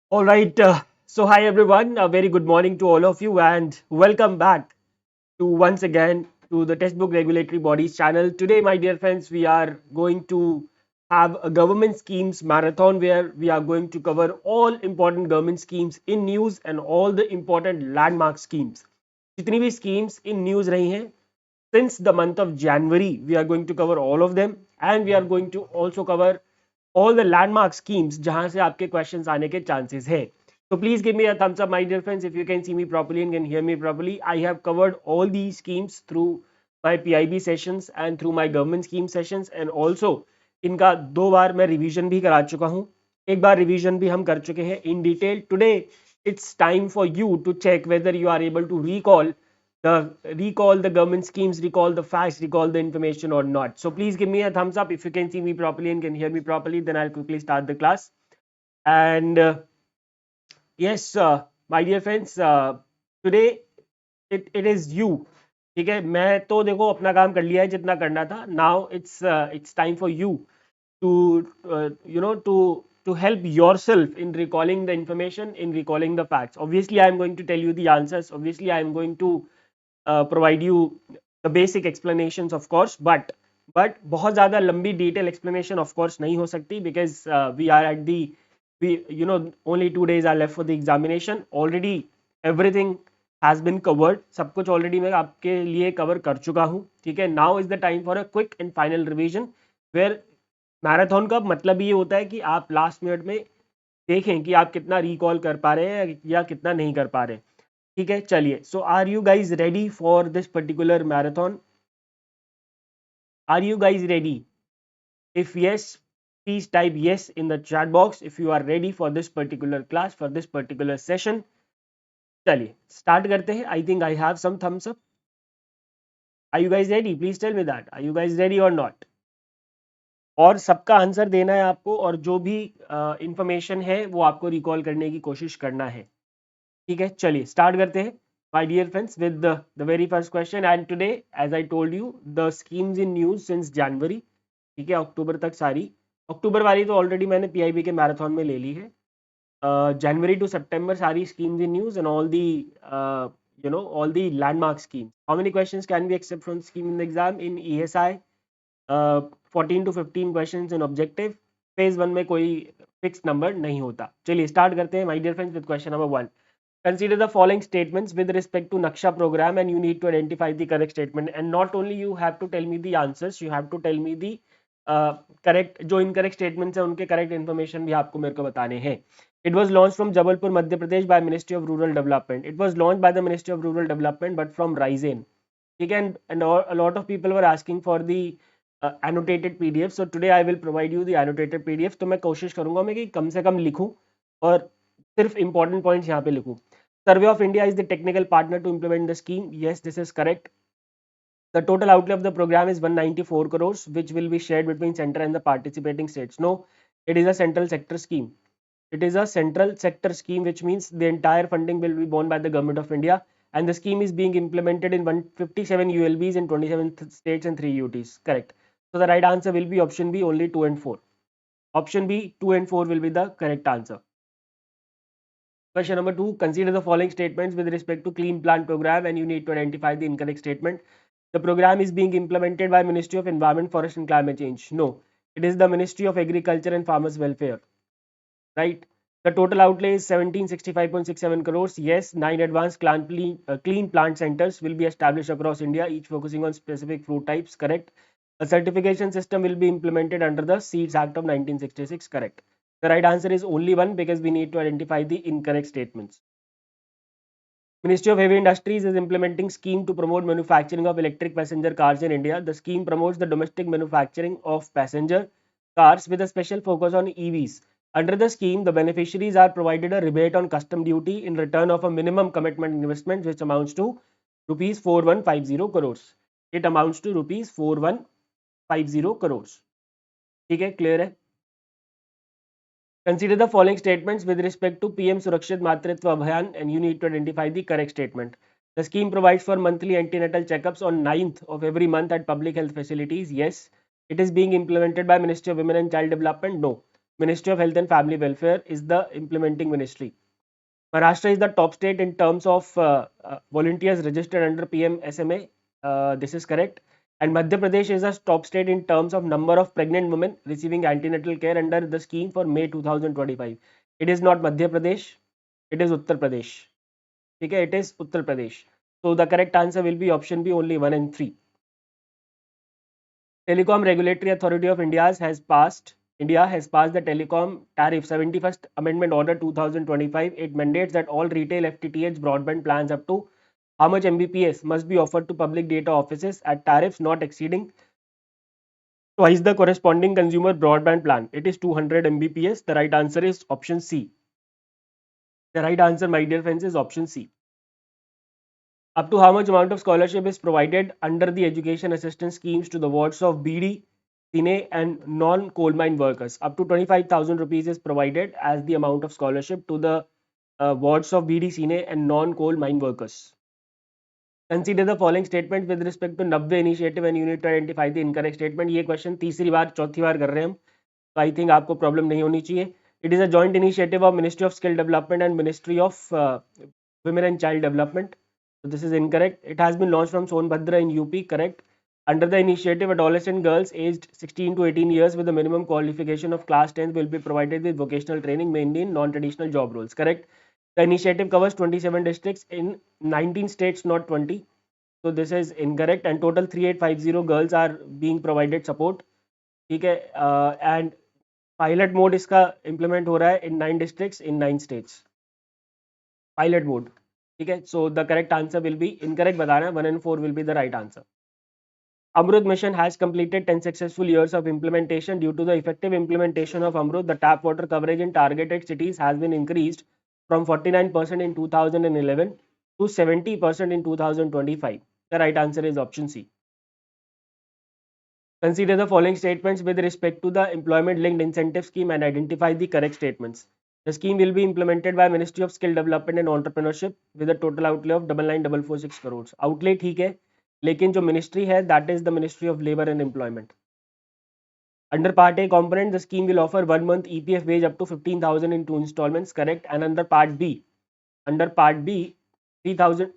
All right. So, hi everyone. A very good morning to all of you, and welcome back to once again to the Testbook Regulatory Bodies channel. Today, my dear friends, we are going to have a government schemes marathon where we are going to cover all important government schemes in news and all the important landmark schemes. जितनी भी schemes in news रही हैं since the month of January, we are going to cover all of them, and we are going to also cover all the landmark schemes जहां से आपके questions आने के chances है. So please give me a thumbs up, my dear friends, if you can see me properly and can hear me properly. I have covered all these schemes through my PIB sessions and through my government scheme sessions, and also इनका 2 बार मैं revision भी करा चुका हूँ. एक बार revision भी हम कर चुके हैं in detail. Today it's time for you to check whether you are able to recall the government schemes, recall the facts, recall the information or not. So please give me a thumbs up if you can see me properly and can hear me properly. Then I'll quickly start the class. And yes, my dear friends, today it is you. ठीक है, मैं तो देखो अपना काम कर लिया है जितना करना था. Now it's time for you to to help yourself in recalling the information, in recalling the facts. Obviously, I am going to tell you the answers. Obviously, I am going to provide you the basic explanations, of course, but बहुत ज़्यादा लंबी detail explanation of course नहीं हो सकती, because we are at the we only 2 days are left for the examination. Already everything has been covered. सब कुछ already मैं आपके लिए cover कर चुका हूँ. ठीक है, now is the time for a quick and final revision, where marathon का मतलब ये होता है कि आप लास्ट मिनट में देखें कि आप कितना रिकॉल कर पा रहे हैं या कितना नहीं कर पा रहे. ठीक है, चलिए. So are you guys ready for this particular marathon? Are you guys ready? If yes, please type yes in the chat box if you are ready for this particular class, for this particular session. चलिए start करते हैं. I think I have some thumbs up. Are you guys ready? Please tell me that. Are you guys ready or not? और सबका answer देना है आपको, और जो भी इंफॉर्मेशन है वो आपको रिकॉल करने की कोशिश करना है. ठीक है, चलिए स्टार्ट करते हैं my dear friends with the very first question. And today, as I told you, the schemes in news since January. ठीक है, अक्टूबर तक सारी. अक्टूबर वाली तो ऑलरेडी मैंने पीआईबी के मैराथन में ले ली है. जनवरी टू सितंबर सारी schemes in news and all the landmark schemes. How many questions can we accept from scheme in the exam? In ESI, 14 to 15 questions in objective. phase 1 में कोई फिक्स नंबर नहीं होता. चलिए स्टार्ट करते हैं my dear friends with question number 1. Consider the following statements with respect to Naksha program, and you need to identify the correct statement. And not only you have to tell me the answers, you have to tell me the correct, जो incorrect statements हैं उनके correct information भी आपको मेरे को बताने हैं. It was launched from Jabalpur, Madhya Pradesh by Ministry of Rural Development. It was launched by the Ministry of Rural Development, but from Ryzen. Okay, and a lot of people were asking for the annotated PDF. So today I will provide you the annotated PDF. तो मैं कोशिश करूंगा मैं कि कम से कम लिखूं और सिर्फ important points यहाँ पे लिखूं. Survey of India is the technical partner to implement the scheme. Yes, this is correct. The total outlay of the program is 194 crores, which will be shared between center and the participating states. No, it is a central sector scheme. It is a central sector scheme, which means the entire funding will be borne by the government of India, and the scheme is being implemented in 157 ULBs in 27 states and 3 UTs. Correct. So the right answer will be option B, only 2 and 4. Option B, 2 and 4 will be the correct answer. Question number 2. Consider the following statements with respect to Clean Plant Program, and you need to identify the incorrect statement. The program is being implemented by Ministry of Environment, Forest and Climate Change. No, it is the Ministry of Agriculture and Farmers Welfare. Right. The total outlay is 1765.67 crores. Yes, 9 advanced clean plant centers will be established across India, each focusing on specific fruit types. Correct. A certification system will be implemented under the Seeds Act of 1966. Correct. The right answer is only 1, because we need to identify the incorrect statements. Ministry of Heavy Industries is implementing scheme to promote manufacturing of electric passenger cars in India. The scheme promotes the domestic manufacturing of passenger cars with a special focus on EVs. Under the scheme, the beneficiaries are provided a rebate on custom duty in return of a minimum commitment investment, which amounts to rupees 4150 crores. It amounts to rupees 4150 crores. ठीक है, clear है? Consider the following statements with respect to PM Surakshit Matritva Abhiyan, and you need to identify the correct statement. The scheme provides for monthly antenatal checkups on 9th of every month at public health facilities. Yes. It is being implemented by Ministry of Women and Child Development. No. Ministry of Health and Family Welfare is the implementing ministry. Maharashtra is the top state in terms of volunteers registered under PM SMA. This is correct. And Madhya Pradesh is a top state in terms of number of pregnant women receiving antenatal care under the scheme for May 2025. It is not Madhya Pradesh. It is Uttar Pradesh. Okay, it is Uttar Pradesh. So the correct answer will be option B, only 1 and 3. Telecom Regulatory Authority of India has passed the Telecom Tariff 71st Amendment Order 2025. It mandates that all retail FTTH broadband plans up to how much Mbps must be offered to public data offices at tariffs not exceeding twice the corresponding consumer broadband plan. It is 200 Mbps. The right answer is option C. The right answer, my dear friends, is option C. Up to how much amount of scholarship is provided under the education assistance schemes to the wards of BD, Cine and non-coal mine workers? Up to 25,000 rupees is provided as the amount of scholarship to the wards of BD, Cine and non-coal mine workers. Consider the following statement with respect to Navya initiative and you need to identify the incorrect statement. ये question तीसरी बार चौथी बार कर रहे हैं हम, तो I think आपको problem नहीं होनी चाहिए. It is a joint initiative of Ministry of Skill Development and Ministry of Women and Child Development. So this is incorrect. It has been launched from Sonbhadra in UP. Correct. Under the initiative, adolescent girls aged 16 to 18 years with a minimum qualification of class 10 will be provided with vocational training mainly in non-traditional job roles. Correct. The initiative covers 27 districts in 19 states, not 20. So this is incorrect. And total 3850 girls are being provided support. ठीक है. And pilot mode इसका implement हो रहा है इन 9 districts इन 9 states. Pilot mode. ठीक है. So the correct answer will be incorrect बताना है. 1 and 4 will be the right answer. Amrut mission has completed 10 successful years of implementation. Due to the effective implementation of Amrut, the tap water coverage in targeted cities has been increased from 49% in 2011 to 70% in 2025. The right answer is option C. Consider the following statements with respect to the employment linked incentive scheme and identify the correct statements. The scheme will be implemented by Ministry of Skill Development and Entrepreneurship with a total outlay of 99,446 crores. Outlay ठीक है, लेकिन जो ministry है that is the Ministry of Labour and Employment. Under Part A component, the scheme will offer 1 month EPF wage up to 15,000 in 2 installments. Correct. And under Part B 3,000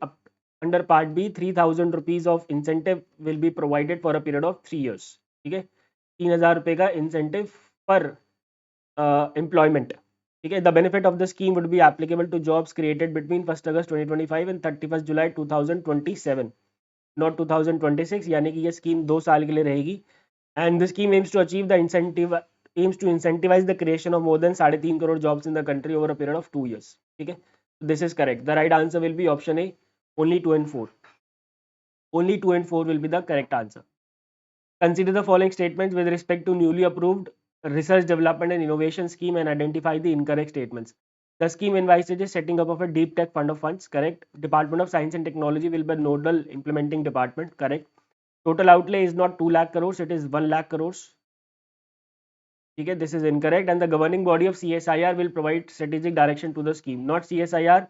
under Part B 3,000 rupees of incentive will be provided for a period of 3 years. ठीक है. 3,000 रुपए का incentive per employment. ठीक है. The benefit of the scheme would be applicable to jobs created between 1st August 2025 and 31st July 2027, not 2026. यानी कि ये scheme 2 साल के लिए रहेगी. And the scheme aims to achieve the incentivize the creation of more than 3.5 crore jobs in the country over a period of 2 years. ठीक है. This is correct. The right answer will be option A. Only 2 and 4. Only 2 and 4 will be the correct answer. Consider the following statements with respect to newly approved research development and innovation scheme and identify the incorrect statements. The scheme envisages setting up of a deep tech fund of funds. Correct. Department of Science and Technology will be nodal implementing department. Correct. Total outlay is not 2 lakh crores, it is 1 lakh crores. Okay, this is incorrect. And the governing body of CSIR will provide strategic direction to the scheme. Not CSIR,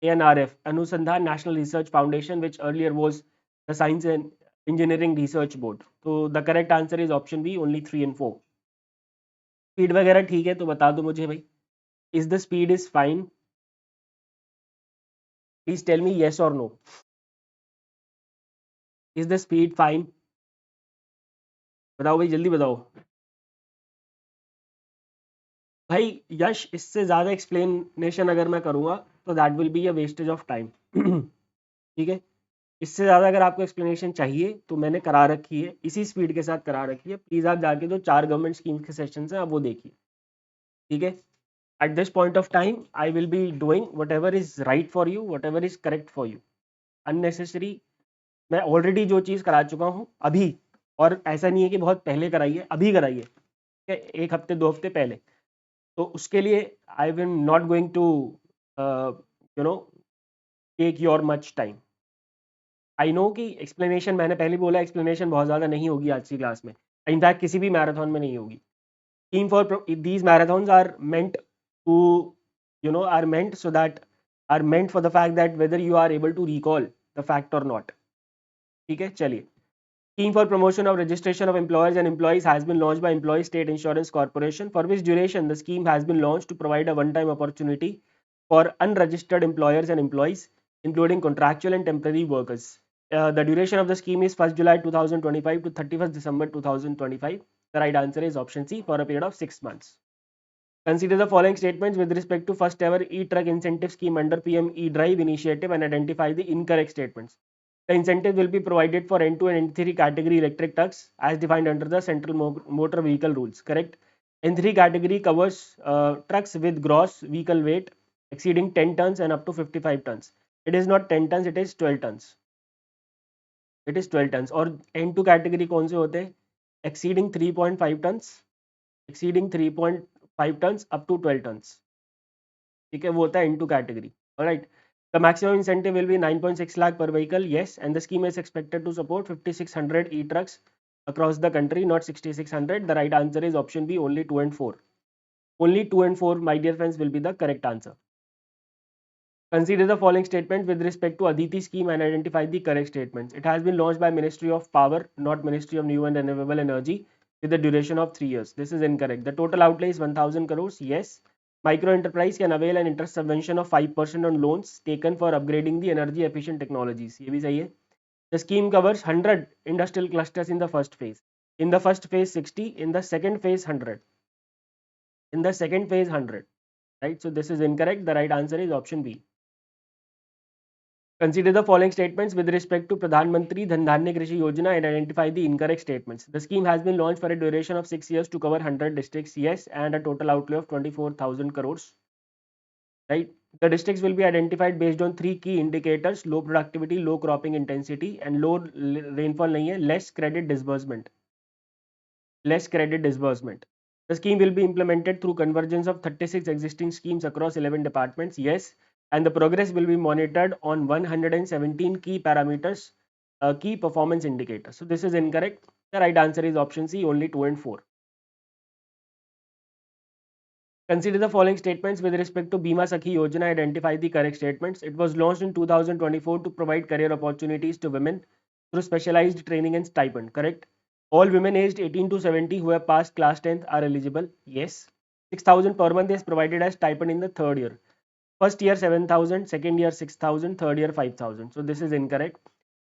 ANRF, Anusandhan National Research Foundation, which earlier was the Science and Engineering Research Board. So the correct answer is option B, only 3 and 4. Speed वगैरह ठीक है तो बता दो मुझे भाई. Is the speed is fine? Please tell me yes or no. Is the speed fine? बताओ भाई, जल्दी बताओ भाई. यश, इससे ज़्यादा एक्सप्लेनेशन अगर मैं करूँगा तो that will be a wastage of time. ठीक है. इससे ज़्यादा अगर आपको एक्सप्लेनेशन चाहिए तो मैंने करा रखी है, इसी स्पीड के साथ करा रखी है. प्लीज़ आप जाके जो 4 गवर्नमेंट स्कीम्स के सेशन हैं आप वो देखिए. ठीक है. At this point of time I will be doing what ever is right for you, what ever is correct for you. Unnecessary मैं ऑलरेडी जो चीज़ करा चुका हूँ अभी, और ऐसा नहीं है कि बहुत पहले कराई है, अभी कराई है. ठीक है. 1 हफ्ते 2 हफ्ते पहले. तो उसके लिए I will not going to take your much time. I know कि एक्सप्लेनेशन, मैंने पहले बोला एक्सप्लेनेशन बहुत ज़्यादा नहीं होगी आज की क्लास में. इनफैक्ट किसी भी मैराथन में नहीं होगी. Team for these marathons are meant to are meant so that are meant for the fact that whether you are able to recall the fact or not. ठीक है. चलिए Scheme for promotion of registration of employers and employees has been launched by Employee State Insurance Corporation, for which duration the scheme has been launched to provide a one-time opportunity for unregistered employers and employees, including contractual and temporary workers. The duration of the scheme is 1st July 2025 to 31st December 2025. The right answer is option C, for a period of 6 months. Consider the following statements with respect to first ever e-truck incentive scheme under PM e-drive initiative and identify the incorrect statements. The incentive will be provided for N2 and N3 category electric trucks as defined under the Central Motor Vehicle Rules. Correct. N3 category covers trucks with gross vehicle weight exceeding 10 tons and up to 55 tons. It is not 10 tons, it is 12 tons. It is 12 tons. और N2 category कौन से होते हैं? Exceeding 3.5 tons, exceeding 3.5 tons up to 12 tons. ठीक है, वो होता है N2 category. Alright. The maximum incentive will be 9.6 lakh per vehicle. Yes, and the scheme is expected to support 5,600 e-trucks across the country, not 6,600. The right answer is option B, only 2 and 4. Only 2 and 4, my dear friends, will be the correct answer. Consider the following statement with respect to Aditi scheme and identify the correct statements. It has been launched by Ministry of Power, not Ministry of New and Renewable Energy, with a duration of 3 years. This is incorrect. The total outlay is 1,000 crores. Yes. Micro enterprise can avail an interest subvention of 5% on loans taken for upgrading the energy efficient technologies. ये भी सही है. The scheme covers 100 industrial clusters in the first phase. In the first phase 60, in the second phase 100. In the second phase 100. Right? So this is incorrect. The right answer is option B. Consider the following statements with respect to Pradhan Mantri Dhan Dhanya Krishi Yojana and identify the incorrect statements. The scheme has been launched for a duration of 6 years to cover 100 districts. Yes, and a total outlay of 24,000 crores. Right? The districts will be identified based on 3 key indicators: low productivity, low cropping intensity, and low rainfall नहीं है, less credit disbursement. Less credit disbursement. The scheme will be implemented through convergence of 36 existing schemes across 11 departments. Yes, and the progress will be monitored on 117 key parameters, key performance indicators. So this is incorrect. The right answer is option C, only 2 and 4. Consider the following statements with respect to Bima Sakhi Yojana. Identify the correct statements. It was launched in 2024 to provide career opportunities to women through specialized training and stipend. Correct. All women aged 18 to 70 who have passed class 10th are eligible. Yes. 6,000 per month is provided as stipend in the third year. First year 7,000, second year 6,000, third year 5,000. So this is incorrect.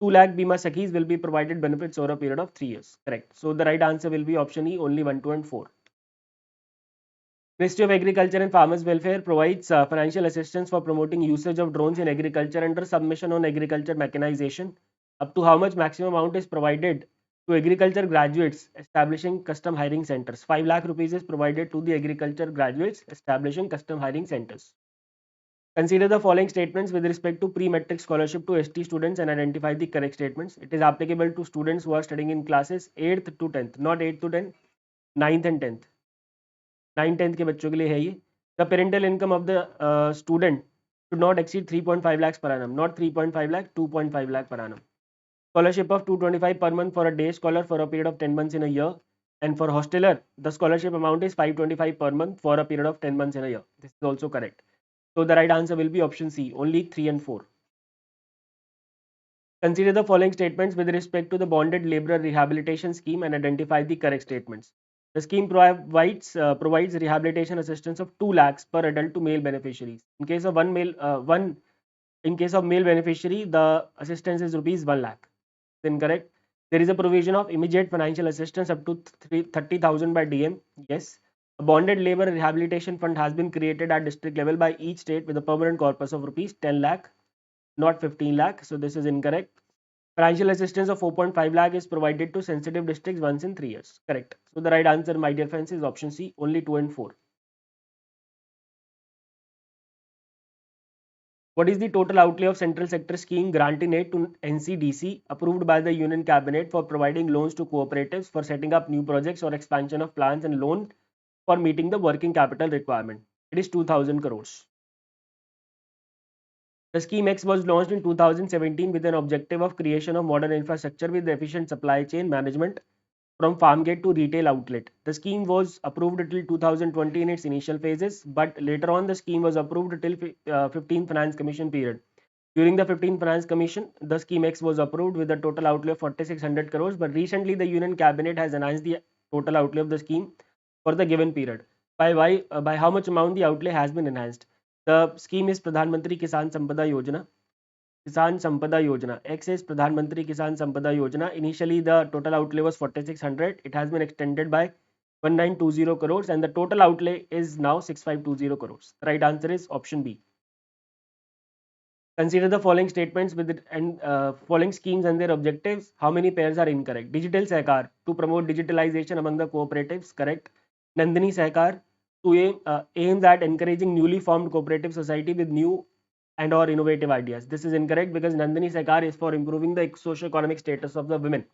2 lakh Bima Sakhis will be provided benefits over a period of 3 years. Correct. So the right answer will be option E, only 1, 2 and 4. Ministry of Agriculture and Farmers Welfare provides financial assistance for promoting usage of drones in agriculture under submission on agriculture mechanization. Up to how much maximum amount is provided to agriculture graduates establishing custom hiring centers? 5 lakh rupees is provided to the agriculture graduates establishing custom hiring centers. Consider the following statements with respect to pre-metric scholarship to ST students and identify the correct statements. It is applicable to students who are studying in classes 8th to 10th, not 8th to 10th, 9th and 10th. 9th-10th के बच्चों के लिए है ये. The parental income of the student should not exceed 3.5 lakhs per annum, not 3.5 lakh, 2.5 lakh per annum. Scholarship of 225 per month for a day scholar for a period of 10 months in a year, and for hosteler the scholarship amount is 525 per month for a period of 10 months in a year. This is also correct. So the right answer will be option C, only 3 and 4. Consider the following statements with respect to the bonded laborer rehabilitation scheme and identify the correct statements. The scheme provides rehabilitation assistance of 2 lakhs per adult to male beneficiaries. In case of male beneficiary, the assistance is rupees 1 lakh. Incorrect. There is a provision of immediate financial assistance up to 30,000 by DM. Yes. A bonded labor rehabilitation fund has been created at district level by each state with a permanent corpus of rupees 10 lakh, not 15 lakh. So this is incorrect. Financial assistance of 4.5 lakh is provided to sensitive districts once in 3 years. Correct. So the right answer, my dear friends, is option C, only 2 and 4. What is the total outlay of central sector scheme granting aid to NCDC approved by the Union Cabinet for providing loans to cooperatives for setting up new projects or expansion of plants and loan for meeting the working capital requirement? It is 2,000 crores. The scheme X was launched in 2017 with an objective of creation of modern infrastructure with efficient supply chain management from farm gate to retail outlet. The scheme was approved till 2020 in its initial phases, but later on the scheme was approved till 15th Finance Commission period. During the 15th Finance Commission, the Scheme X was approved with a total outlay of 4,600 crores, but recently the Union Cabinet has announced the total outlay of the scheme for the given period. By how much amount the outlay has been enhanced? The scheme is Pradhan Mantri Kisan Sampada Yojana. Kisan Sampada Yojana. X is Pradhan Mantri Kisan Sampada Yojana. Initially, the total outlay was 4,600. It has been extended by 1920 crores, and the total outlay is now 6,520 crores. The right answer is option B. Consider the following statements with it and following schemes and their objectives. How many pairs are incorrect? Digital Sahkar to promote digitalization among the cooperatives. Correct. Nandini Sahkar to aims at encouraging newly formed cooperative society with new and or innovative ideas. This is incorrect because Nandini Sahkar is for improving the socio-economic status of the women.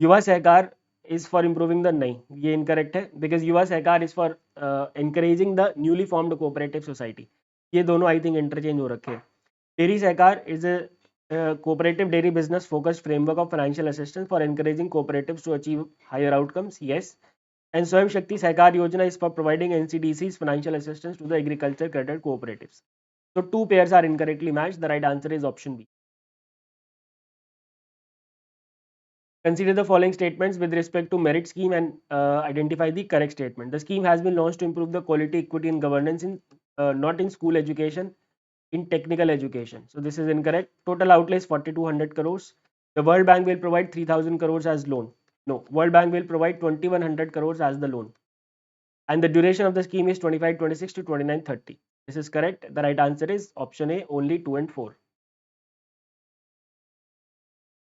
Yuva Sahkar is for improving the नहीं ये incorrect है because युवा सहकार is for encouraging the newly formed cooperative society. ये दोनों I think interchange हो रखे हैं. Dairy Sahkar is a cooperative dairy business focused framework of financial assistance for encouraging cooperatives to achieve higher outcomes. Yes. And Swayam Shakti Sahkar Yojana is for providing NCDC's financial assistance to the agriculture credit cooperatives. So two pairs are incorrectly matched. The right answer is option B. Consider the following statements with respect to merit scheme and identify the correct statement. The scheme has been launched to improve the quality, equity, and governance in not in school education, in technical education. So this is incorrect. Total outlay is 4,200 crores. The World Bank will provide 3,000 crores as loan. No, World Bank will provide 2,100 crores as the loan. And the duration of the scheme is 25-26 to 29-30. This is correct. The right answer is option A, only 2 and 4.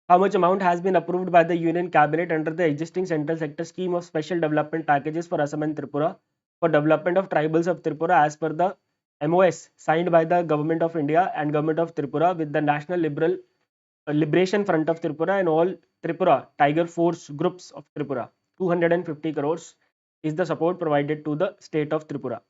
How much amount has been approved by the Union Cabinet under the existing central sector scheme of special development packages for Assam and Tripura for development of tribals of Tripura as per the MOS signed by the Government of India and Government of Tripura with the National Liberation Front of Tripura and all Tripura Tiger Force groups of Tripura? 250 crores is the support provided to the state of Tripura.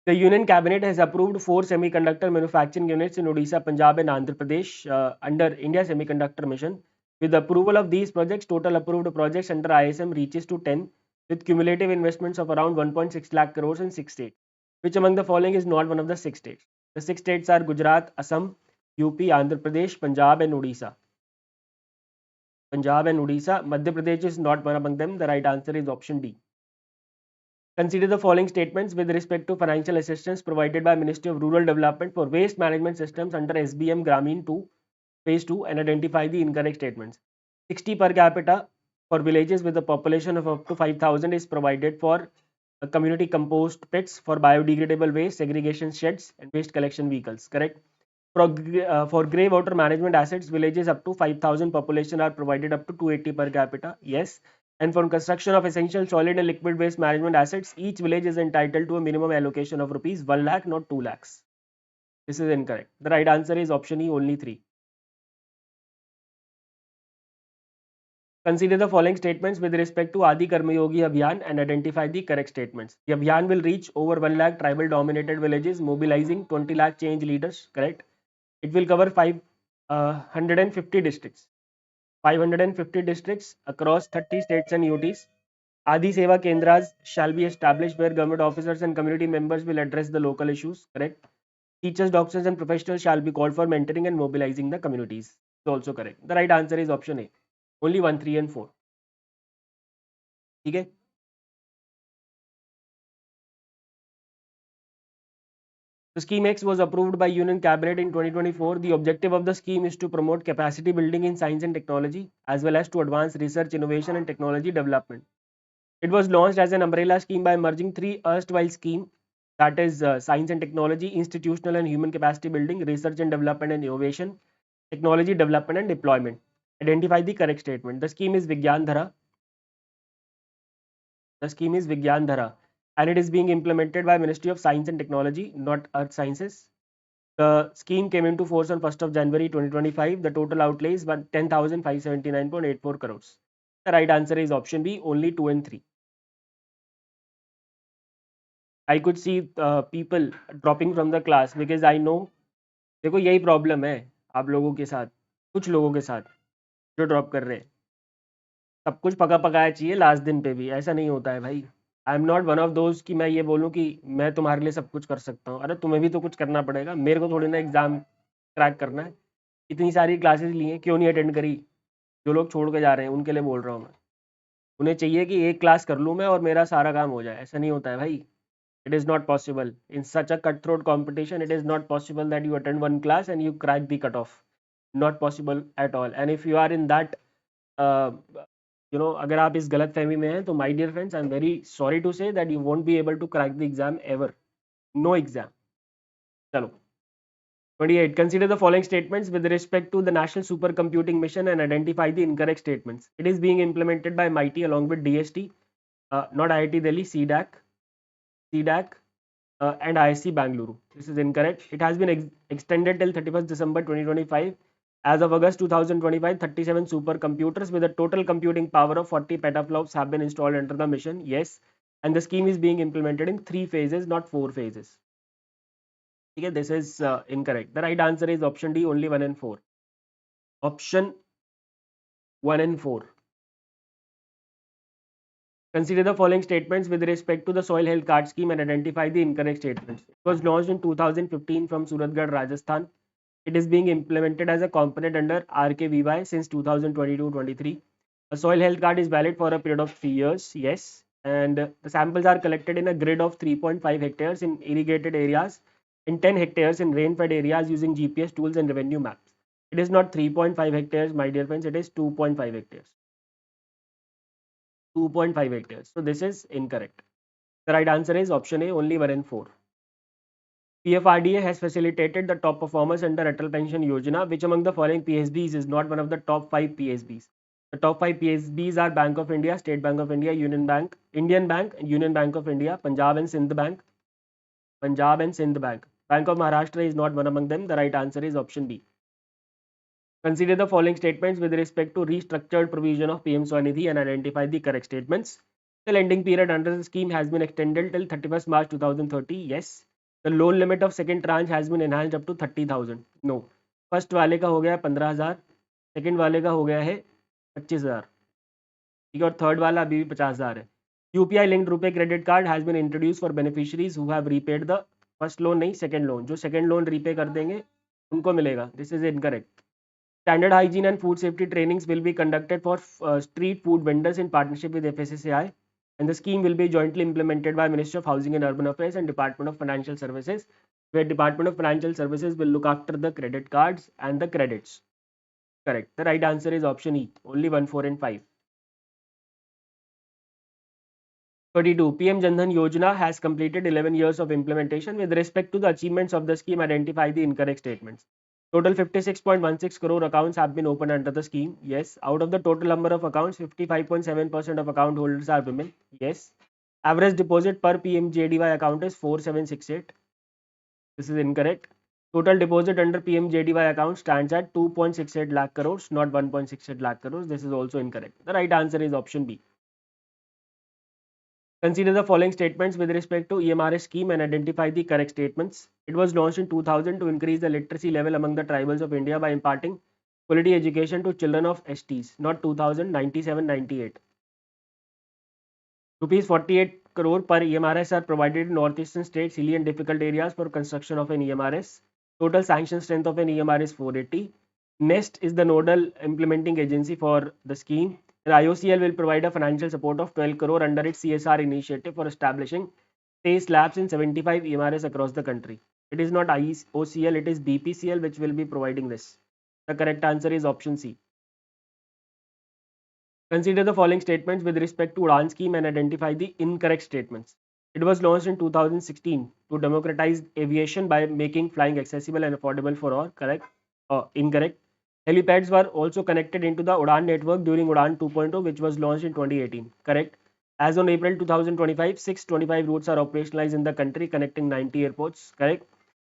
The Union Cabinet has approved 4 semiconductor manufacturing units in Odisha, Punjab and Andhra Pradesh under India Semiconductor Mission. With the approval of these projects, total approved projects under ISM reaches to 10 with cumulative investments of around 1.6 lakh crores in 6 states. Which among the following is not one of the 6 states? The 6 states are Gujarat, Assam, UP, Andhra Pradesh, Punjab and Odisha. Punjab and Odisha. Madhya Pradesh is not one among them. The right answer is option D. Consider the following statements with respect to financial assistance provided by Ministry of Rural Development for waste management systems under SBM Grameen 2 phase 2 and identify the incorrect statements. 60 per capita for villages with a population of up to 5,000 is provided for community compost pits for biodegradable waste, segregation sheds and waste collection vehicles. Correct. For grey water management assets, villages up to 5,000 population are provided up to 280 per capita. Yes. And for construction of essential solid and liquid waste management assets, each village is entitled to a minimum allocation of rupees 1 lakh, not 2 lakhs. This is incorrect. The right answer is option E, only 3. Consider the following statements with respect to Adi Karma Yogi Abhiyan and identify the correct statements. The Abhiyan will reach over 1 lakh tribal dominated villages, mobilizing 20 lakh change leaders. Correct. It will cover 550 districts. 550 districts across 30 states and UTs. Adi Seva Kendras shall be established where government officers and community members will address the local issues. Correct. Teachers, doctors and professionals shall be called for mentoring and mobilizing the communities. It's also correct. The right answer is option A. Only 1, 3 and 4. Okay. The Scheme X was approved by Union Cabinet in 2024. The objective of the scheme is to promote capacity building in science and technology as well as to advance research, innovation and technology development. It was launched as an umbrella scheme by merging 3 erstwhile schemes, that is science and technology, institutional and human capacity building, research and development and innovation, technology development and deployment. Identify the correct statement. The scheme is Vigyan Dhara. The scheme is Vigyan Dhara and it is being implemented by Ministry of Science and Technology, not Earth Sciences. The scheme came into force on 1st of January 2025. The total outlay is 10,579.84 crores. The right answer is option B, only 2 and 3. I could see people dropping from the class because I know, देखो यही problem है आप लोगों के साथ, कुछ लोगों के साथ जो ड्रॉप कर रहे हैं. सब कुछ पका पकाया चाहिए लास्ट दिन पे भी, ऐसा नहीं होता है भाई. I am not one of those कि मैं ये बोलूँ कि मैं तुम्हारे लिए सब कुछ कर सकता हूँ। अरे तुम्हें भी तो कुछ करना पड़ेगा, मेरे को थोड़ी ना एग्जाम क्रैक करना है। इतनी सारी क्लासेस ली हैं, क्यों नहीं अटेंड करी? जो लोग छोड़ के जा रहे हैं उनके लिए बोल रहा हूँ मैं। उन्हें चाहिए कि एक क्लास कर लूँ मैं और मेरा सारा काम हो जाए। ऐसा नहीं होता है भाई। It is not possible in such a cutthroat competition. It is not possible that you attend one class and you crack the cutoff. Not possible at all. And if you are in that uh, अगर आप इस गलत फहमी में हैं तो my dear friends, I'm very sorry to say that you won't be able to crack the exam ever. No exam. चलो 28. Consider the following statements with respect to the National Supercomputing Mission and identify the incorrect statements. It is being implemented by MIT along with DST, not IIT Delhi, CDAC, and ISC Bangalore. This is incorrect. It has been extended till 31st December 2025. As of August 2025, 37 supercomputers with a total computing power of 40 petaflops have been installed under the mission. Yes. And the scheme is being implemented in 3 phases, not 4 phases. Okay, this is incorrect. The right answer is option D, only 1 and 4. Option 1 and 4. Consider the following statements with respect to the soil health card scheme and identify the incorrect statements. It was launched in 2015 from Suratgarh, Rajasthan. It is being implemented as a component under RKVY since 2022-23. A soil health card is valid for a period of 3 years. Yes. And the samples are collected in a grid of 3.5 hectares in irrigated areas, in 10 hectares in rain-fed areas using GPS tools and revenue maps. It is not 3.5 hectares, my dear friends. It is 2.5 hectares. 2.5 hectares. So this is incorrect. The right answer is option A, only 1 and 4. PFRDA has facilitated the top performers under Atal Pension Yojana. Which among the following PSBs is not one of the top 5 PSBs? The top 5 PSBs are Bank of India, State Bank of India, Union Bank, Indian Bank, Union Bank of India, Punjab and Sindh Bank, Punjab and Sindh Bank. Bank of Maharashtra is not one among them. The right answer is option B. Consider the following statements with respect to restructured provision of PM Swanidhi and identify the correct statements. The lending period under the scheme has been extended till 31st March 2030. Yes. The loan limit of second tranche has been enhanced up to 30,000. No. First वाले का हो गया 15,000, second वाले का हो गया है 25,000, ठीक है, और थर्ड वाला अभी भी 50,000 है. UPI linked RuPay credit card has been introduce for beneficiaries who have repaid the first loan, नहीं सेकंड लोन. जो सेकंड लोन रीपे कर देंगे उनको मिलेगा. This is incorrect. Standard hygiene and food safety trainings will be conducted for street food vendors in partnership with FSSAI, and the scheme will be jointly implemented by Ministry of Housing and Urban Affairs and Department of Financial Services, where Department of Financial Services will look after the credit cards and the credits. Correct. The right answer is option E, only 1, 4 and 5. 32. PM Jan Dhan Yojana has completed 11 years of implementation. With respect to the achievements of the scheme, identify the incorrect statements. Total 56.16 crore accounts have been opened under the scheme. Yes. Out of the total number of accounts, 55.7% of account holders are women. Yes. Average deposit per PMJDY account is 4768. This is incorrect. Total deposit under PMJDY account stands at 2.68 lakh crores, not 1.68 lakh crores. This is also incorrect. The right answer is option B. Consider the following statements with respect to EMRS scheme and identify the correct statements. It was launched in 2000 to increase the literacy level among the tribals of India by imparting quality education to children of STs, not 2097-98. Rupees 48 crore per EMRS are provided in northeastern states, hilly and difficult areas for construction of an EMRS. Total sanction strength of an EMR is 480. NEST is the nodal implementing agency for the scheme. The IOCL will provide a financial support of 12 crore under its CSR initiative for establishing TASTE labs in 75 EMRS across the country. It is not IOCL, it is BPCL which will be providing this. The correct answer is option C. Consider the following statements with respect to Udan scheme and identify the incorrect statements. It was launched in 2016 to democratize aviation by making flying accessible and affordable for all. Correct? Incorrect. Helipads were also connected into the Udan network during Udan 2.0, which was launched in 2018. Correct. As on April 2025, 625 routes are operationalized in the country, connecting 90 airports. Correct.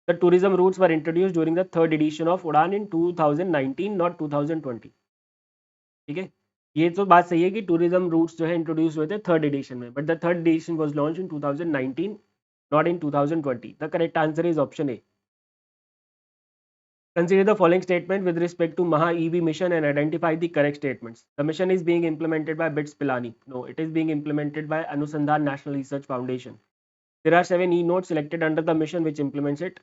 The tourism routes were introduced during the third edition of Udan in 2019, not 2020. ठीक है, ये तो बात सही है कि tourism roots जो है इंट्रोड्यूस हुए थे थर्ड एडिशन में, but the third edition was launch in 2019, not in 2020. The correct answer is option A. Consider the following statement with respect to Maha EV mission and identify the correct statements. The mission is being implemented by BITS Pilani. No, it is being implemented by Anusandhan National Research Foundation. There are 7 e-nodes selected under the mission which implements it.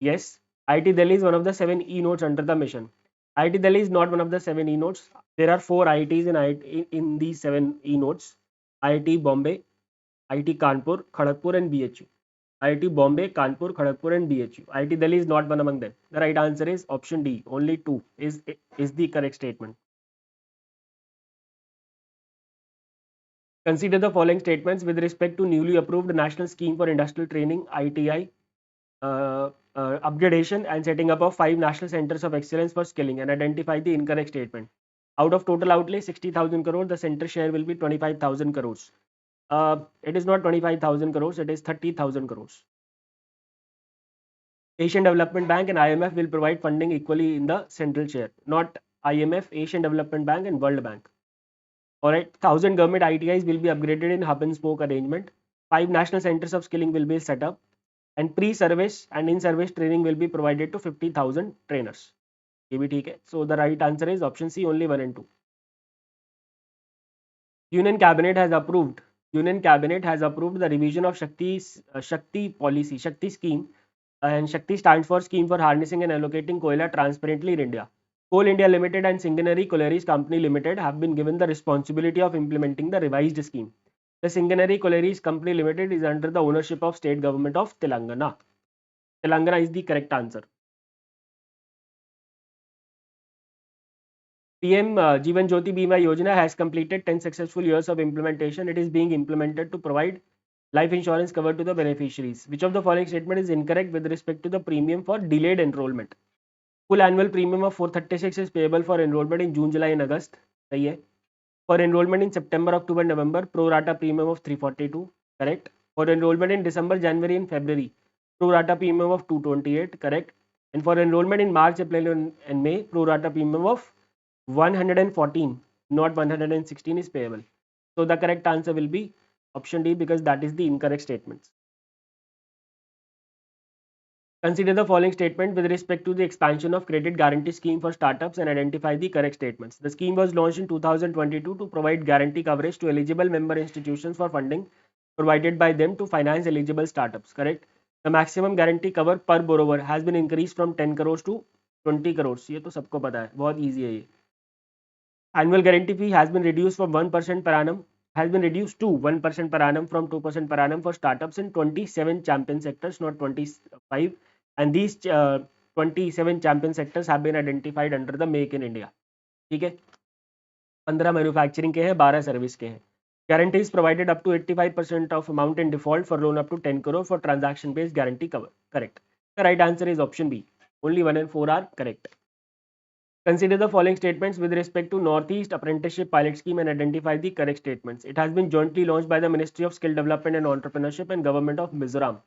Yes, IIT Delhi is one of the 7 e-nodes under the mission. IIT Delhi is not one of the 7 e-nodes. There are 4 IITs in, in these 7 e-nodes. IIT Bombay, IIT Kanpur, Kharagpur and BHU. IIT Bombay, Kanpur, Kharagpur and BHU. IIT Delhi is not one among them. The right answer is option D. Only 2 is the correct statement. Consider the following statements with respect to newly approved National Scheme for Industrial Training (ITI) upgradation and setting up of 5 national centers of excellence for skilling and identify the incorrect statement. Out of total outlay 60,000 crore, the center share will be 25,000 crores. It is not 25,000 crores, it is 30,000 crores. Asian Development Bank and IMF will provide funding equally in the central share, not IMF, Asian Development Bank and World Bank. Alright, 1,000 government ITIs will be upgraded in hub and spoke arrangement. 5 national centers of skilling will be set up and pre-service and in-service training will be provided to 50,000 trainers. ये भी ठीक है. So the right answer is option C, only 1 and 2. Union Cabinet has approved the revision of Shakti policy, Shakti scheme, and Shakti stands for Scheme for Harnessing and Allocating Koila Transparently in India. Coal India Limited and Singaneri Collieries Company Limited have been given the responsibility of implementing the revised scheme. The Singaneri Collieries Company Limited is under the ownership of State Government of Telangana. Telangana is the correct answer. PM Jeevan Jyoti Bima Yojana has completed 10 successful years of implementation. It is being implemented to provide life insurance cover to the beneficiaries. Which of the following statement is incorrect with respect to the premium for delayed enrollment? Full annual premium of 436 is payable for enrollment in June, July and August. सही है. For enrollment in September, October, November, pro rata premium of 342. Correct. For enrollment in December, January and February, pro rata premium of 228. Correct. And for enrollment in March, April and May, pro rata premium of 114, not 116 is payable. So the correct answer will be option D because that is the incorrect statement. Consider the following statement with respect to the expansion of credit guarantee scheme for startups and identify the correct statements. The scheme was launched in 2022 to provide guarantee coverage to eligible member institutions for funding provided by them to finance eligible startups. Correct. The maximum guarantee cover per borrower has been increased from 10 crores to 20 crores. ये तो सबको पता है, बहुत easy है ये. Annual guarantee fee has been reduced from 1% per annum to 1% per annum from 2% per annum for startups in 27 champion sectors, not 25. And these 27 champion sectors have been identified under the Make in India. ठीक है. 15 manufacturing के हैं, 12 service के हैं. Guarantee is provided up to 85% of amount in default for loan up to 10 crore for transaction based guarantee cover. Correct. The right answer is option B. Only 1 and 4 are correct. Consider the following statements with respect to Northeast Apprenticeship Pilot Scheme and identify the correct statements. It has been jointly launched by the Ministry of Skill Development and Entrepreneurship and Government of Mizoram.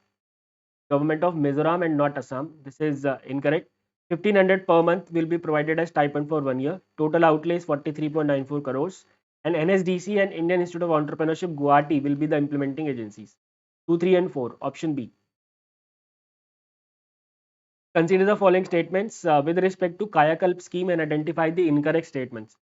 Government of Mizoram and not Assam. This is incorrect. 1500 per month will be provided as stipend for 1 year. Total outlay is 43.94 crores. And NSDC and Indian Institute of Entrepreneurship Guwahati will be the implementing agencies. 2, 3 and 4. Option B. Consider the following statements with respect to Kayakalp scheme and identify the incorrect statements.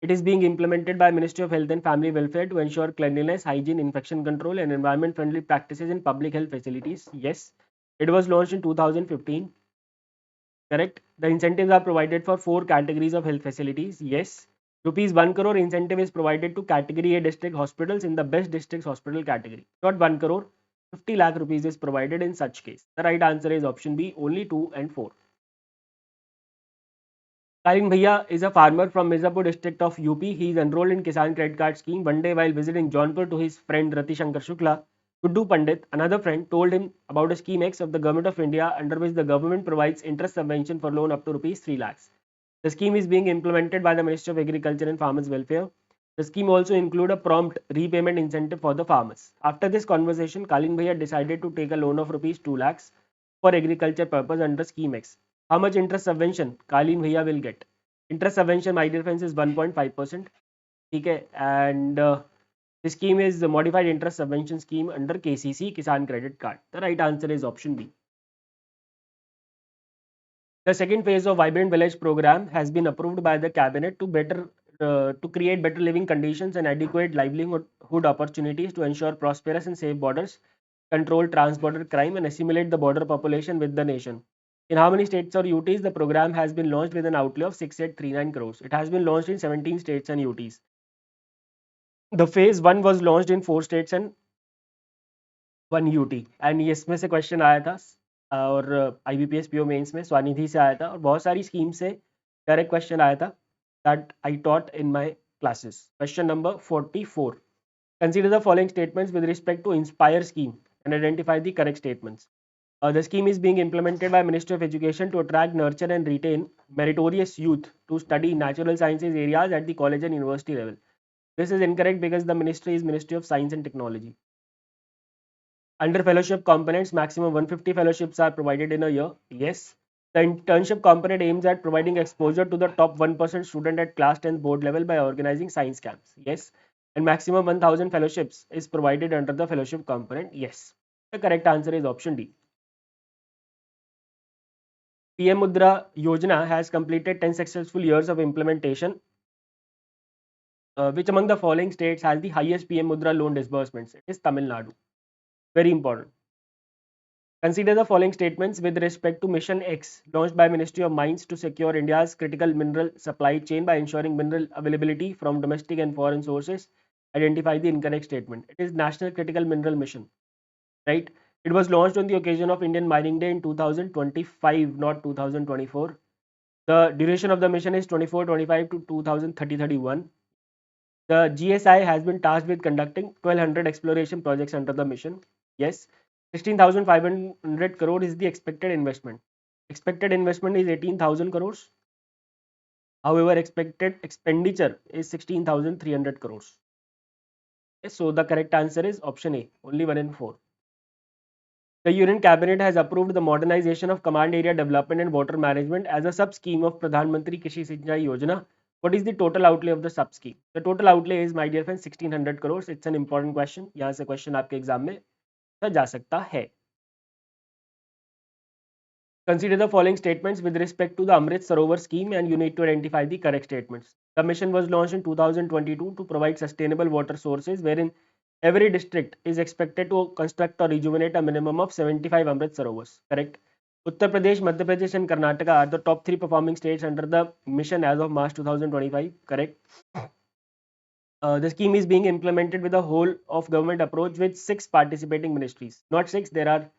It is being implemented by Ministry of Health and Family Welfare to ensure cleanliness, hygiene, infection control and environment friendly practices in public health facilities. Yes. It was launched in 2015. Correct. The incentives are provided for 4 categories of health facilities. Yes. Rupees 1 crore incentive is provided to category A district hospitals in the best districts hospital category. Not 1 crore. 50 lakh rupees is provided in such case. The right answer is option B, only 2 and 4. Karin Bhaiya is a farmer from Mirzapur district of UP. He is enrolled in Kisan Credit Card Scheme. One day while visiting Jaunpur to his friend Rati Shankar Shukla, Guddu Pandit, another friend, told him about a scheme X of the Government of India under which the government provides interest subvention for loan up to rupees 3 lakhs. The scheme is being implemented by the Ministry of Agriculture and Farmers Welfare. The scheme also include a prompt repayment incentive for the farmers. After this conversation, Kalin Bhaiya decided to take a loan of rupees 2 lakhs for agriculture purpose under scheme X. How much interest subvention Kalin Bhaiya will get? Interest subvention, my dear friends, is 1.5%. Okay, and the scheme is the modified interest subvention scheme under KCC, Kisan Credit Card. The right answer is option B. The second phase of Vibrant Village program has been approved by the cabinet to create better living conditions and adequate livelihood opportunities to ensure prosperous and safe borders, control trans-border crime, and assimilate the border population with the nation. In how many states or UTs the program has been launched with an outlay of 6839 crores? It has been launched in 17 states and UTs. The phase one was launched in 4 states and 1 UT, and ये इसमें से question आया था और IBPS PO mains में स्वनिधि से आया था और बहुत सारी स्कीम से डायरेक्ट क्वेश्चन आया था that I taught in my classes. Question number 44. Consider the following statements with respect to Inspire scheme and identify the correct statements. The scheme is being implemented by Ministry of Education to attract, nurture and retain meritorious youth to study natural sciences areas at the college and university level. This is incorrect because the ministry is Ministry of Science and Technology. Under fellowship components, maximum 150 fellowships are provided in a year. Yes. The internship component aims at providing exposure to the top 1% student at class 10th board level by organizing science camps. Yes. And maximum 1000 fellowships is provided under the fellowship component. Yes. The correct answer is option D. PM Mudra Yojana has completed 10 successful years of implementation. Which among the following states has the highest PM Mudra loan disbursements? It is Tamil Nadu. Very important. Consider the following statements with respect to Mission X, launched by Ministry of Mines to secure India's critical mineral supply chain by ensuring mineral availability from domestic and foreign sources. Identify the incorrect statement. It is National Critical Mineral Mission, right? It was launched on the occasion of Indian Mining Day in 2025, not 2024. The duration of the mission is 24-25 to 2030-31. The GSI has been tasked with conducting 1200 exploration projects under the mission. Yes. 16,500 crore is the expected investment. Expected investment is 18,000 crores. However, expected expenditure is 16,300 crores. Yes, so the correct answer is option A, only 1 and 4. The Union Cabinet has approved the modernization of command area development and water management as a sub-scheme of Pradhan Mantri Krishi Sinchai Yojana. What is the total outlay of the sub-scheme? The total outlay is, my dear friends, 1600 crores. It's an important question. यहाँ से question आपके exam में जा सकता है. Consider the following statements with respect to the Amrit Sarovar scheme and you need to identify the correct statements. The mission was launched in 2022 to provide sustainable water sources wherein every district is expected to construct or rejuvenate a minimum of 75 Amrit Sarovars. Correct. Uttar Pradesh, Madhya Pradesh and Karnataka are the top 3 performing states under the mission as of March 2025. Correct. The scheme is being implemented with a whole of government approach with 6 participating ministries. Not 6, there are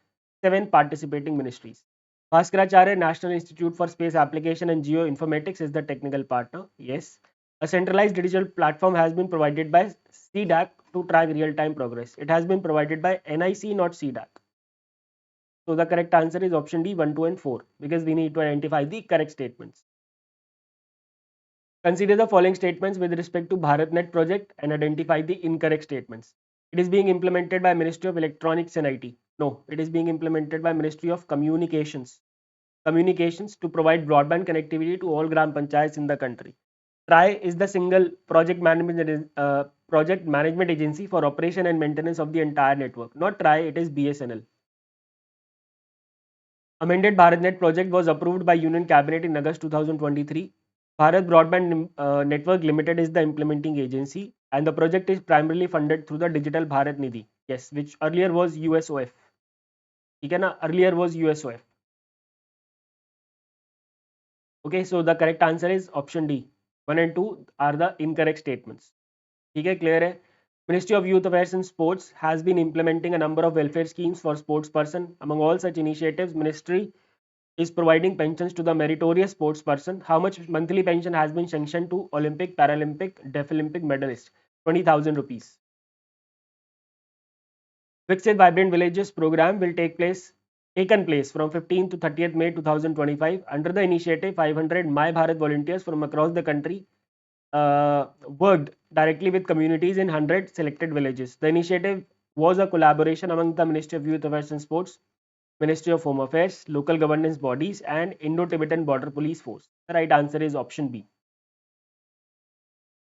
7 participating ministries. Bhaskaracharya National Institute for Space Application and Geoinformatics is the technical partner. Yes. A centralized digital platform has been provided by CDAC to track real-time progress. It has been provided by NIC, not CDAC. So the correct answer is option D, 1, 2 and 4 because we need to identify the correct statements. Consider the following statements with respect to BharatNet project and identify the incorrect statements. It is being implemented by Ministry of Electronics and IT. No, it is being implemented by Ministry of Communications. Communications to provide broadband connectivity to all gram panchayats in the country. TRI is the single project management agency for operation and maintenance of the entire network. Not TRI, it is BSNL. Amended BharatNet project was approved by Union Cabinet in August 2023. Bharat Broadband Network Limited is the implementing agency and the project is primarily funded through the Digital Bharat Nidhi. Yes, which earlier was USOF. Earlier was USOF. Okay, so the correct answer is option D. 1 and 2 are the incorrect statements. Okay, clear hai? Ministry of Youth Affairs and Sports has been implementing a number of welfare schemes for sports person. Among all such initiatives, Ministry is providing pensions to the meritorious sports person. How much monthly pension has been sanctioned to Olympic, Paralympic, Deaflympic medalists? 20,000 rupees. Viksit Vibrant Villages program will taken place from 15th to 30th May 2025. Under the initiative, 500 My Bharat volunteers from across the country worked directly with communities in 100 selected villages. The initiative was a collaboration among the Ministry of Youth Affairs and Sports, Ministry of Home Affairs, local governance bodies and Indo-Tibetan Border Police Force. The right answer is option B.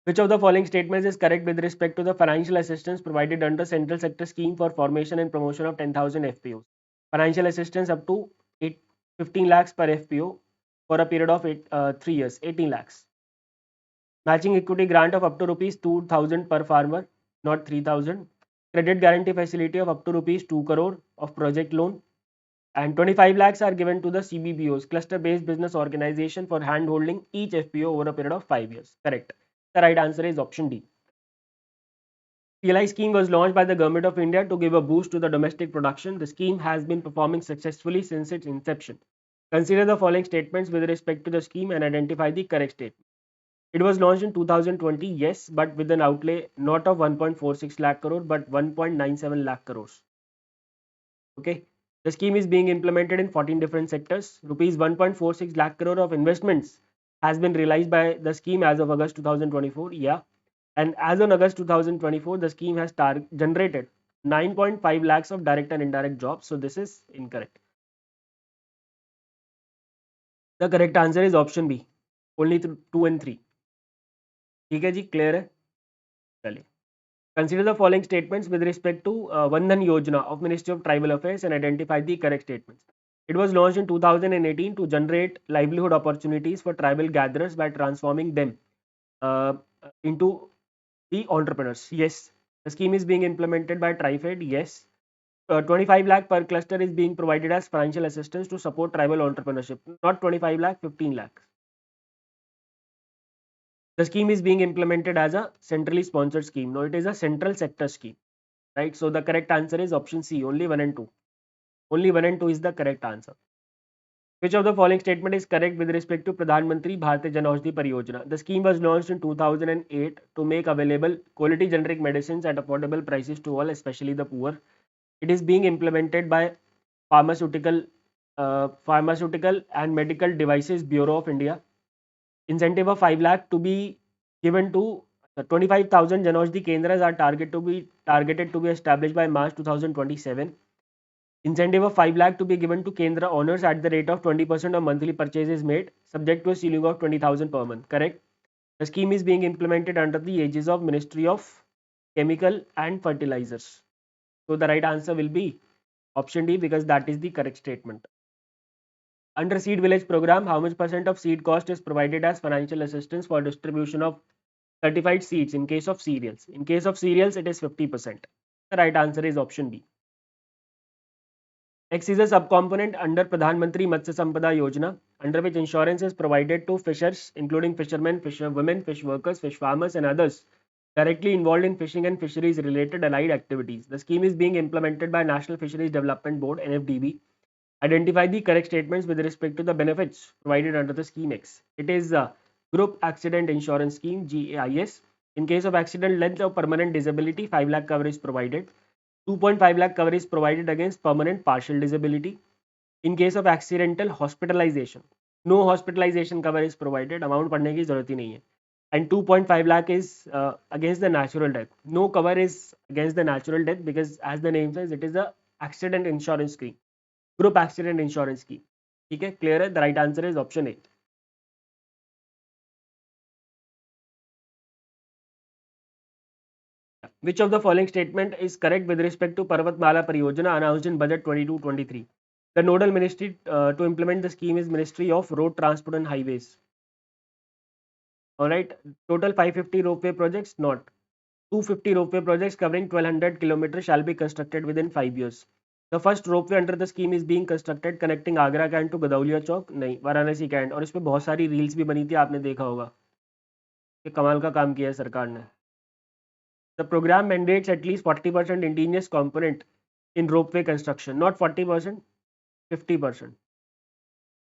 Which of the following statements is correct with respect to the financial assistance provided under Central Sector Scheme for formation and promotion of 10,000 FPOs? Financial assistance up to 15 lakhs per FPO for a period of 3 years, 18 lakhs. Matching equity grant of up to rupees 2,000 per farmer, not 3,000. Credit guarantee facility of up to rupees 2 crore of project loan. And 25 lakhs are given to the CBBOs, cluster based business organization, for hand holding each FPO over a period of 5 years. Correct. The right answer is option D. PLI scheme was launched by the Government of India to give a boost to the domestic production. The scheme has been performing successfully since its inception. Consider the following statements with respect to the scheme and identify the correct statement. It was launched in 2020, yes, but with an outlay not of 1.46 lakh crore but 1.97 lakh crores. Okay. The scheme is being implemented in 14 different sectors. Rupees 1.46 lakh crore of investments has been realized by the scheme as of August 2024. Yeah. And as on August 2024, the scheme has generated 9.5 lakhs of direct and indirect jobs. So this is incorrect. The correct answer is option B. Only 2 and 3. ठीक है जी, clear है? चलिए. Consider the following statements with respect to Vandhan Yojana of Ministry of Tribal Affairs and identify the correct statements. It was launched in 2018 to generate livelihood opportunities for tribal gatherers by transforming them into the entrepreneurs. Yes. The scheme is being implemented by TriFed. Yes. 25 lakh per cluster is being provided as financial assistance to support tribal entrepreneurship. Not 25 lakh, 15 lakh. The scheme is being implemented as a centrally sponsored scheme. No, it is a central sector scheme, right? So the correct answer is option C, only 1 and 2. Only 1 and 2 is the correct answer. Which of the following statement is correct with respect to Pradhan Mantri Bharatiya Jan Aushadhi Pariyojana? The scheme was launched in 2008 to make available quality generic medicines at affordable prices to all, especially the poor. It is being implemented by Pharmaceutical and Medical Devices Bureau of India. Incentive of 5 lakh to be given to 25,000 Jan Aushadhi Kendras are targeted to be established by March 2027. Incentive of 5 lakh to be given to Kendra owners at the rate of 20% of monthly purchases made, subject to a ceiling of 20,000 per month. Correct. The scheme is being implemented under the aegis of Ministry of Chemical and Fertilizers. So the right answer will be option D, because that is the correct statement. Under Seed Village program, how much percent of seed cost is provided as financial assistance for distribution of certified seeds in case of cereals? In case of cereals, it is 50%. The right answer is option B. Next is a subcomponent under Pradhan Mantri Matsya Sampada Yojana, under which insurance is provided to fishers, including fishermen, fisherwomen, fish workers, fish farmers, and others directly involved in fishing and fisheries related allied activities. The scheme is being implemented by National Fisheries Development Board (NFDB). Identify the correct statements with respect to the benefits provided under the scheme X. It is a Group Accident Insurance Scheme (GAIS). In case of accident, death or permanent disability, 5 lakh cover is provided. 2.5 lakh cover is provided against permanent partial disability. In case of accidental hospitalization, no hospitalization cover is provided. Amount पढ़ने की जरूरत ही नहीं है. And 2.5 lakh is against the natural death. No cover is against the natural death because, as the name says, it is a accident insurance scheme. Group accident insurance scheme. ठीक है, clear है? The right answer is option A. Which of the following statement is correct with respect to Parvatmala Pariyojana announced in Budget 22-23? The nodal ministry to implement the scheme is Ministry of Road Transport and Highways. Alright, total 550 ropeway projects, not. 250 ropeway projects covering 1200 kilometers shall be constructed within 5 years. The first ropeway under the scheme is being constructed connecting Agra Cantt to Gadaulia Chowk. नहीं, Varanasi cantt. और इस पे बहुत सारी reels भी बनी थी, आपने देखा होगा कि कमाल का काम किया है सरकार ने. The program mandates at least 40% indigenous component in ropeway construction, not 40%, 50%.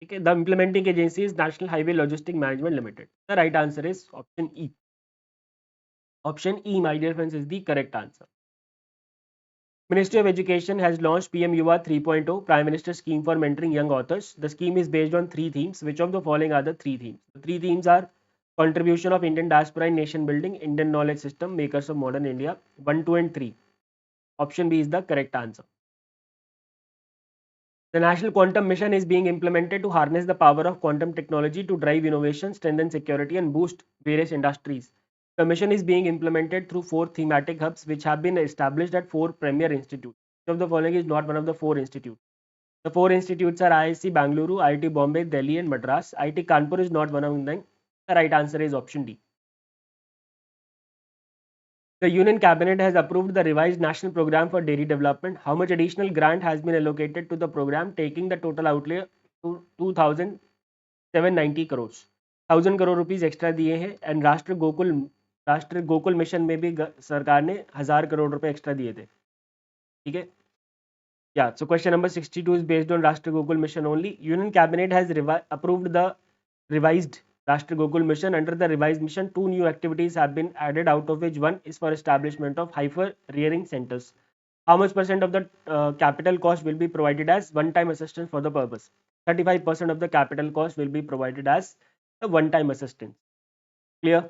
Okay. The implementing agency is National Highway Logistic Management Limited. The right answer is option E. Option E, my dear friends, is the correct answer. Ministry of Education has launched PM Yuva 3.0 Prime Minister Scheme for Mentoring Young Authors. The scheme is based on 3 themes. Which of the following are the 3 themes? The 3 themes are contribution of Indian diaspora in nation building, Indian knowledge system, makers of modern India. 1, 2 and 3. Option B is the correct answer. The National Quantum Mission is being implemented to harness the power of quantum technology to drive innovation, strengthen security and boost various industries. The mission is being implemented through 4 thematic hubs which have been established at 4 premier institutes. Which of the following is not one of the 4 institutes? The four institutes are IISc Bangalore, IIT Bombay, Delhi, and Madras. IIT Kanpur is not one of them. The right answer is option D. The Union Cabinet has approved the revised National Program for Dairy Development. How much additional grant has been allocated to the program, taking the total outlay to 2,790 crores? 1,000 crore rupees extra दिए हैं and राष्ट्र Gokul mission में भी सरकार ने 1,000 करोड़ रुपए extra दिए थे. ठीक है. Yeah, so question number 62 is based on Rashtra Gokul Mission only. Union Cabinet has approved the revised Rashtra Gokul Mission. Under the revised mission, two new activities have been added, out of which one is for establishment of heifer rearing centers. How much percent of the capital cost will be provided as one-time assistance for the purpose? 35% of the capital cost will be provided as a one-time assistance. Clear?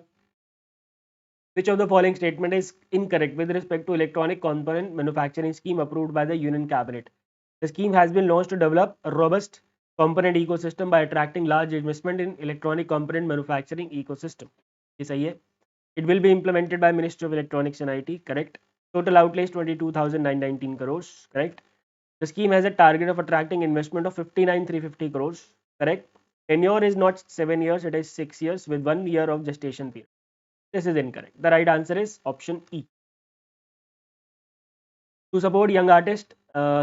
Which of the following statement is incorrect with respect to electronic component manufacturing scheme approved by the Union Cabinet? The scheme has been launched to develop a robust component ecosystem by attracting large investment in electronic component manufacturing ecosystem. ये सही है. It will be implemented by Ministry of Electronics and IT. Correct. Total outlay is 22,919 crores. Correct. The scheme has a target of attracting investment of 59,350 crores. Correct. Tenure is not 7 years, it is 6 years with 1 year of gestation period. This is incorrect. The right answer is option E. To support young artists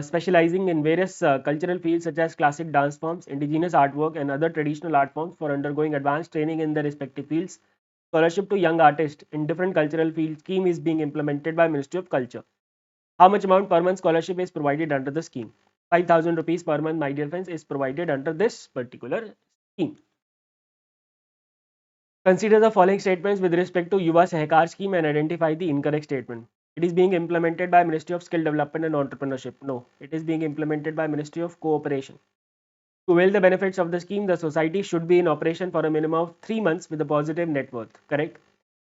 specializing in various cultural fields such as classic dance forms, indigenous artwork, and other traditional art forms for undergoing advanced training in their respective fields, scholarship to young artists in different cultural fields scheme is being implemented by Ministry of Culture. How much amount per month scholarship is provided under the scheme? 5,000 rupees per month, my dear friends, is provided under this particular scheme. Consider the following statements with respect to Yuva Sehkar scheme and identify the incorrect statement. It is being implemented by Ministry of Skill Development and Entrepreneurship. No, it is being implemented by Ministry of Cooperation. To avail the benefits of the scheme, the society should be in operation for a minimum of 3 months with a positive net worth. Correct?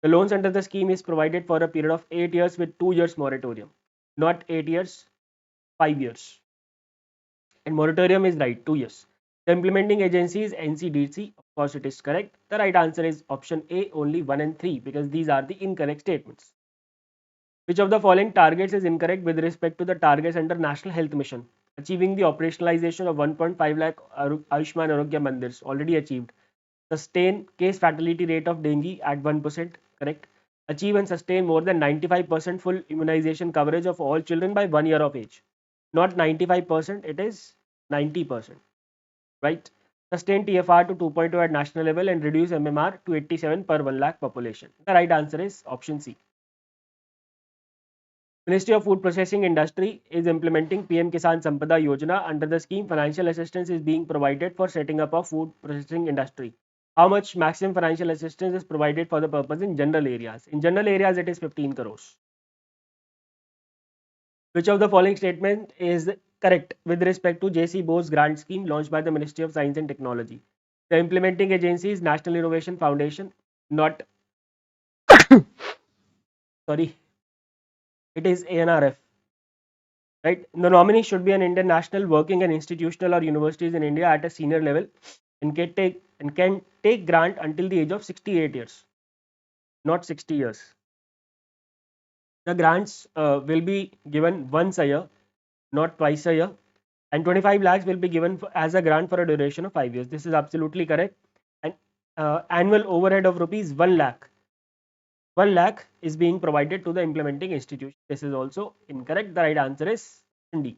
The loans under the scheme is provided for a period of 8 years with 2 years moratorium. Not 8 years, 5 years. And moratorium is right, 2 years. The implementing agency is NCDC. Of course, it is correct. The right answer is option A, only 1 and 3, because these are the incorrect statements. Which of the following targets is incorrect with respect to the targets under National Health Mission? Achieving the operationalization of 1.5 lakh Ayushman Arogya Mandirs, already achieved. Sustain case fatality rate of dengue at 1%, correct. Achieve and sustain more than 95% full immunization coverage of all children by 1 year of age. Not 95%, it is 90%. Right? Sustain TFR to 2.0 at national level and reduce MMR to 87 per 1 lakh population. The right answer is option C. Ministry of Food Processing Industry is implementing PM Kisan Sampada Yojana. Under the scheme, financial assistance is being provided for setting up a food processing industry. How much maximum financial assistance is provided for the purpose in general areas? In general areas, it is 15 crores. Which of the following statement is correct with respect to JC Bose grant scheme launched by the Ministry of Science and Technology? The implementing agency is National Innovation Foundation, not sorry, it is ANRF. Right? The nominee should be an Indian national working in institutional or universities in India at a senior level and can take grant until the age of 68 years, not 60 years. The grants will be given once a year, not twice a year, and 25 lakhs will be given as a grant for a duration of 5 years. This is absolutely correct. And annual overhead of rupees 1 lakh. 1 lakh is being provided to the implementing institution. This is also incorrect. The right answer is D.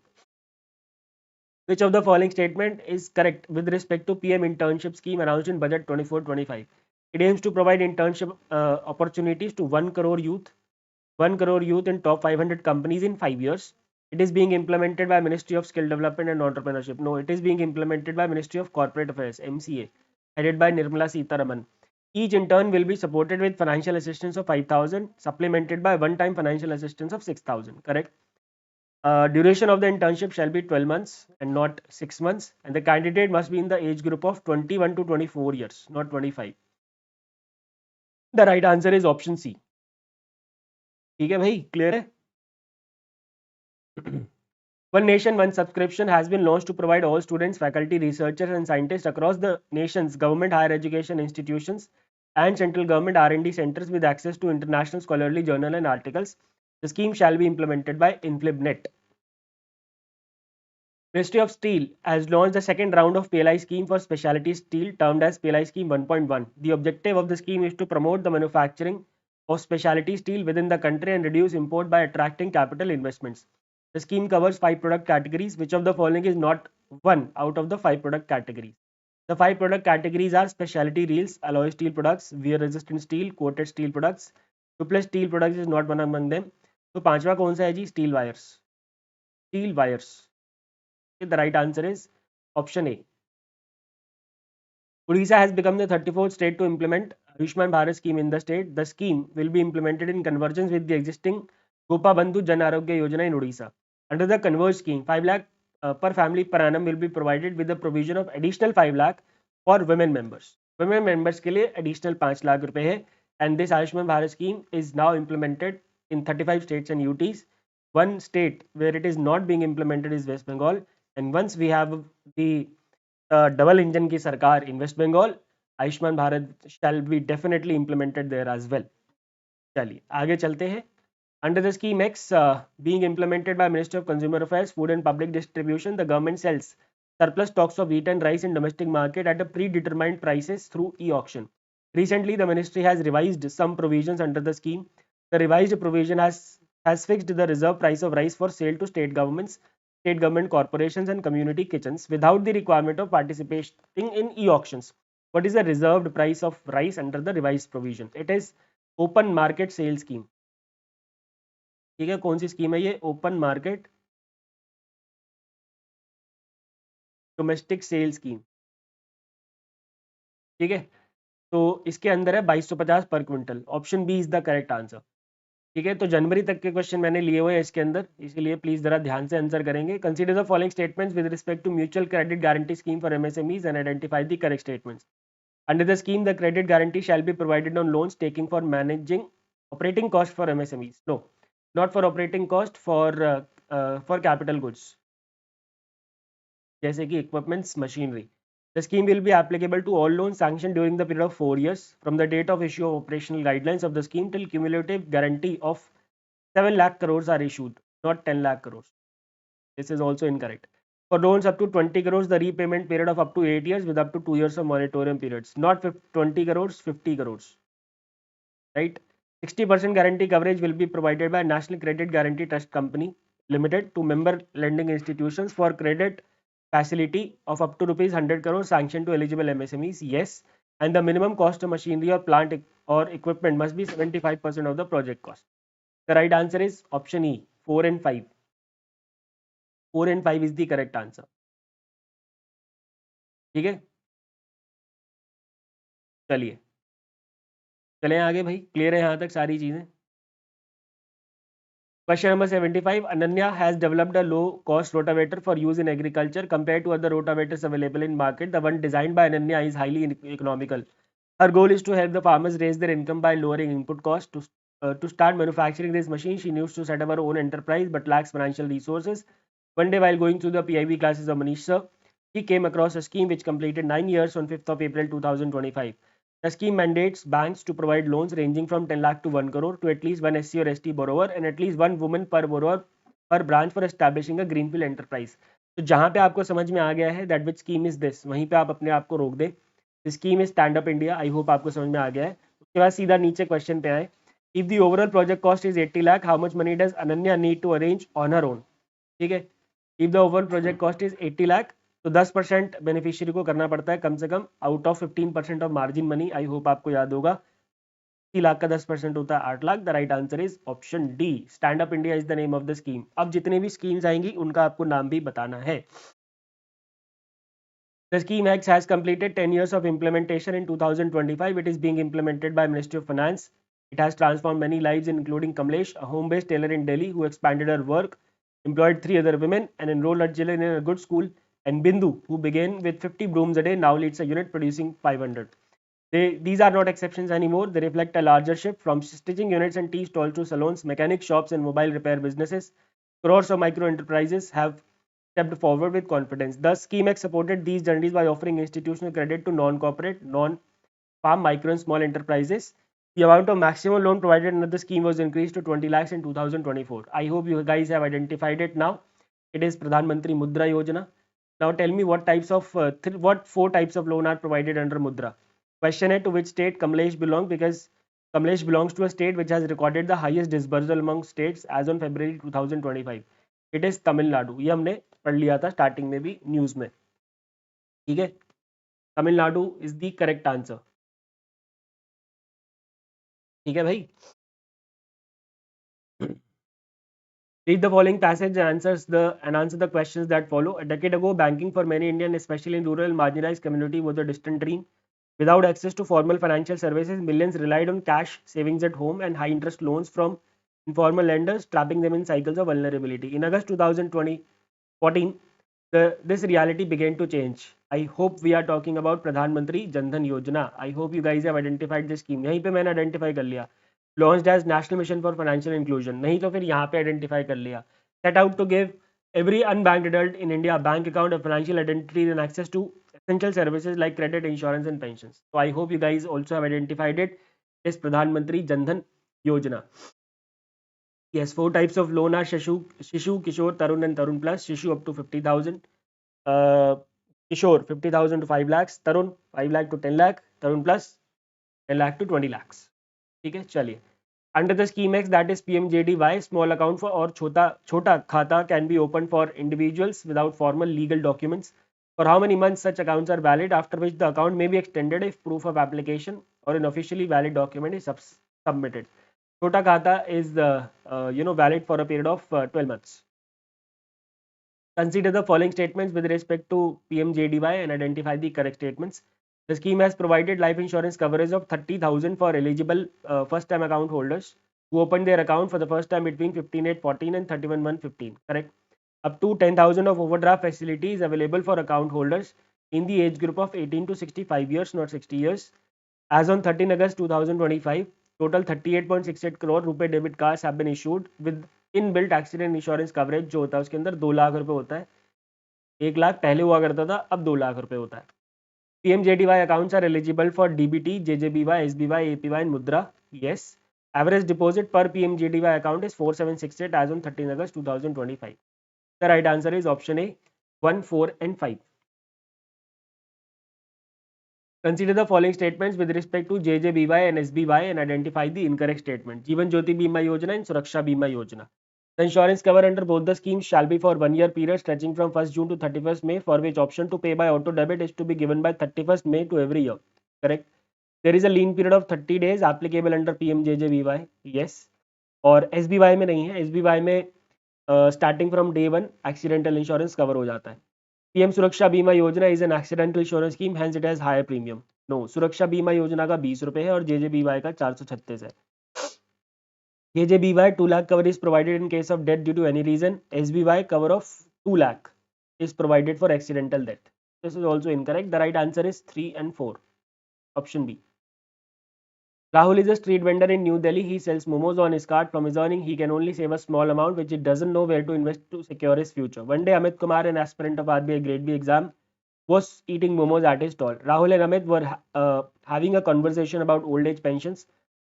Which of the following statement is correct with respect to PM internship scheme announced in budget 24-25? It aims to provide internship opportunities to 1 crore youth in top 500 companies in 5 years. It is being implemented by Ministry of Skill Development and Entrepreneurship. No, it is being implemented by Ministry of Corporate Affairs, MCA, headed by Nirmala Sitharaman. Each intern will be supported with financial assistance of 5,000, supplemented by one-time financial assistance of 6,000. Correct? Duration of the internship shall be 12 months and not 6 months, and the candidate must be in the age group of 21 to 24 years, not 25. The right answer is option C. ठीक है भाई, clear है? One Nation, One subscription has been launched to provide all students, faculty, researchers, and scientists across the nation's government higher education institutions and central government R&D centers with access to international scholarly journal and articles. The scheme shall be implemented by InflibNet. Ministry of Steel has launched the second round of PLI scheme for specialty steel termed as PLI Scheme 1.1. The objective of the scheme is to promote the manufacturing of specialty steel within the country and reduce import by attracting capital investments. The scheme covers 5 product categories. Which of the following is not one out of the 5 product categories? The 5 product categories are specialty reels, alloy steel products, wear resistant steel, coated steel products. Tubeless steel products is not one among them. तो पांचवा कौन सा है जी? Steel wires. Steel wires. The right answer is option A. Odisha has become the 34th state to implement Ayushman Bharat scheme in the state. The scheme will be implemented in convergence with the existing Gopa Bandhu Jan Arogya Yojana in Odisha. Under the Converge scheme, 5 lakh per family per annum will be provided with the provision of additional 5 lakh for women members. Women members के लिए additional 5 lakh रुपए है. And this Ayushman Bharat scheme is now implemented in 35 states and UTs. One state where it is not being implemented is West Bengal. And once we have the double engine की सरकार in West Bengal, Ayushman Bharat shall be definitely implemented there as well. चलिए आगे चलते हैं. Under the scheme X being implemented by Ministry of Consumer Affairs, Food and Public Distribution, the government sells surplus stocks of wheat and rice in domestic market at a predetermined prices through e-auction. Recently, the ministry has revised some provisions under the scheme. The revised provision has fixed the reserve price of rice for sale to state governments, state government corporations and community kitchens without the requirement of participating in e-auctions. What is the reserved price of rice under the revised provision? It is open market sale scheme. ठीक है, कौन सी scheme है ये? Open market domestic sale scheme. ठीक है, तो इसके अंदर है 2250 per quintal. Option B is the correct answer. ठीक है, तो जनवरी तक के क्वेश्चन मैंने लिए हुए हैं इसके अंदर, इसीलिए प्लीज जरा ध्यान से आंसर करेंगे. Consider the following statements with respect to mutual credit guarantee scheme for MSMEs and identify the correct statements. Under the scheme, the credit guarantee shall be provided on loans taking for managing operating cost for MSMEs. No, not for operating cost, for capital goods, जैसे कि equipments, machinery. The scheme will be applicable to all loans sanctioned during the period of 4 years from the date of issue of operational guidelines of the scheme till cumulative guarantee of 7 lakh crores are issued, not 10 lakh crores. This is also incorrect. For loans up to 20 crores, the repayment period of up to 8 years with up to 2 years of moratorium periods. Not 20 crores, 50 crores. Right? 60% guarantee coverage will be provided by National Credit Guarantee Trust Company Limited to member lending institutions for credit facility of up to rupees 100 crores sanctioned to eligible MSMEs. Yes. And the minimum cost of machinery or plant or equipment must be 75% of the project cost. The right answer is option E, 4 and 5. 4 and 5 is the correct answer. ठीक है, चलिए चलें आगे भाई. Clear है यहाँ तक सारी चीजें? Question number 75. Ananya has developed a low-cost rotavator for use in agriculture compared to other rotavators available in market. The one designed by Ananya is highly economical. Her goal is to help the farmers raise their income by lowering input costs. To start manufacturing this machine, she needs to set up her own enterprise but lacks financial resources. One day, while going through the PIB classes of Manish Sir, he came across a scheme which completed 9 years on 5th of April 2025. The scheme mandates banks to provide loans ranging from 10 lakh to 1 crore to at least one SC or ST borrower and at least one woman per borrower per branch for establishing a greenfield enterprise. तो जहाँ पे आपको समझ में आ गया है that which scheme is this, वहीं पे आप अपने आप को रोक दें. The scheme is Stand Up India. I hope आपको समझ में आ गया है. उसके बाद सीधा नीचे क्वेश्चन पे आए. If the overall project cost is 80 lakh, how much money does Ananya need to arrange on her own? ठीक है, if the overall project cost is 80 lakh, तो 10% बेनिफिशियरी को करना पड़ता है कम से come out of 15% of margin money. I hope आपको याद होगा 80 लाख का 10% होता है 8 lakh. The right answer is option D. Stand up India is the name of the scheme. अब जितने भी स्कीम्स आएंगी उनका आपको नाम भी बताना है. The scheme X has completed 10 years of implementation in 2025. It is being implemented by Ministry of Finance. It has transformed many lives, including Kamlesh, a home-based tailor in Delhi who expanded her work, employed 3 other women, and enrolled her children in a good school. And Bindu, who began with 50 brooms a day, now leads a unit producing 500. These are not exceptions anymore. They reflect a larger shift from stitching units and tea stalls to salons, mechanic shops, and mobile repair businesses. Crores of micro enterprises have stepped forward with confidence. Thus, Scheme X supported these journeys by offering institutional credit to non-corporate, non-farm, micro and small enterprises. The amount of maximum loan provided under the scheme was increased to 20 lakhs in 2024. I hope you guys have identified it now. It is Pradhan Mantri Mudra Yojana. Now tell me what types of what four types of loan are provided under Mudra. Question है, to which state Kamlesh belong, because Kamlesh belongs to a state which has recorded the highest disbursal among states as on February 2025. It is Tamil Nadu. ये हमने पढ़ लिया था starting में भी news में. ठीक है, Tamil Nadu is the correct answer. ठीक है भाई. Read the following passage and answer the questions that follow. A decade ago, banking for many Indian, especially in rural and marginalized community, was a distant dream. Without access to formal financial services, millions relied on cash savings at home and high-interest loans from informal lenders, trapping them in cycles of vulnerability. In August 2014, this reality began to change. I hope we are talking about Pradhan Mantri Jan Dhan Yojana. I hope you guys have identified this scheme. यहीं पे मैंने identify कर लिया. Launched as National Mission for Financial Inclusion. नहीं तो फिर यहाँ पे identify कर लिया. Set out to give every unbanked adult in India a bank account, a financial identity, and access to essential services like credit, insurance, and pensions. So I hope you guys also have identified it. Yes, Pradhan Mantri Jan Dhan Yojana. Yes, four types of loan are Shishu, Kishore, Tarun, and Tarun Plus. Shishu up to 50,000. Kishore 50,000 to 5 lakhs. Tarun 5 lakh to 10 lakh. Tarun Plus 10 lakh to 20 lakhs. ठीक है, चलिए. Under the scheme X, that is PMJDY, small account for और छोटा खाता can be opened for individuals without formal legal documents. For how many months such accounts are valid, after which the account may be extended if proof of application or an officially valid document is submitted. Chota khata is valid for a period of 12 months. Consider the following statements with respect to PMJDY and identify the correct statements. The scheme has provided life insurance coverage of 30,000 for eligible first-time account holders who opened their account for the first time between 15/8/14 and 31/1/15. Correct. Up to 10,000 of overdraft facility is available for account holders in the age group of 18 to 65 years, not 60 years. As on 13 August 2025, total 38.68 crore रुपए debit cards have been issued with inbuilt accident insurance coverage जो होता है उसके अंदर 2 लाख रुपए होता है. 1 लाख पहले हुआ करता था, अब 2 लाख रुपए होता है. PMJDY accounts are eligible for DBT, JJBY, SBY, APY and Mudra. Yes. Average deposit per PMJDY account is 4768 as on 13 August 2025. The right answer is option A, 1, 4 and 5. Consider the following statements with respect to JJBY and SBY and identify the incorrect statement. Jeevan Jyoti Bima Yojana and Suraksha Bima Yojana. The insurance cover under both the schemes shall be for 1 year period stretching from 1st June to 31st May, for which option to pay by auto debit is to be given by 31st May to every year. Correct. There is a lean period of 30 days applicable under PMJJBY. Yes. और SBY में नहीं है. SBY में starting from day 1 accidental insurance cover हो जाता है. PM सुरक्षा बीमा योजना is an accidental insurance scheme, hence it has higher premium. No, सुरक्षा बीमा योजना का 20 रुपए है और JJBY का 436 है. JJBY 2 lakh cover is provided in case of death due to any reason. SBY cover of 2 lakh is provided for accidental death. This is also incorrect. The right answer is 3 and 4. Option B. Rahul is a street vendor in New Delhi. He sells momos on his cart. From his earning, he can only save a small amount, which he doesn't know where to invest to secure his future. One day, Amit Kumar, an aspirant of RBI Grade B exam, was eating momos at his stall. Rahul and Amit were having a conversation about old age pensions.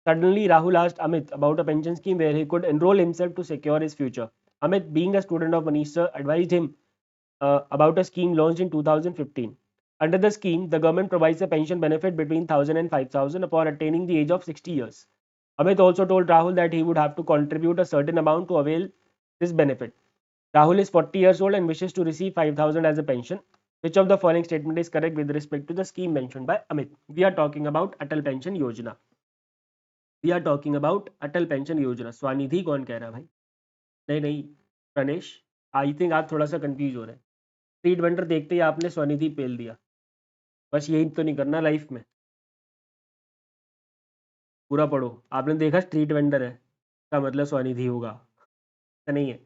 Suddenly, Rahul asked Amit about a pension scheme where he could enroll himself to secure his future. Amit, being a student of Manish Sir, advised him about a scheme launched in 2015. Under the scheme, the government provides a pension benefit between 1,000 and 5,000 upon attaining the age of 60 years. Amit also told Rahul that he would have to contribute a certain amount to avail this benefit. Rahul is 40 years old and wishes to receive 5,000 as a pension. Which of the following statement is correct with respect to the scheme mentioned by Amit? We are talking about Atal Pension Yojana. We are talking about Atal Pension Yojana. Svanidhi कौन कह रहा है भाई? नहीं Pranesh, I think आप थोड़ा सा confuse हो रहे हैं. स्ट्रीट वेंडर देखते ही आपने स्वानिधि पेल दिया. बस यही तो नहीं करना लाइफ में. पूरा पढ़ो. आपने देखा स्ट्रीट वेंडर है, इसका मतलब स्वानिधि होगा. ऐसा नहीं है.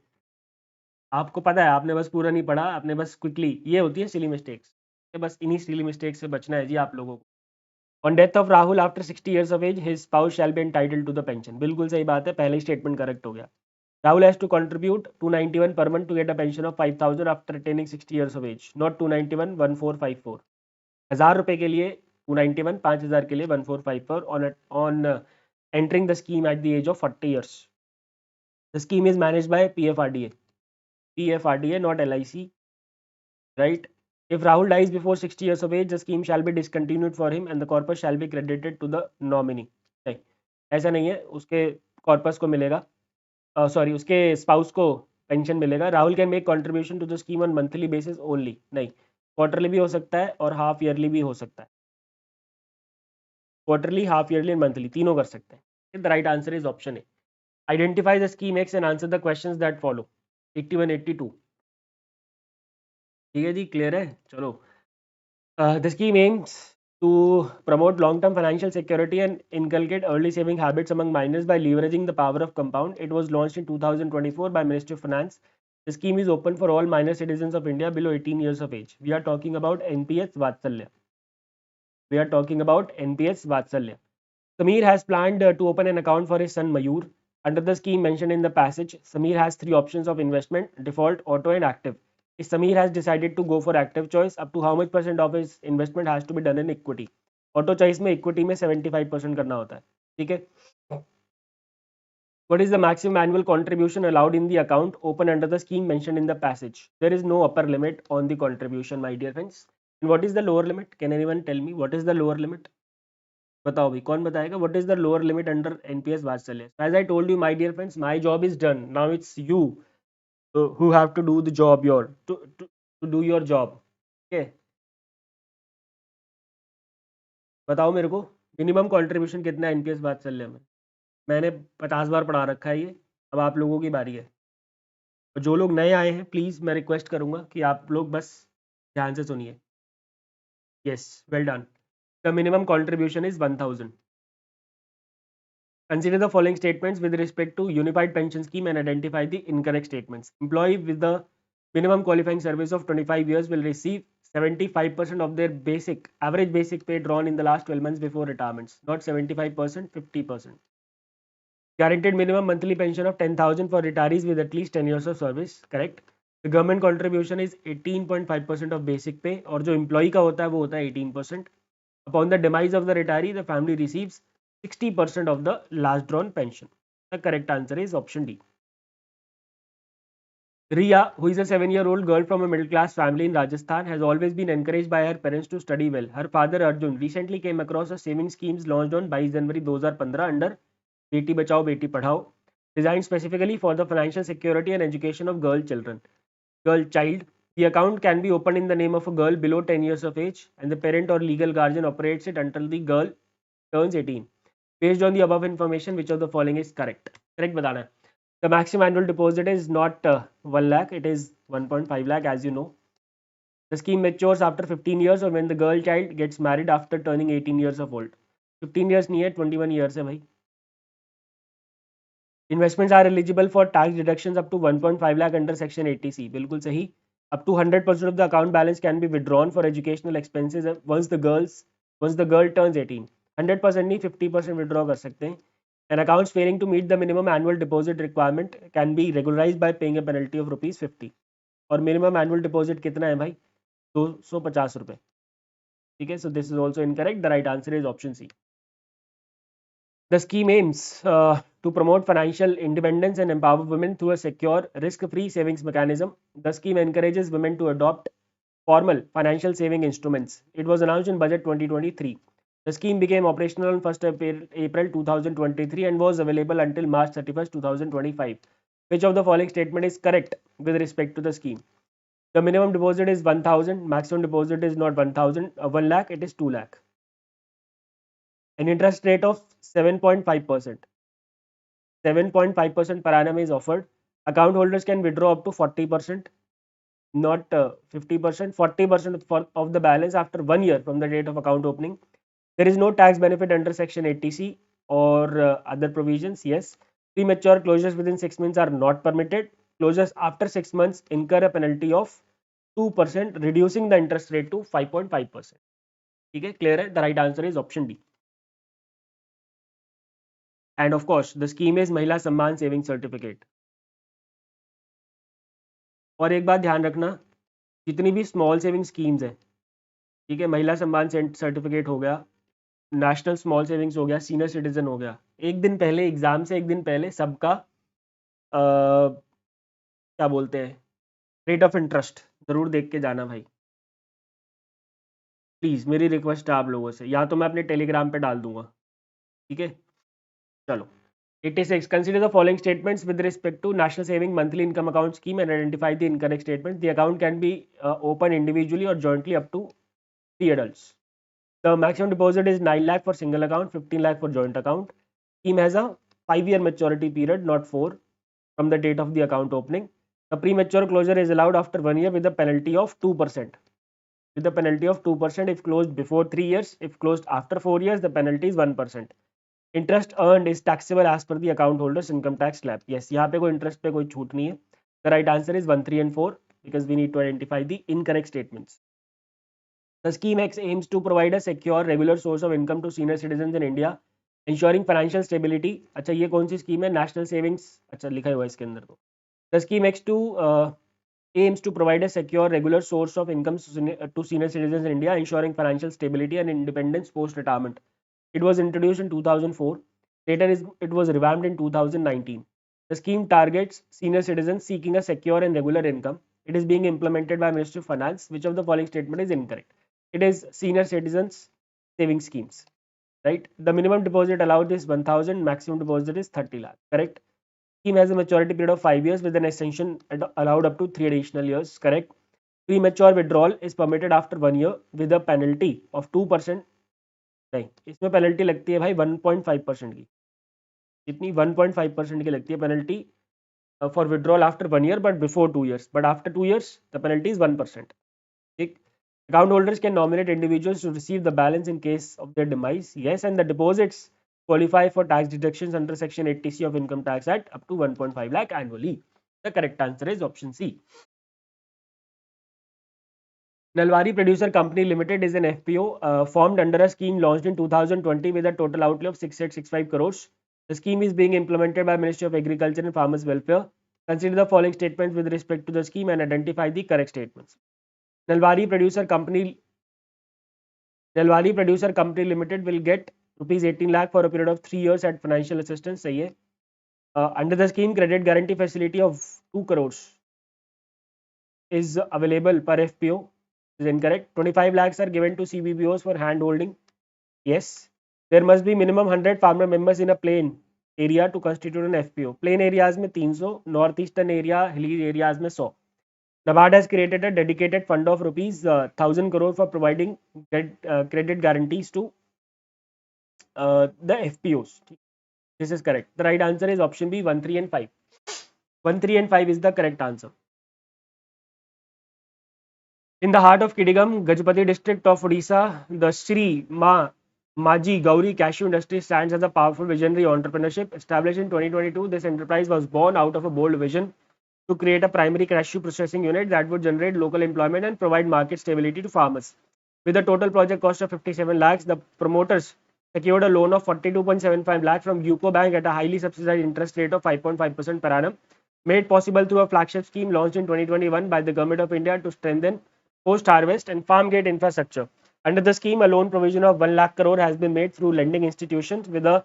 आपको पता है, आपने बस पूरा नहीं पढ़ा, आपने बस क्विकली, ये होती है सिली मिस्टेक्स. बस इन्हीं सिली मिस्टेक्स से बचना है जी आप लोगों को. On death of Rahul after 60 years of age, his spouse shall be entitled to the pension. बिल्कुल सही बात है, पहले ही स्टेटमेंट करेक्ट हो गया. Rahul has to contribute 291 per month to get a pension of 5,000 after attaining 60 years of age, not 291 1454. 1000 रुपए के लिए 291, 5000 के लिए 1454 on entering the scheme at the age of 40 years. The scheme is managed by PFRDA. PFRD है, not LIC, right? If Rahul dies before 60 years of age, the scheme shall be discontinued for him and the corpus shall be credited to the nominee. नहीं, ऐसा नहीं है, उसके corpus को मिलेगा, sorry उसके spouse को पेंशन मिलेगा. Rahul can make contribution to the scheme on monthly basis only. नहीं, क्वार्टरली भी हो सकता है और हाफ ईयरली भी हो सकता है. Quarterly, half yearly and monthly तीनों कर सकते हैं. The right answer is option A. Identify the scheme x and answer the questions that follow. 81, 82. ठीक है जी, क्लियर है. चलो. The scheme aims to promote long-term financial security and inculcate early saving habits among minors by leveraging the power of compound. It was launched in 2024 by Ministry of Finance. The scheme is open for all minor citizens of India below 18 years of age. We are talking about NPS Vatsalya. We are talking about NPS Vatsalya. Sameer has planned to open an account for his son Mayur. Under the scheme mentioned in the passage, Sameer has three options of investment: default, auto and active. If Sameer has decided to go for active choice, up to how much percent of his investment has to be done in equity? Auto choice में equity में 75% करना होता है. ठीक है. What is the maximum annual contribution allowed in the account open under the scheme mentioned in the passage? There is no upper limit on the contribution, my dear friends. And what is the lower limit? Can anyone tell me what is the lower limit? बताओ भाई, कौन बताएगा? What is the lower limit under NPS Vatsalya? As I told you, my dear friends, my job is done. Now it's you who have to do the job, to do your job. Okay. बताओ मेरे को, minimum contribution कितना है NPS वात्सल्य में? मैंने 50 बार पढ़ा रखा है ये. अब आप लोगों की बारी है. और जो लोग नए आए हैं, प्लीज मैं रिक्वेस्ट करूंगा कि आप लोग बस ध्यान से सुनिए. Yes, well done. The minimum contribution is 1000. Consider the following statements with respect to unified pension scheme and identify the incorrect statements. Employee with the minimum qualifying service of 25 years will receive 75% of their average basic pay drawn in the last 12 months before retirements. Not 75%, 50%. Guaranteed minimum monthly pension of 10,000 for retirees with at least 10 years of service. Correct. The government contribution is 18.5% of basic pay, और जो employee का होता है वो होता है 18%. Upon the demise of the retiree, the family receives 60% of the last drawn pension. The correct answer is option D. Riya, who is a 7-year-old girl from a middle-class family in Rajasthan, has always been encouraged by her parents to study well. Her father Arjun recently came across a saving schemes launched on 22 January 2015 under Beti Bachao Beti Padhao, designed specifically for the financial security and education of girl child. The account can be opened in the name of a girl below 10 years of age, and the parent or legal guardian operates it until the girl turns 18. Based on the above information, which of the following is correct? Correct बताना है. The maximum annual deposit is not 1 lakh, it is 1.5 lakh, as you know. The scheme matures after 15 years or when the girl child gets married after turning 18 years of old. 15 years नहीं है, 21 years है भाई. Investments are eligible for tax deductions up to 1.5 lakh under section 80C. बिल्कुल सही. Up to 100% of the account balance can be withdrawn for educational expenses once the girl turns 18. 100% नहीं, 50% withdraw कर सकते हैं. And accounts failing to meet the minimum annual deposit requirement can be regularized by paying a penalty of ₹50. और minimum annual deposit कितना है भाई? 250 रुपए. ठीक है. So this is also incorrect. The right answer is option C. The scheme aims to promote financial independence and empower women through a secure, risk-free savings mechanism. The scheme encourages women to adopt formal financial saving instruments. It was announced in Budget 2023. The scheme became operational on 1st April 2023 and was available until March 31st, 2025. Which of the following statement is correct with respect to the scheme? The minimum deposit is 1000, maximum deposit is not 1 lakh, it is 2 lakh. An interest rate of 7.5%. 7.5% per annum is offered. Account holders can withdraw up to 40%, not 50%, 40% of the balance after 1 year from the date of account opening. There is no tax benefit under section 80C or other provisions. Yes. Premature closures within 6 months are not permitted. Closures after 6 months incur a penalty of 2%, reducing the interest rate to 5.5%. ठीक है, clear है? The right answer is option D. And of course, the scheme is महिला सम्मान saving certificate. और एक बात ध्यान रखना, जितनी भी स्मॉल सेविंग स्कीम्स हैं, ठीक है, महिला सम्मान सर्टिफिकेट हो गया, नेशनल स्मॉल सेविंग्स हो गया, सीनियर सिटीजन हो गया, एक दिन पहले एग्जाम से एक दिन पहले सबका क्या बोलते हैं, रेट ऑफ इंटरेस्ट जरूर देख के जाना भाई, प्लीज मेरी रिक्वेस्ट है आप लोगों से, या तो मैं अपने टेलीग्राम पे डाल दूंगा, ठीक है। चलो 86, consider the following statements with respect to national saving monthly income account scheme and identify the incorrect statements. The account can be opened individually or jointly up to 3 adults. The maximum deposit is 9 lakh for single account, 15 lakh for joint account. Scheme has a 5-year maturity period, not 4, from the date of the account opening. The premature closure is allowed after 1 year with a penalty of 2%. With a penalty of 2% if closed before 3 years. If closed after 4 years, the penalty is 1%. Interest earned is taxable as per the account holder's income tax slab. Yes, यहाँ पे कोई interest पे कोई छूट नहीं है. The right answer is 1, 3 and 4 because we need to identify the incorrect statements. The scheme X aims to provide a secure, regular source of income to senior citizens in India, ensuring financial stability. अच्छा ये कौन सी scheme है? National savings, अच्छा लिखा हुआ है इसके अंदर तो. The scheme X aims to provide a secure, regular source of income to senior citizens in India, ensuring financial stability and independence post-retirement. It was introduced in 2004. Later, it was revamped in 2019. The scheme targets senior citizens seeking a secure and regular income. It is being implemented by Ministry of Finance. Which of the following statement is incorrect? It is senior citizens saving schemes, right? The minimum deposit allowed is 1,000. Maximum deposit is 30 lakh. Correct. Scheme has a maturity period of 5 years with an extension allowed up to 3 additional years. Correct. Premature withdrawal is permitted after 1 year with a penalty of 2%. नहीं, इसमें penalty लगती है भाई 1.5% की, जितनी 1.5% की लगती है penalty for withdrawal after 1 year but before 2 years, but after 2 years the penalty is 1%. ठीक. Account holders can nominate individuals to receive the balance in case of their demise. Yes, and the deposits qualify for tax deductions under Section 80C of Income Tax Act up to 1.5 lakh annually. The correct answer is option C. Nalwari Producer Company Limited is an FPO formed under a scheme launched in 2020 with a total outlay of 6,865 crores. The scheme is being implemented by Ministry of Agriculture and Farmers Welfare. Consider the following statements with respect to the scheme and identify the correct statements. Nalwari Producer Company Limited will get rupees 18 lakh for a period of 3 years at financial assistance. सही है. Under the scheme, credit guarantee facility of 2 crores is available per FPO. Is incorrect. 25 lakhs are given to CBBOs for hand holding. Yes. There must be minimum 100 farmer members in a plain area to constitute an FPO. Plain areas में 300, north eastern area, hilly areas में 100. NABARD has created a dedicated fund of rupees 1,000 crore for providing credit guarantees to the FPOs. This is correct. The right answer is option B, 1, 3 and 5. 1, 3 and 5 is the correct answer. In the heart of Kidigam, Gajapati district of Odisha, the Sri Maji Gauri Cashew Industry stands as a powerful visionary entrepreneurship. Established in 2022, this enterprise was born out of a bold vision to create a primary cashew processing unit that would generate local employment and provide market stability to farmers. With a total project cost of 57 lakhs, the promoters secured a loan of 42.75 lakhs from UCO Bank at a highly subsidized interest rate of 5.5% per annum, made possible through a flagship scheme launched in 2021 by the Government of India to strengthen post-harvest and farm gate infrastructure. Under the scheme, a loan provision of 1 lakh crore has been made through lending institutions with a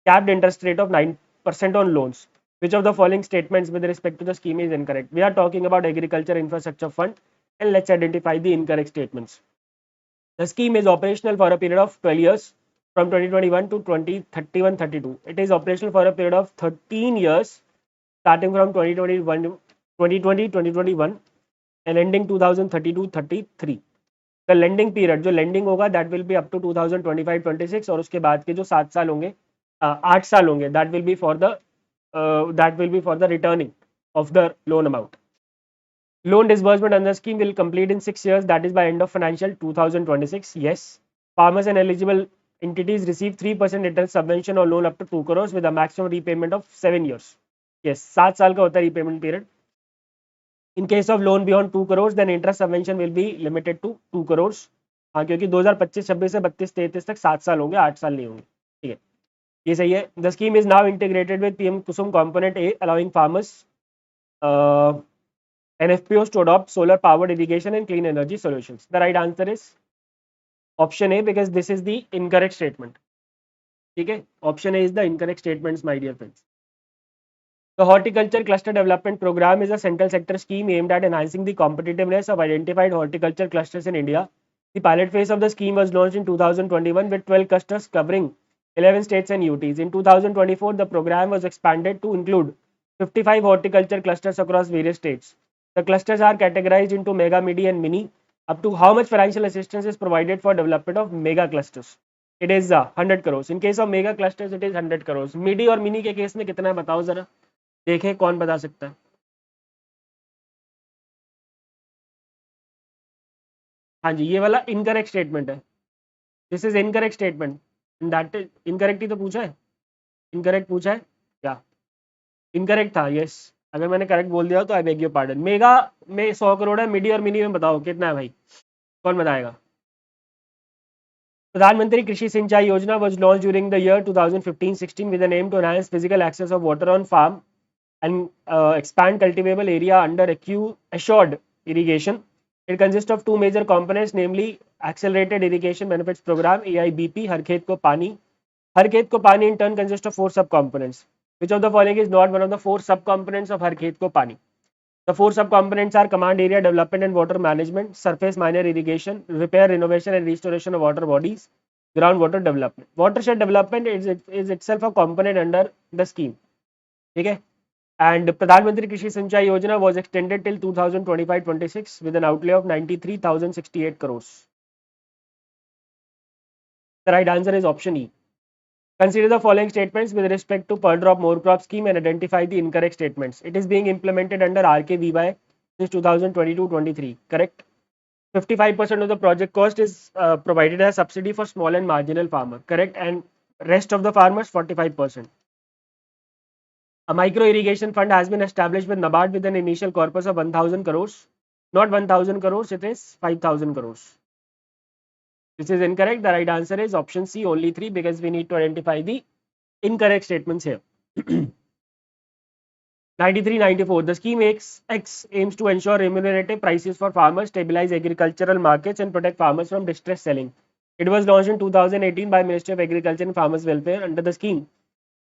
capped interest rate of 9% on loans. Which of the following statements with respect to the scheme is incorrect? We are talking about Agriculture Infrastructure Fund, and let's identify the incorrect statements. The scheme is operational for a period of 12 years from 2021 to 2031-32. It is operational for a period of 13 years starting from 2020-2021 and ending 2032-33. The lending period, जो lending होगा that will be up to 2025-26 और उसके बाद के जो 7 साल होंगे 8 साल होंगे that will be for the returning of the loan amount. Loan disbursement under the scheme will complete in 6 years, that is by end of financial 2026. Yes. Farmers and eligible entities receive 3% interest subvention on loan up to 2 crores with a maximum repayment of 7 years. Yes, 7 साल का होता है repayment period. In case of loan beyond 2 crores, then interest subvention will be limited to 2 crores. हाँ, क्योंकि 2025-26 से 32-33 तक 7 साल होंगे, 8 साल नहीं होंगे. ठीक है, ये सही है. The scheme is now integrated with PM Kusum Component A, allowing farmers and FPOs to adopt solar powered irrigation and clean energy solutions. The right answer is option A because this is the incorrect statement. ठीक है, option A is the incorrect statements, my dear friends. The Horticulture Cluster Development Program is a central sector scheme aimed at enhancing the competitiveness of identified horticulture clusters in India. The pilot phase of the scheme was launched in 2021 with 12 clusters covering 11 states and UTs. In 2024, the program was expanded to include 55 horticulture clusters across various states. The clusters are categorized into mega, midi, and mini. Up to how much financial assistance is provided for development of mega clusters? It is 100 crores. In case of mega clusters, it is 100 crores. Midi और mini के case में कितना है बताओ जरा, देखें कौन बता सकता है. हाँ जी, ये वाला इनकरेक्ट स्टेटमेंट है. This is incorrect statement. That is incorrect ही तो पूछा है. इनकरेक्ट पूछा है क्या? इनकरेक्ट था. यस, अगर मैंने करेक्ट बोल दिया तो I beg your pardon. Mega में 100 करोड़ है, मिडी और मिनी में बताओ कितना है भाई, कौन बताएगा? प्रधानमंत्री कृषि सिंचाई योजना was launched during the year 2015-16 with an aim to enhance physical access of water on farm and expand cultivable area under assured irrigation. It consists of two major components, namely Accelerated Irrigation Benefits Program (AIBP). हर खेत को पानी. हर खेत को पानी in turn consists of four subcomponents. Which of the following is not one of the four subcomponents of हर खेत को पानी? The four subcomponents are command area development and water management, surface minor irrigation, repair, renovation and restoration of water bodies, groundwater development. Watershed development is itself a component under the scheme. ठीक है. And Pradhan Mantri Krishi Sinchai Yojana was extended till 2025-26 with an outlay of 93,068 crores. The right answer is option E. Consider the following statements with respect to per drop more crop scheme and identify the incorrect statements. It is being implemented under RKVY since 2022-23. Correct. 55% of the project cost is provided as subsidy for small and marginal farmer. Correct. And rest of the farmers 45%. A micro irrigation fund has been established with NABARD with an initial corpus of 1,000 crores. Not 1,000 crores, it is 5,000 crores. This is incorrect. The right answer is option C, only 3, because we need to identify the incorrect statements here. 93-94. The scheme X aims to ensure remunerative prices for farmers, stabilize agricultural markets, and protect farmers from distress selling. It was launched in 2018 by Ministry of Agriculture and Farmers Welfare. Under the scheme,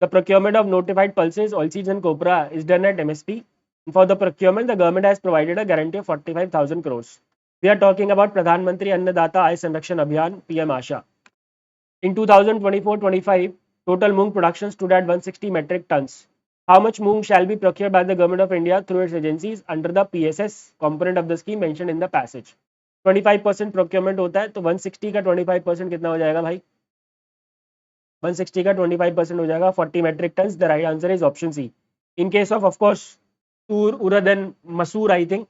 the procurement of notified pulses, oilseeds, and copra is done at MSP. For the procurement, the government has provided a guarantee of 45,000 crores. We are talking about Pradhan Mantri Annadata Aay Sanrakshan Abhiyan, PM Asha. In 2024-25, total moong production stood at 160 metric tons. How much moong shall be procured by the Government of India through its agencies under the PSS component of the scheme mentioned in the passage? 25% procurement होता है, तो 160 का 25% कितना हो जाएगा भाई? 160 का 25% हो जाएगा 40 metric tons. The right answer is option C. In case of course, Tur, Urad and Masoor, I think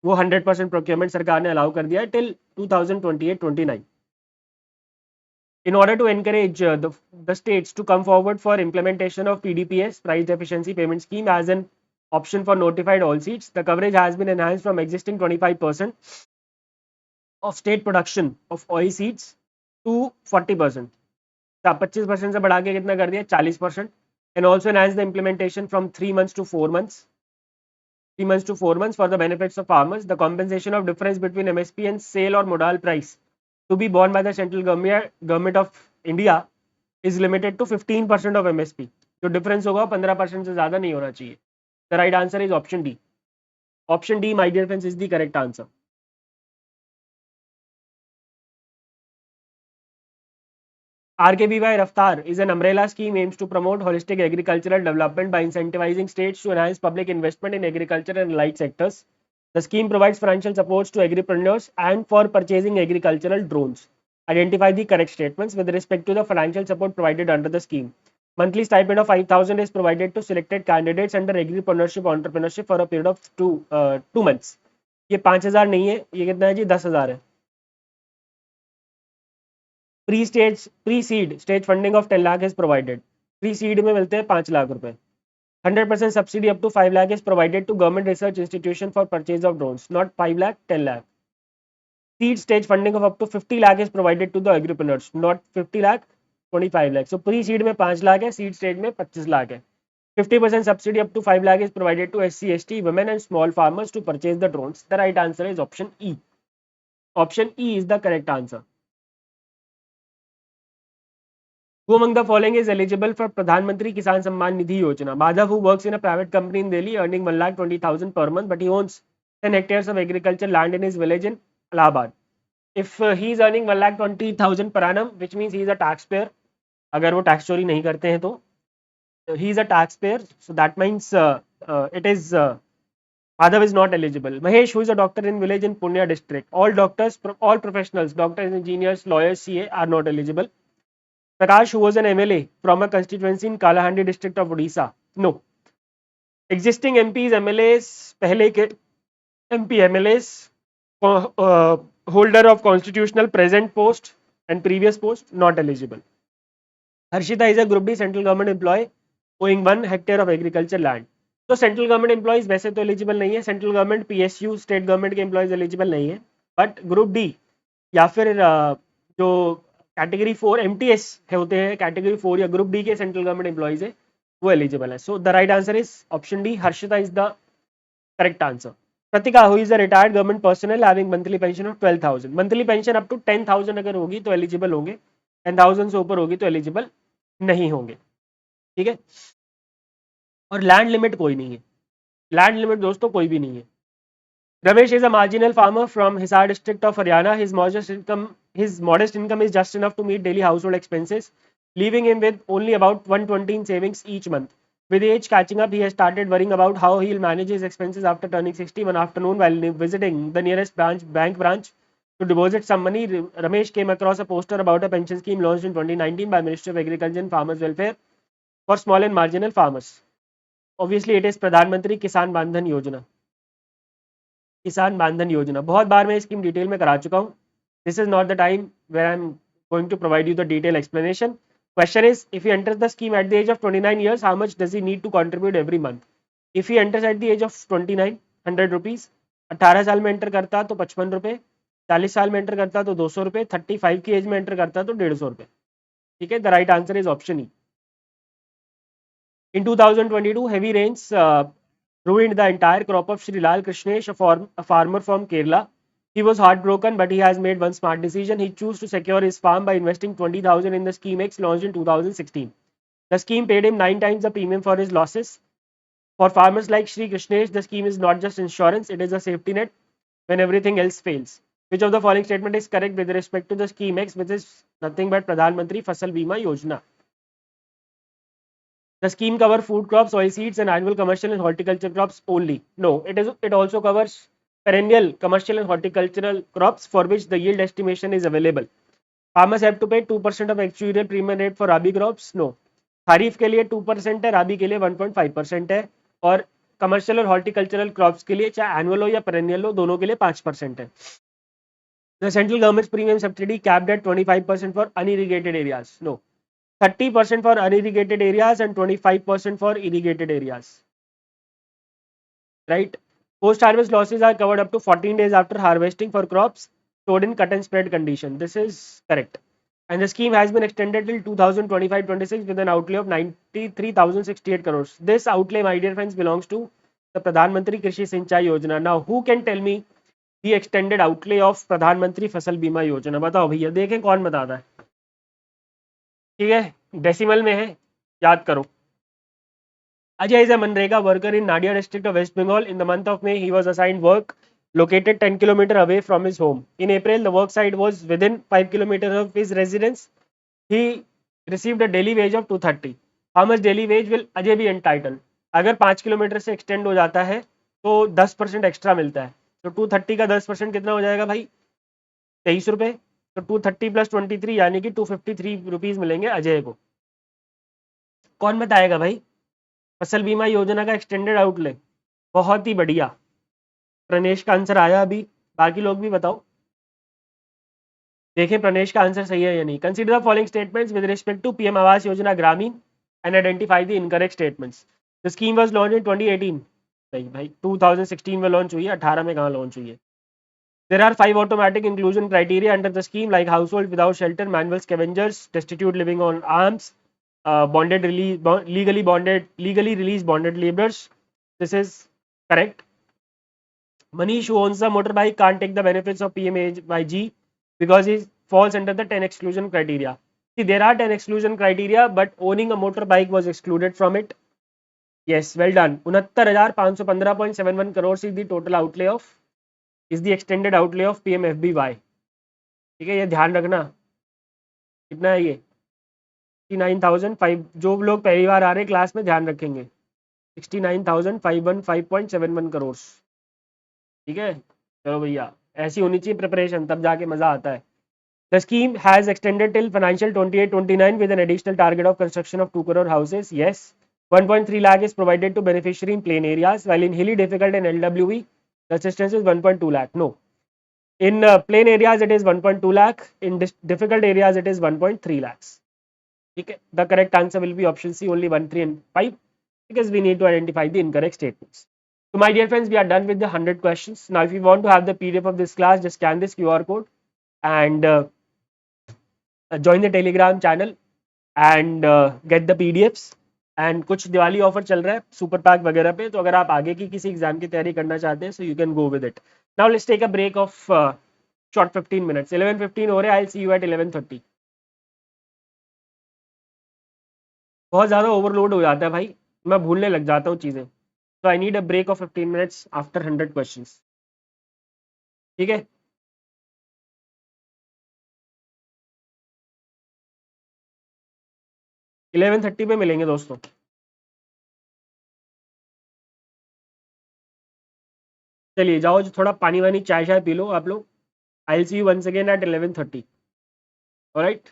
वो 100% procurement सरकार ने allow कर दिया है till 2028-29. In order to encourage the states to come forward for implementation of PDPS, Price Deficiency Payment Scheme, as an option for notified oilseeds, the coverage has been enhanced from existing 25% of state production of oilseeds to 40%. 25% से बढ़ा के कितना कर दिया? 40%. And also enhance the implementation from 3 months to 4 months. 3 months to 4 months for the benefits of farmers. The compensation of difference between MSP and sale or modal price to be borne by the central government of India is limited to 15% of MSP. जो difference होगा 15% से ज़्यादा नहीं होना चाहिए. The right answer is option D. Option D, my dear friends, is the correct answer. RKBY Raftar is an umbrella scheme aims to promote holistic agricultural development by incentivizing states to enhance public investment in agriculture and allied sectors. The scheme provides financial supports to agripreneurs and for purchasing agricultural drones. Identify the correct statements with respect to the financial support provided under the scheme. Monthly stipend of 5,000 is provided to selected candidates under agripreneurship entrepreneurship for a period of 2 months. ये 5,000 नहीं है, ये कितना है जी? 10,000 है. Pre-seed stage funding of 10 lakh is provided. Pre-seed में मिलते हैं 5 लाख रुपए. 100% subsidy up to 5 lakh is provided to government research institution for purchase of drones. Not 5 lakh, 10 lakh. Seed stage funding of up to 50 lakh is provided to the agripreneurs. Not 50 lakh, 25 lakh. So pre-seed में 5 लाख है, seed stage में 25 लाख है. 50% subsidy up to 5 lakh is provided to SC, ST, women and small farmers to purchase the drones. The right answer is option E. Option E is the correct answer. Who among the following is eligible for Pradhan Mantri Kisan Samman Nidhi Yojana? Madhav, who works in a private company in Delhi, earning 1,20,000 per month, but he owns 10 hectares of agriculture land in his village in Allahabad. If he is earning 1,20,000 per annum, which means he is a taxpayer. अगर वो tax चोरी नहीं करते हैं तो he is a taxpayer, so that means it is Madhav is not eligible. Mahesh, who is a doctor in village in Punya district, all doctors, all professionals, doctors, engineers, lawyers, CA are not eligible. Prakash, who was an MLA from a constituency in Kalahandi district of Odisha, no. Existing MPs, MLAs, पहले के MP, MLAs, holder of constitutional present post and previous post, not eligible. Harshita is a Group D central government employee owing 1 hectare of agriculture land. तो central government employees वैसे तो eligible नहीं है, central government PSU state government के employees eligible नहीं है, but group D या फिर जो कैटेगरी 4 MTS है होते हैं, कैटेगरी 4 या ग्रुप डी के सेंट्रल गवर्नमेंट एम्प्लॉइज है वो एलिजिबल है. So the right answer is option D, Harshita is the correct answer. Pratika, who is a retired government personnel having monthly pension of 12,000. Monthly pension up to 10,000 अगर होगी तो eligible होंगे, 10,000 से ऊपर होगी तो एलिजिबल नहीं होंगे. ठीक है, और लैंड लिमिट कोई नहीं है, लैंड लिमिट दोस्तों कोई भी नहीं है. Ramesh is a marginal farmer from Hisar district of Haryana. His modest income is just enough to meet daily household expenses, leaving him with only about 120 in savings each month. With age catching up, he has started worrying about how he'll manage his expenses after turning 60. One afternoon, while visiting the nearest bank branch to deposit some money, Ramesh came across a poster about a pension scheme launched in 2019 by Ministry of Agriculture and Farmers Welfare for small and marginal farmers. Obviously, it is Pradhan Mantri Kisan Bandhan Yojana. किसान मानधन योजना बहुत बार मैं scheme detail में करा चुका हूँ. This is not the time where I am going to provide you the detail explanation. Question is, if he enters the scheme at the age of 29 years, how much does he need to contribute every month? If he enters at the age of 29, 100 rupees. 18 साल में enter करता तो 55 रुपये, 40 साल में enter करता तो 200 रुपये, 35 की एज में एंटर करता तो 150 रुपये. ठीक है, the right answer is option E. In 2022 heavy rains ruined the entire crop of Sri Lal Krishnesh, a farmer from Kerala. He was heartbroken, but he has made one smart decision. He chose to secure his farm by investing 20,000 in the Scheme X launched in 2016. The scheme paid him 9 times the premium for his losses. For farmers like Sri Krishnesh, the scheme is not just insurance, it is a safety net when everything else fails. Which of the following statement is correct with respect to the Scheme X, which is nothing but Pradhan Mantri Fasal Bima Yojana? The scheme covers food crops, oilseeds, and annual commercial and horticultural crops only. No, it also covers perennial commercial and horticultural crops for which the yield estimation is available. Farmers have to pay 2% of actuarial premium rate for rabi crops. No, खरीफ के लिए 2% है, राबी के लिए 1.5% है, और commercial और horticultural crops के लिए चाहे एनुअल हो या पेरेनियल हो दोनों के लिए 5% है. The central government's premium subsidy capped at 25% for unirrigated areas. No. 30% for unirrigated areas and 25% for irrigated areas. Right? Post-harvest losses are covered up to 14 days after harvesting for crops stored in cut and spread condition. This is correct. And the scheme has been extended till 2025-26 with an outlay of 93,068 crores. This outlay, my dear friends, belongs to the Pradhan Mantri Krishi Sinchai Yojana. Now, who can tell me the extended outlay of Pradhan Mantri Fasal Bima Yojana? बताओ भैया, देखें कौन बताता है. ठीक है, decimal में है, याद करो. Ajay is a Manrega worker in Nadia district of West Bengal. In the month of May, he was assigned work located 10 km away from his home. In April, the work site was within 5 km of his residence. He received a daily wage of 230. How much daily wage will Ajay be entitled? अगर 5 kilometre से extend हो जाता है तो 10% extra मिलता है. तो 230 का 10% कितना हो जाएगा भाई? 23 रुपये. तो 230 + 23 यानी कि 253 रुपीज मिलेंगे अजय को. कौन बताएगा भाई? फसल बीमा योजना का एक्सटेंडेड आउटले. बहुत ही बढ़िया. प्रणेश का आंसर आया अभी, बाकी लोग भी बताओ. देखें प्रणेश का आंसर सही है या नहीं. Consider the following statements with respect to PM Awas Yojana Gramin and identify the incorrect statements. The scheme was launch in 2018. नहीं भाई, 2016 में लॉन्च हुई है, 18 में कहाँ लॉन्च हुई है. There are 5 automatic inclusion criteria under the scheme, like household without shelter, manual scavengers, destitute living on alms, legally released bonded laborers. This is correct. Manish, who owns a motorbike, can't take the benefits of PMAYG because he falls under the 10 exclusion criteria. See, there are 10 exclusion criteria, but owning a motorbike was excluded from it. Yes, well done. 69,515.71 crores is the total outlay of, is the extended outlay of PMFBY. ठीक है, ये ध्यान रखना। कितना है ये? 69,005। जो लोग पहली बार आ रहे क्लास में ध्यान रखेंगे, 69,515.71 करोड़। ठीक है, चलो भैया, ऐसी होनी चाहिए प्रिपरेशन, तब जाके मजा आता है। The scheme has extended till financial 28-29 with an additional target of construction of 2 crore houses. Yes. 1.3 lakh is provided to beneficiary in plain areas, while in hilly, difficult and LWE, the assistance is 1.2 lakh. No. In plain areas, it is 1.2 lakh. In difficult areas, it is 1.3 lakhs. Okay. The correct answer will be option C, only 1, 3 and 5, because we need to identify the incorrect statements. So my dear friends, we are done with the 100 questions. Now, if you want to have the PDF of this class, just scan this QR code and join the Telegram channel and get the PDFs. And कुछ Diwali offer चल रहा है super pack वगैरह पे, तो अगर आप आगे की किसी एग्जाम की तैयारी करना चाहते हैं, so you can go with it. Now let's take a break of short 15 minutes. 11:15 हो रहे हैं। I will see you at 11:30। बहुत ज़्यादा ओवरलोड हो जाता है भाई, मैं भूलने लग जाता हूँ चीज़ें, तो I need a break of 15 minutes after 100 questions. ठीक है, 11:30 पे मिलेंगे दोस्तों। चलिए जाओ, जो थोड़ा पानी वानी चाय शाय पी लो आप लोग। I will see you once again at 11:30। Alright.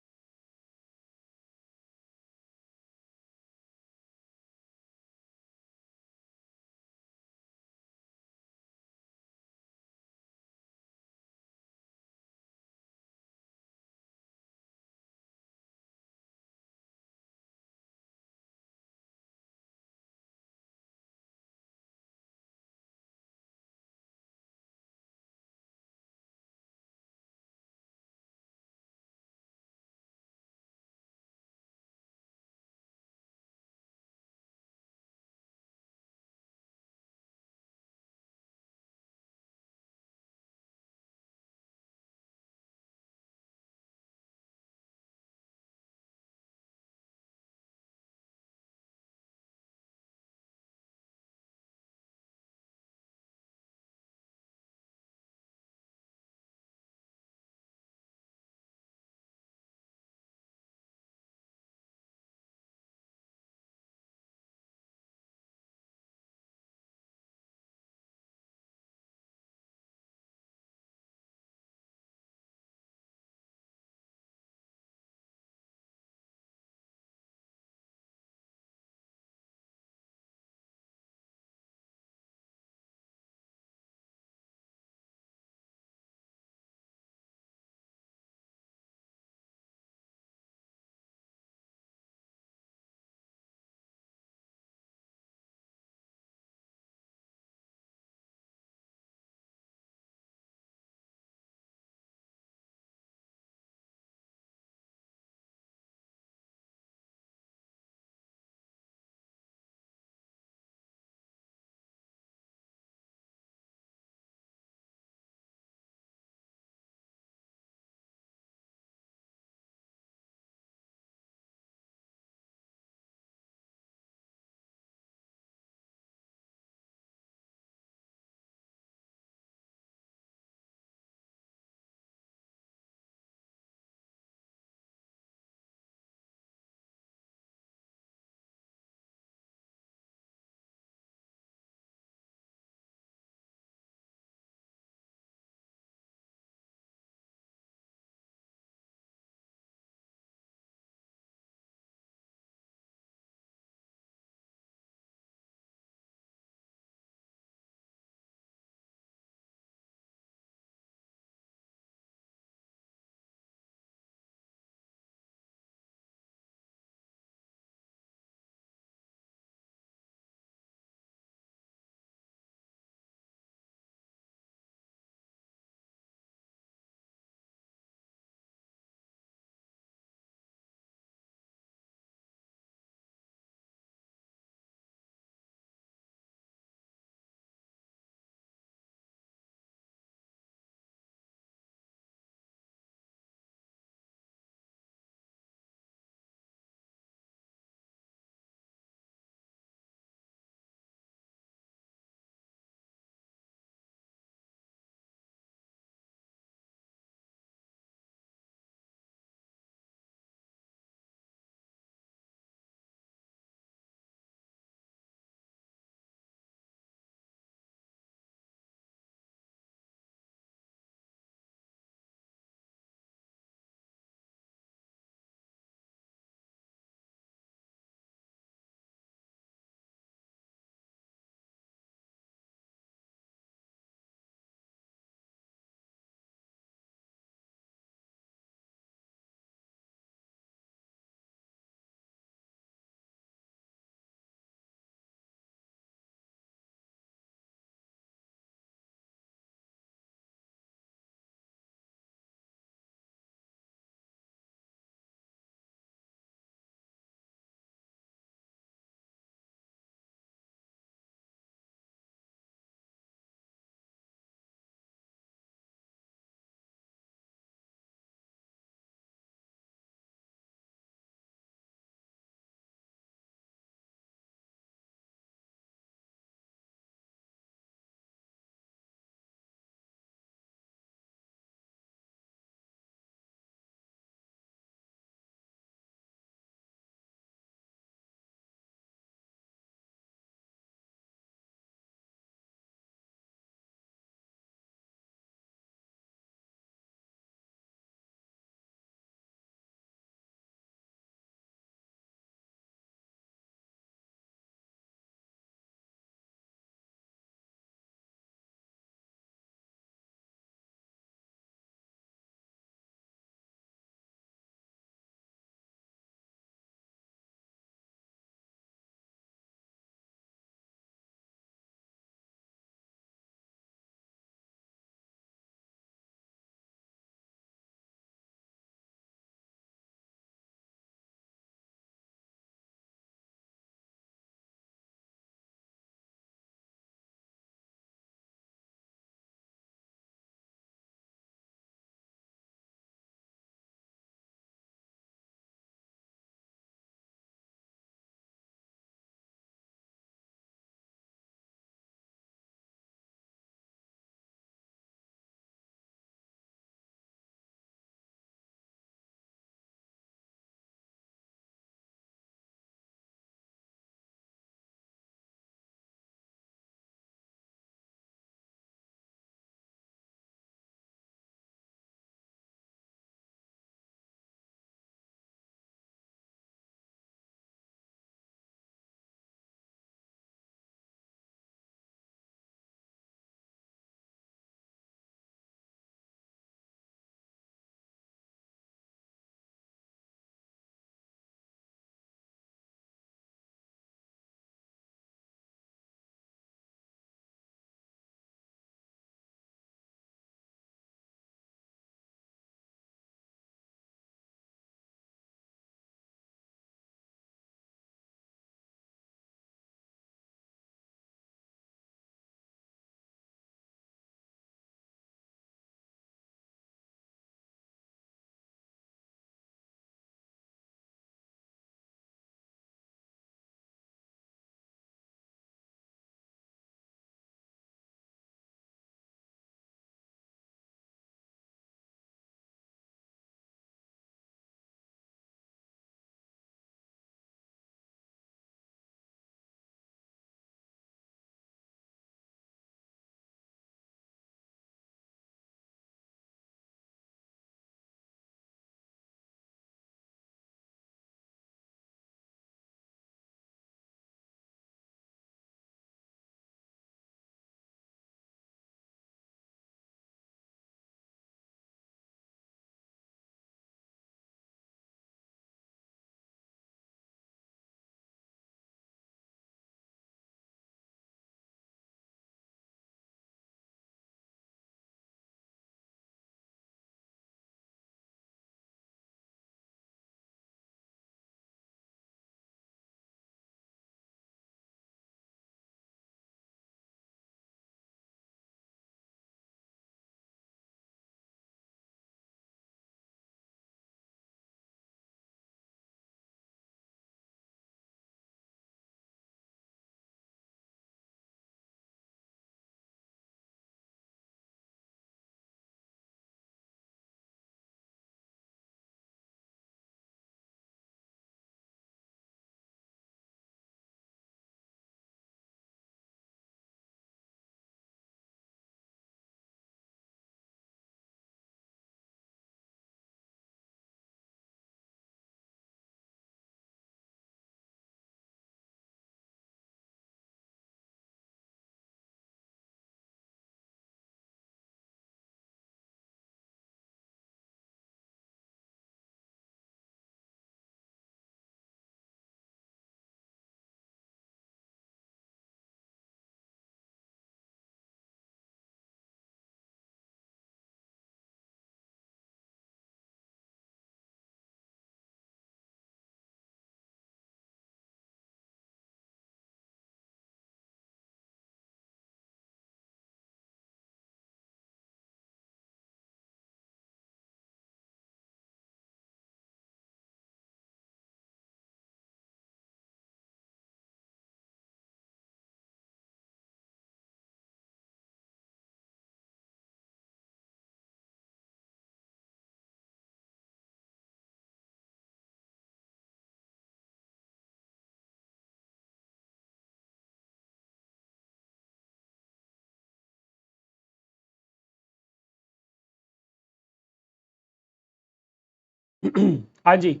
हाँ जी.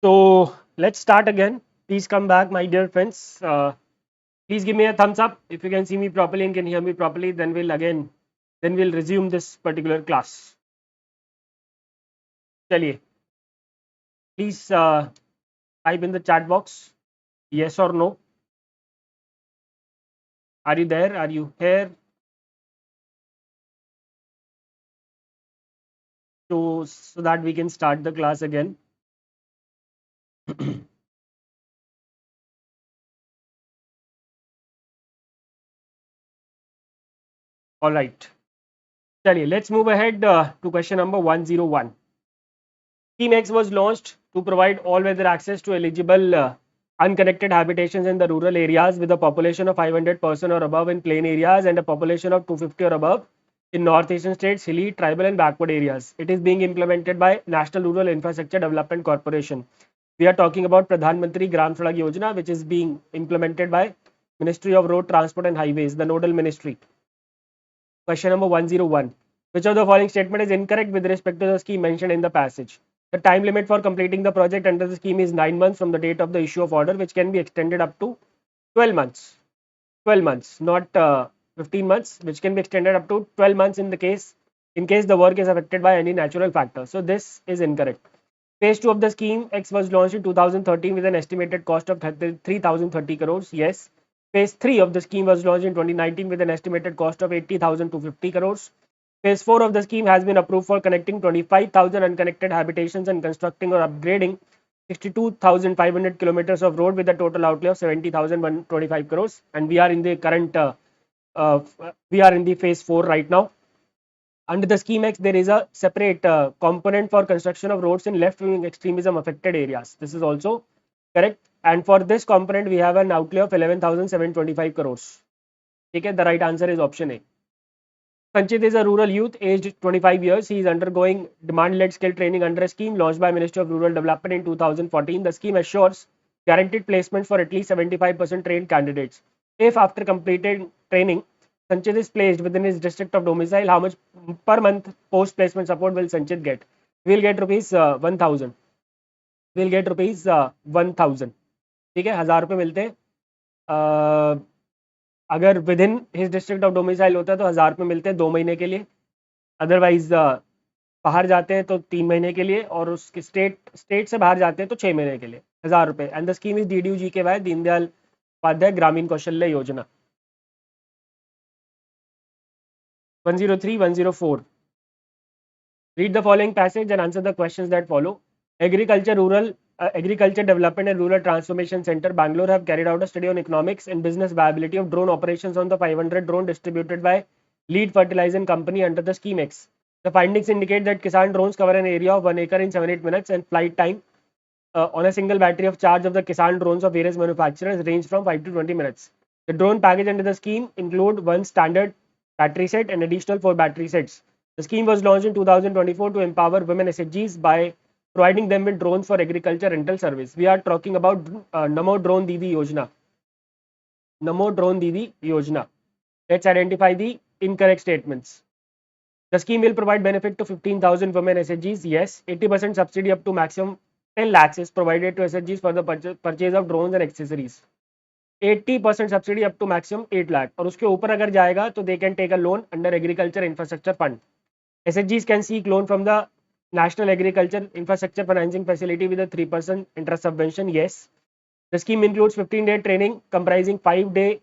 So let's start again. Please come back, my dear friends. Please give me a thumbs up if you can see me properly and can hear me properly. Then we'll resume this particular class. चलिए. Please type in the chat box yes or no. Are you there? Are you here? So that we can start the class again. All right. चलिए. Let's move ahead to question number 101. Scheme X was launched to provide all-weather access to eligible unconnected habitations in the rural areas with a population of 500% or above in plain areas and a population of 250 or above in northeastern states, hilly, tribal and backward areas. It is being implemented by National Rural Infrastructure Development Corporation. We are talking about Pradhan Mantri Gram Sadak Yojana, which is being implemented by Ministry of Road Transport and Highways, the nodal ministry. Question number 101. Which of the following statement is incorrect with respect to the scheme mentioned in the passage? The time limit for completing the project under the scheme is 9 months from the date of the issue of order, which can be extended up to 12 months. 12 months, not 15 months, which can be extended up to 12 months in case the work is affected by any natural factor. So this is incorrect. Phase 2 of the scheme X was launched in 2013 with an estimated cost of 3,030 crores. Yes. Phase 3 of the scheme was launched in 2019 with an estimated cost of 80,250 crores. Phase 4 of the scheme has been approved for connecting 25,000 unconnected habitations and constructing or upgrading 62,500 kilometers of road with a total outlay of 70,125 crores. And we are in the uh, we are in the phase 4 right now. Under the scheme X, there is a separate component for construction of roads in left-wing extremism affected areas. This is also correct. And for this component, we have an outlay of 11,725 crores. Okay, the right answer is option A. Sanchit is a rural youth aged 25 years. He is undergoing demand-led skill training under a scheme launched by Ministry of Rural Development in 2014. The scheme assures guaranteed placement for at least 75% trained candidates. If after completed training, Sanchit is placed within his district of domicile, how much per month post-placement support will Sanchit get? We'll get rupees 1,000. We'll get rupees 1,000. ठीक है, 1,000 रुपये मिलते हैं. अगर with in his district of domicile होता है तो 1,000 रुपये मिलते हैं 2 महीने के लिए. अदरवाइज बाहर जाते हैं तो 3 महीने के लिए और उसके स्टेट से बाहर जाते हैं तो 6 महीने के लिए 1,000 रुपये. And the scheme is DDU के वाई दीनदयाल उपाध्याय ग्रामीण कौशल्य योजना. 103, 104. Read the following passage and answer the questions that follow. Agriculture Development and Rural Transformation Center, Bangalore have carried out a study on economics and business viability of drone operations on the 500 drone distributed by Lead Fertilizer Company under the scheme X. The findings indicate that Kisan drones cover an area of 1 acre in 7-8 minutes and flight time on a single battery of charge of the Kisan drones of various manufacturers range from 5 to 20 minutes. The drone package under the scheme include one standard battery set and additional 4 battery sets. The scheme was launched in 2024 to empower women SHGs by providing them with drones for agriculture rental service. We are talking about Namo Drone Didi Yojana. Namo Drone Didi Yojana. Let's identify the incorrect statements. The scheme will provide benefit to 15,000 women SHGs. Yes. 80% subsidy up to maximum 10 lakhs is provided to SHGs for the purchase of drones and accessories. 80% subsidy up to maximum 8 lakh. और उसके ऊपर अगर जाएगा तो they can take a loan under Agriculture Infrastructure Fund. SHGs can seek loan from the National Agriculture Infrastructure Financing Facility with a 3% interest subvention. Yes. The scheme includes 15-day training comprising 5-day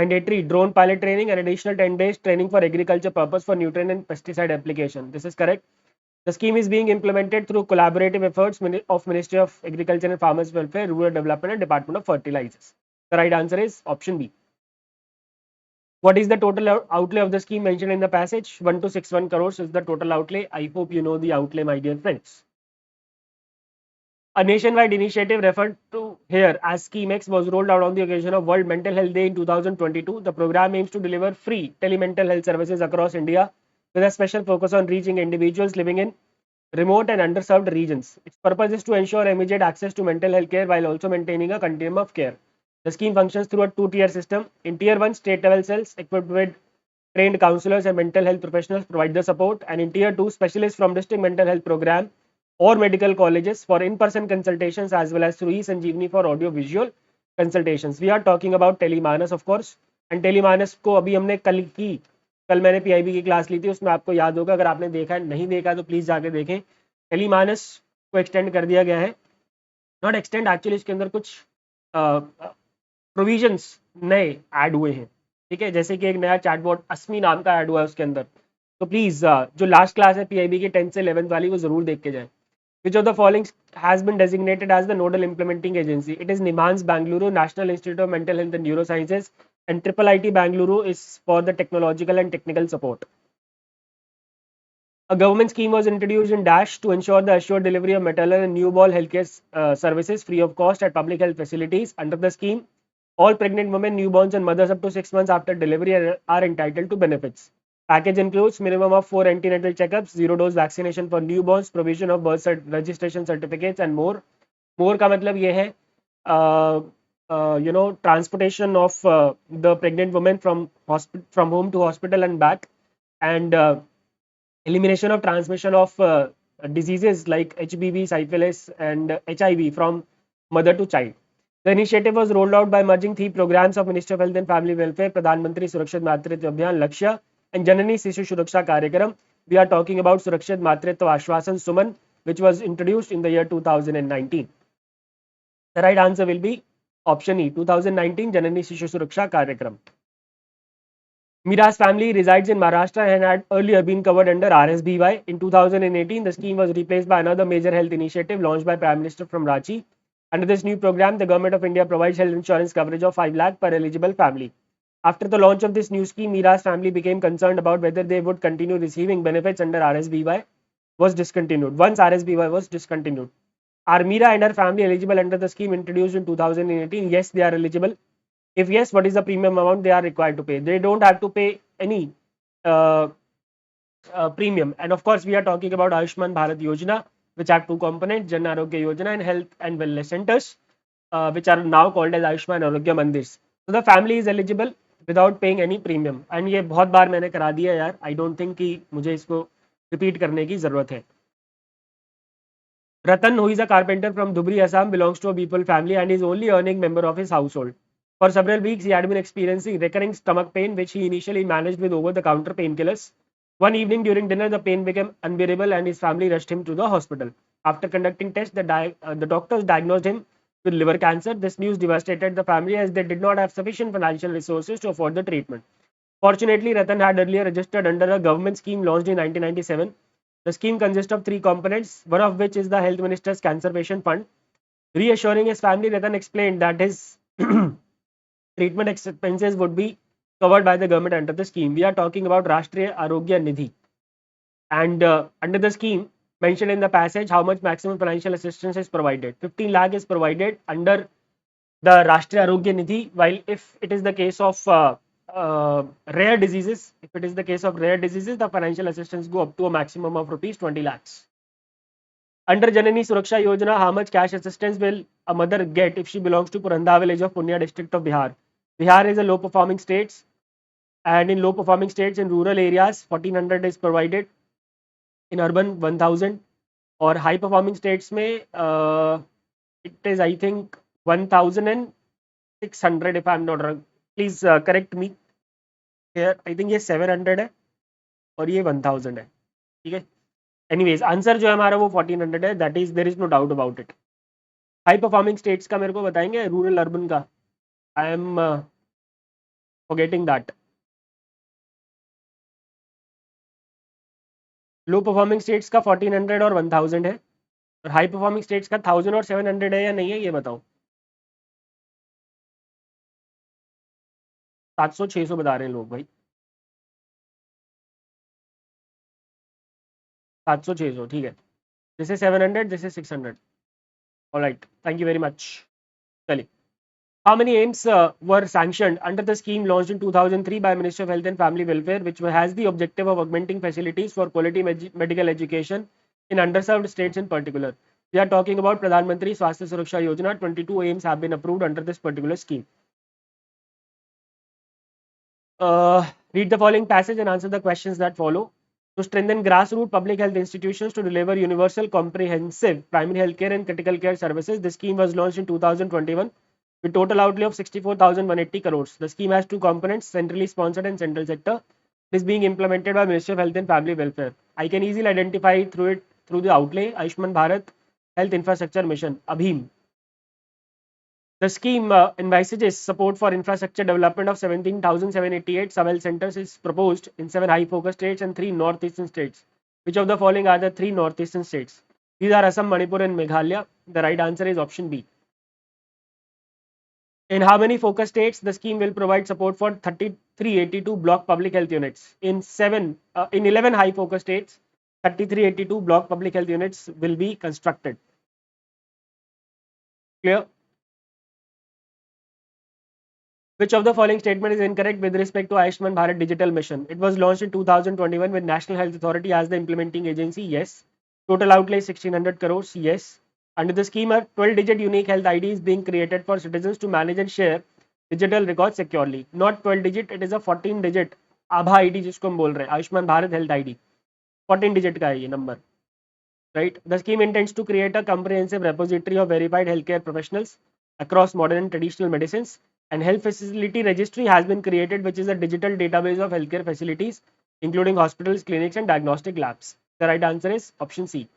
mandatory drone pilot training and additional 10 days training for agriculture purpose for nutrient and pesticide application. This is correct. The scheme is being implemented through collaborative efforts of Ministry of Agriculture and Farmers Welfare, Rural Development and Department of Fertilizers. The right answer is option B. What is the total outlay of the scheme mentioned in the passage? 1,261 crores is the total outlay. I hope you know the outlay, my dear friends. A nationwide initiative referred to here as Scheme X was rolled out on the occasion of World Mental Health Day in 2022. The program aims to deliver free telemental health services across India with a special focus on reaching individuals living in remote and underserved regions. Its purpose is to ensure immediate access to mental health care while also maintaining a continuum of care. The scheme functions through a 2-tier system. In Tier 1, state level cells equipped with trained counselors and mental health professionals provide the support. And in Tier 2, specialists from district mental health program or medical colleges for in-person consultations as well as through e-Sanjeevani for audio-visual consultations. We are talking about Telemanas, of course. And Telemanas को अभी हमने कल मैंने PIB की class ली थी, उसमें आपको याद होगा, अगर आपने देखा है नहीं देखा तो प्लीज जाके देखें. टेलीमानस को एक्सटेंड कर दिया गया है, नॉट एक्सटेंड एक्चुअली, इसके अंदर कुछ प्रोविजंस नए ऐड हुए हैं. ठीक है, जैसे कि एक नया चैटबॉट अस्मी नाम का ऐड हुआ है उसके अंदर. तो प्लीज जो लास्ट क्लास है पीआईबी की 10th से 11th वाली, वो जरूर देख के जाए. Which of the following has been designated as the nodal implementing agency? It is NIMHANS Bangalore, National Institute of Mental Health and Neurosciences, and Triple IT Bangalore is for the technological and technical support. A government scheme was introduced in Dash to ensure the assured delivery of maternal and newborn healthcare services free of cost at public health facilities. Under the scheme, all pregnant women, newborns, and mothers up to 6 months after delivery are entitled to benefits. Package includes minimum of 4 antenatal checkups, zero dose vaccination for newborns, provision of birth registration certificates, and more. More का मतलब ये है, transportation of the pregnant woman from home to hospital and back, and elimination of transmission of diseases like HBV, syphilis, and HIV from mother to child. The initiative was rolled out by merging three programs of Ministry of Health and Family Welfare, Pradhan Mantri Surakshit Matritva Abhiyan Lakshya, and Janani Sishu Suraksha Karyakram. We are talking about Surakshit Matritva Ashwasan Suman, which was introduced in the year 2019. The right answer will be option E, 2019 Janani Sishu Suraksha Karyakram. Mira's family resides in Maharashtra and had earlier been covered under RSBY. In 2018, the scheme was replaced by another major health initiative launched by Prime Minister from Ranchi. Under this new program, the Government of India provides health insurance coverage of 5 lakh per eligible family. After the launch of this new scheme, Mira's family became concerned about whether they would continue receiving benefits under RSBY was discontinued. Once RSBY was discontinued. Are Mira and her family eligible under the scheme introduced in 2018? Yes, they are eligible. If yes, what is the premium amount they are required to pay? They don't have to pay any premium. And of course, we are talking about Ayushman Bharat Yojana, which have two components, Jan Arogya Yojana and Health and Wellness Centers, which are now called as Ayushman Arogya Mandirs. So the family is eligible without paying any premium. And ये बहुत बार मैंने करा दिया यार. I don't think कि मुझे इसको repeat करने की जरूरत है. Ratan, who is a carpenter from Dhubri, Assam, belongs to a people family and is only earning member of his household. For several weeks, he had been experiencing recurring stomach pain, which he initially managed with over-the-counter painkillers. One evening during dinner, the pain became unbearable and his family rushed him to the hospital. After conducting tests, the doctors diagnosed him with liver cancer. This news devastated the family as they did not have sufficient financial resources to afford the treatment. Fortunately, Ratan had earlier registered under a government scheme launched in 1997. The scheme consists of three components, one of which is the Health Minister's Cancer Patient Fund. Reassuring his family, Ratan explained that his treatment expenses would be covered by the government under the scheme. We are talking about Rashtriya Arogya Nidhi. And under the scheme, mentioned in the passage, how much maximum financial assistance is provided. 15 lakh is provided under the Rashtriya Arogya Nidhi, while if it is the case of rare diseases, the financial assistance go up to a maximum of rupees 20 lakhs. Under Janani Suraksha Yojana, how much cash assistance will a mother get if she belongs to Purandha village of Punya district of Bihar? Bihar is a low performing state, and in low performing states in rural areas 1400 is provided, in urban 1000, or high performing states में it is I think 1600 if I am not wrong. Please correct me here. I think ये 700 है और ये 1000 है. ठीक है. Anyways, answer जो है हमारा वो 1400 है. That is, there is no doubt about it. High performing states का मेरे को बताएंगे, रूरल अर्बन का. I am forgetting that. Low performing states का 1400 और 1000 है, और हाई परफॉर्मिंग स्टेट्स का 1000 और 700 है या नहीं है ये बताओ. 700 600 बता रहे हैं लोग भाई. 700 600 ठीक है. This is 700, this is 600. Alright, thank you very much. चलिए. How many aims were sanctioned under the scheme launched in 2003 by Ministry of Health and Family Welfare, which has the objective of augmenting facilities for quality medical education in underserved states in particular? We are talking about Pradhan Mantri Swasthya Suraksha Yojana. 22 aims have been approved under this particular scheme. Read the following passage and answer the questions that follow. To strengthen grassroots public health institutions to deliver universal, comprehensive primary healthcare and critical care services. The scheme was launched in 2021 with total outlay of 64,180 crores. The scheme has two components, centrally sponsored and central sector. It is being implemented by Ministry of Health and Family Welfare. I can easily identify through the outlay Ayushman Bharat Health Infrastructure Mission, ABHIM. The scheme envisages support for infrastructure development of 17,788 sub-health centers is proposed in 7 high-focus states and 3 northeastern states. Which of the following are the 3 northeastern states? These are Assam, Manipur and Meghalaya. The right answer is option B. In how many focus states the scheme will provide support for 3382 block public health units? In 11 high focus states, 3382 block public health units will be constructed. Clear? Which of the following statement is incorrect with respect to Ayushman Bharat Digital Mission? It was launched in 2021 with National Health Authority as the implementing agency. Yes. Total outlay 1600 crores. Yes. Under the scheme, a 12-digit unique health ID is being created for citizens to manage and share digital records securely. Not 12-digit, it is a 14-digit Abha ID जिसको हम बोल रहे हैं Ayushman Bharat health ID 14 digit का है ये number right. The scheme intends to create a comprehensive repository of verified healthcare professionals across modern and traditional medicines, and health facility registry has been created, which is a digital database of healthcare facilities including hospitals, clinics and diagnostic labs. The right answer is option C.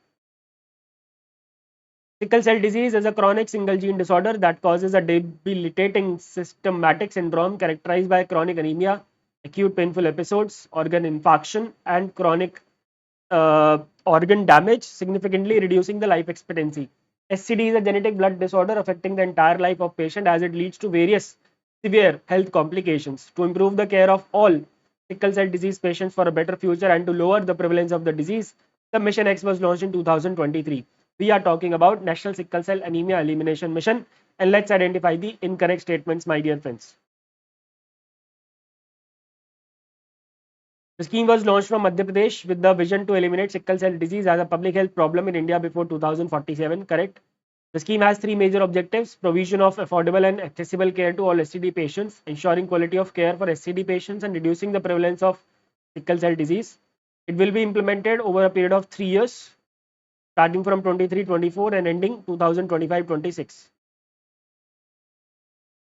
Sickle cell disease is a chronic single gene disorder that causes a debilitating systematic syndrome characterized by chronic anemia, acute painful episodes, organ infarction and chronic organ damage, significantly reducing the life expectancy. SCD is a genetic blood disorder affecting the entire life of patient as it leads to various severe health complications. To improve the care of all sickle cell disease patients for a better future and to lower the prevalence of the disease, the Mission X was launched in 2023. We are talking about National Sickle Cell Anemia Elimination Mission, and let's identify the incorrect statements, my dear friends. The scheme was launched from Madhya Pradesh with the vision to eliminate sickle cell disease as a public health problem in India before 2047. Correct. The scheme has three major objectives: provision of affordable and accessible care to all SCD patients, ensuring quality of care for SCD patients, and reducing the prevalence of sickle cell disease. It will be implemented over a period of 3 years, starting from 23-24 and ending 2025-26.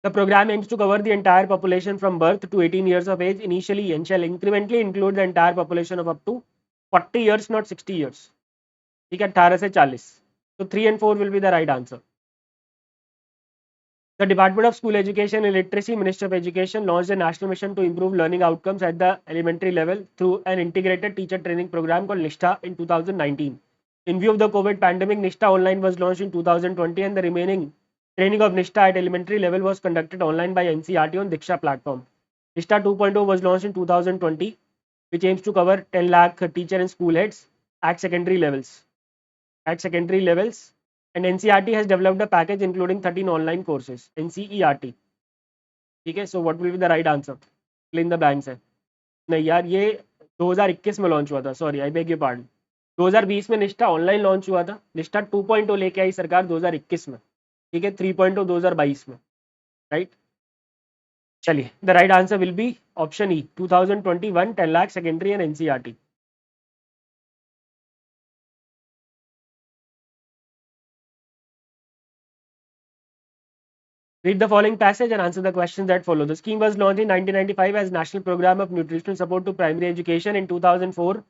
The program aims to cover the entire population from birth to 18 years of age initially and shall incrementally include the entire population of up to 40 years, not 60 years. ठीक है 18 से 40. So 3 and 4 will be the right answer. The Department of School Education and Literacy, Ministry of Education, launched a national mission to improve learning outcomes at the elementary level through an integrated teacher training program called NISHTA in 2019. In view of the COVID pandemic, NISHTA Online was launched in 2020 and the remaining training of NISHTA at elementary level was conducted online by NCERT on Diksha platform. NISHTA 2.0 was launched in 2020, which aims to cover 10 lakh teacher and school heads at secondary levels. And NCERT has developed a package including 13 online courses. NCERT. ठीक है, so what will be the right answer? Fill in the blanks है. नहीं यार ये 2021 में launch हुआ था, sorry I beg your pardon. 2020 में निष्ठा ऑनलाइन लॉन्च हुआ था. निष्ठा 2.0 लेके आई सरकार 2021 में. ठीक है 3.0 2022 में, राइट. चलिए the right answer will be option E 2021 10 lakh secondary and NCERT. Read the following passage and answer the questions that follow. The scheme was launched in 1995 as National Program of Nutritional Support to Primary Education. In 2004,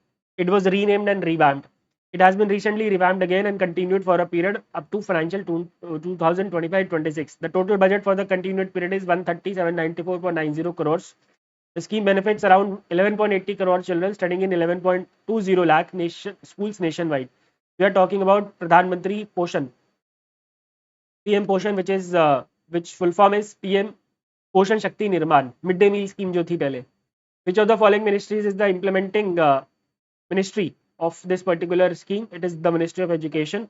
it was renamed and revamped. It has been recently revamped again and continued for a period up to financial 2025-26. The total budget for the continued period is 13794.90 crores. The scheme benefits around 11.80 crore children studying in 11.20 lakh schools nationwide. We are talking about Pradhan Mantri Poshan, PM Poshan, which full form is PM Poshan Shakti Nirman, midday meal scheme जो थी पहले. Which of the following ministries is the implementing ministry of this particular scheme? It is the Ministry of Education.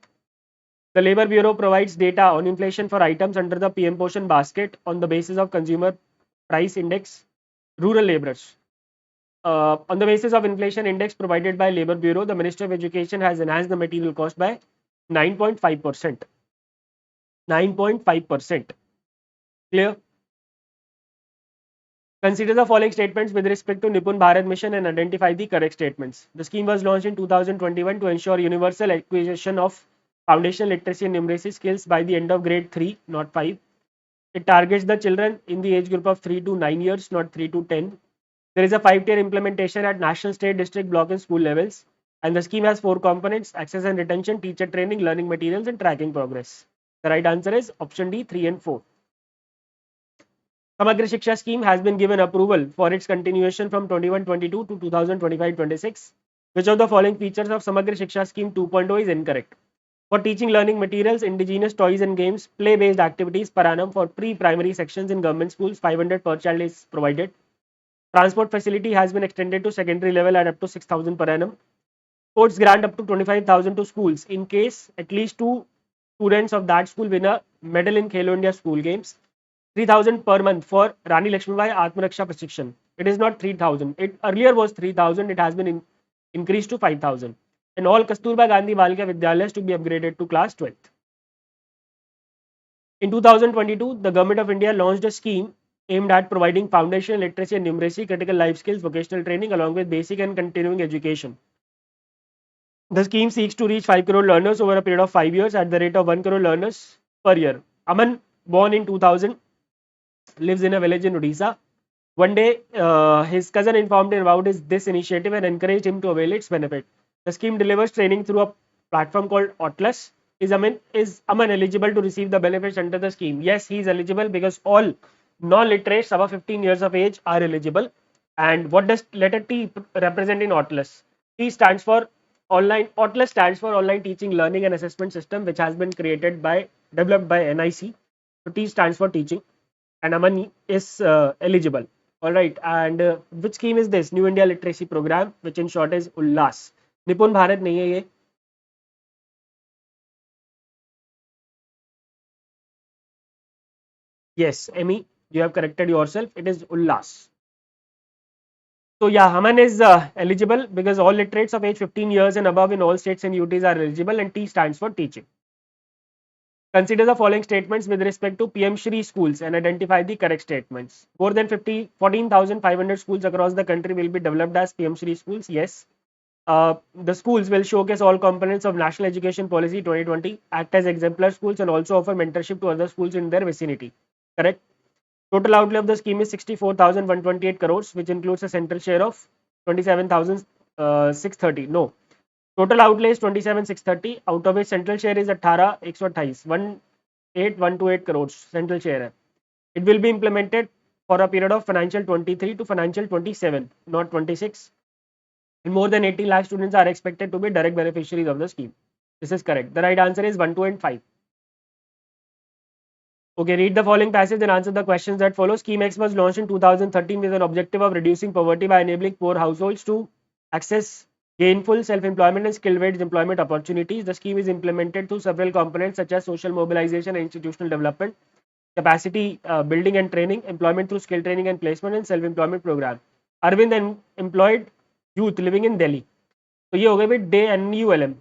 The Labour Bureau provides data on inflation for items under the PM Poshan basket on the basis of consumer price index. Rural labourers. On the basis of inflation index provided by Labour Bureau, the Ministry of Education has enhanced the material cost by 9.5%. 9.5%. Clear? Consider the following statements with respect to Nipun Bharat mission and identify the correct statements. The scheme was launched in 2021 to ensure universal acquisition of foundational literacy and numeracy skills by the end of grade 3, not 5. It targets the children in the age group of 3 to 9 years, not 3 to 10. There is a 5-tier implementation at national, state, district, block, and school levels. And the scheme has 4 components: access and retention, teacher training, learning materials, and tracking progress. The right answer is option D, 3 and 4. Samagra Shiksha scheme has been given approval for its continuation from 21-22 to 2025-26. Which of the following features of Samagra Shiksha scheme 2.0 is incorrect? For teaching learning materials, indigenous toys and games, play-based activities per annum for pre-primary sections in government schools, 500 per child is provided. Transport facility has been extended to secondary level at up to 6,000 per annum. Sports grant up to 25,000 to schools in case at least 2 students of that school win a medal in Khelo India school games. 3,000 per month for Rani Lakshmibai Atmaraksha Prashikshan. It is not 3,000. It earlier was 3,000. It has been increased to 5,000. And all Kasturba Gandhi Balika Vidyalayas to be upgraded to class 12th. In 2022, the Government of India launched a scheme aimed at providing foundational literacy and numeracy, critical life skills, vocational training, along with basic and continuing education. The scheme seeks to reach 5 crore learners over a period of 5 years at the rate of 1 crore learners per year. Aman, born in 2000, lives in a village in Odisha. One day, his cousin informed him about this initiative and encouraged him to avail its benefit. The scheme delivers training through a platform called Atlas. Is Aman eligible to receive the benefits under the scheme? Yes, he is eligible because all non-literates above 15 years of age are eligible. And what does letter T represent in Atlas? T stands for online. Atlas stands for Online Teaching, Learning and Assessment System, which has been developed by NIC. So T stands for teaching, and Aman is eligible. All right, and which scheme is this? New India Literacy Program, which in short is ULLAS. निपुण भारत नहीं है ये. Yes, Emmy, you have corrected yourself. It is ULLAS. So yeah, Haman is eligible because all literates of age 15 years and above in all states and UTs are eligible, and T stands for teaching. Consider the following statements with respect to PM Shri schools and identify the correct statements. More than 14,500 schools across the country will be developed as PM Shri schools. Yes. The schools will showcase all components of National Education Policy 2020, act as exemplar schools, and also offer mentorship to other schools in their vicinity. Correct. Total outlay of the scheme is 64,128 crores, which includes a central share of 27,630. No. Total outlay is 27,630, out of which central share is 18,128 crores central share है. It will be implemented for a period of financial 23 to financial 27, not 26. And more than 80 lakh students are expected to be direct beneficiaries of the scheme. This is correct. The right answer is 1, 2 and 5. Okay, read the following passage and answer the questions that follow. Scheme X was launched in 2013 with an objective of reducing poverty by enabling poor households to access gainful self-employment and skill-based employment opportunities. The scheme is implemented through several components such as social mobilization and institutional development, capacity building and training, employment through skill training and placement, and self-employment program. Arvind employed youth living in Delhi. तो ये हो गए भाई day NULM.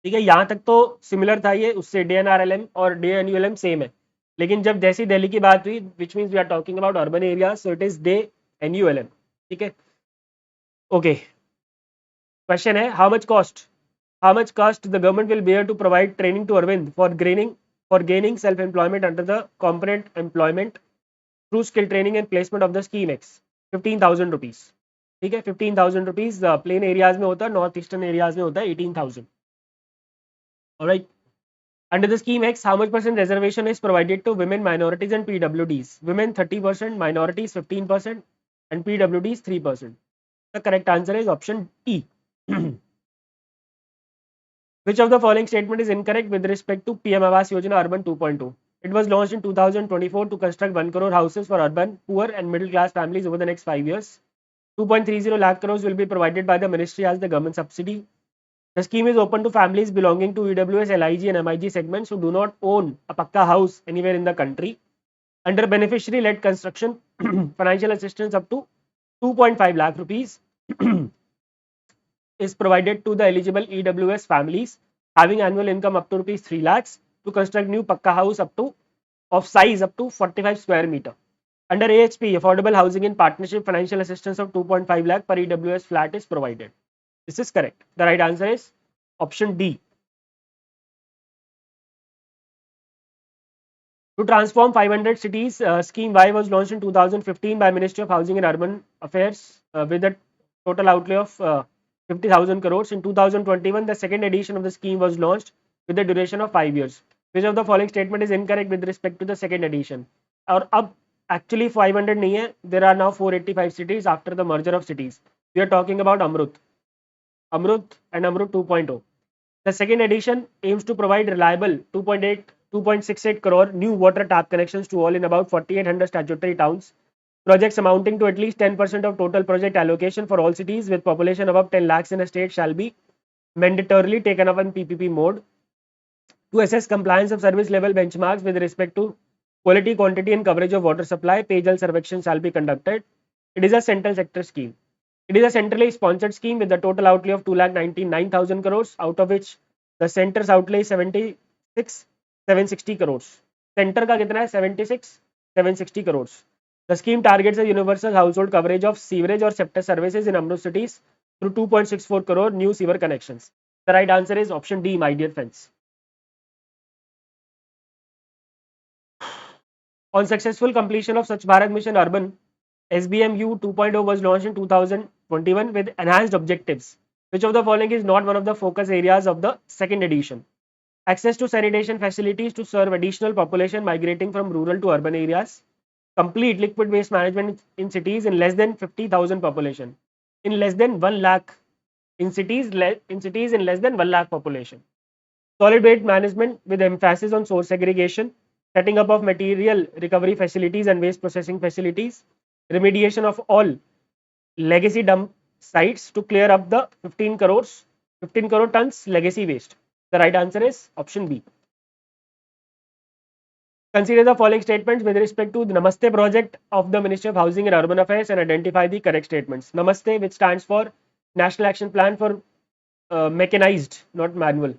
ठीक है, यहाँ तक तो सिमिलर था ये उससे. DNRLM और DNULM सेम है, लेकिन जब जैसी दिल्ली की बात हुई, which means we are talking about urban area, so it is DNULM. ठीक है. ओके, क्वेश्चन है how much cost the government will bear to provide training to Arvind for gaining self-employment under the component employment through skill training and placement of the scheme X. 15,000 rupees. ठीक है, 15,000 rupees plain areas में होता है, north eastern areas में होता है 18,000. Alright. Under the scheme X, how much percent reservation is provided to women, minorities and PWDs? Women 30%, minorities 15% and PWDs 3%. The correct answer is option E. Which of the following statement is incorrect with respect to PM Awas Yojana Urban 2.2? It was launched in 2024 to construct 1 crore houses for urban, poor and middle class families over the next 5 years. 2.30 lakh crores will be provided by the ministry as the government subsidy. The scheme is open to families belonging to EWS, LIG and MIG segments who do not own a pakka house anywhere in the country. Under beneficiary-led construction, financial assistance up to 2.5 lakh rupees is provided to the eligible EWS families having annual income up to rupees 3 lakhs to construct new pakka house of size up to 45 square meter. Under AHP, affordable housing in partnership financial assistance of 2.5 lakh per EWS flat is provided. This is correct. The right answer is option D. To transform 500 cities, Scheme Y was launched in 2015 by Ministry of Housing and Urban Affairs with a total outlay of 50,000 crores. In 2021, the second edition of the scheme was launched with a duration of 5 years. Which of the following statement is incorrect with respect to the second edition? और अब actually 500 नहीं है, there are now 485 cities after the merger of cities. We are talking about Amrut and Amrut 2.0. The second edition aims to provide reliable 2.68 crore new water tap connections to all in about 4,800 statutory towns. Projects amounting to at least 10% of total project allocation for all cities with population above 10 lakhs in a state shall be mandatorily taken up in PPP mode. To assess compliance of service level benchmarks with respect to quality, quantity and coverage of water supply, Payjal survection shall be conducted. It is a central sector scheme. It is a centrally sponsored scheme with a total outlay of 2,99,000 crores, out of which the center's outlay is 76,760 crores. Center का कितना है 76,760 crores. The scheme targets a universal household coverage of sewerage or septic services in Amrut cities through 2.64 crore new sewer connections. The right answer is option D, my dear friends. On successful completion of Swachh Bharat Mission Urban, SBMU 2.0 was launched in 2021 with enhanced objectives. Which of the following is not one of the focus areas of the second edition? Access to sanitation facilities to serve additional population migrating from rural to urban areas. Complete liquid waste management in cities in less than 50,000 population. In less than 1 lakh. In cities in less than 1 lakh population. Solid waste management with emphasis on source segregation, setting up of material recovery facilities and waste processing facilities, remediation of all legacy dump sites to clear up the 15 crore tons legacy waste. The right answer is option B. Consider the following statements with respect to the Namaste project of the Ministry of Housing and Urban Affairs and identify the correct statements. Namaste, which stands for National Action Plan for Mechanized, not manual.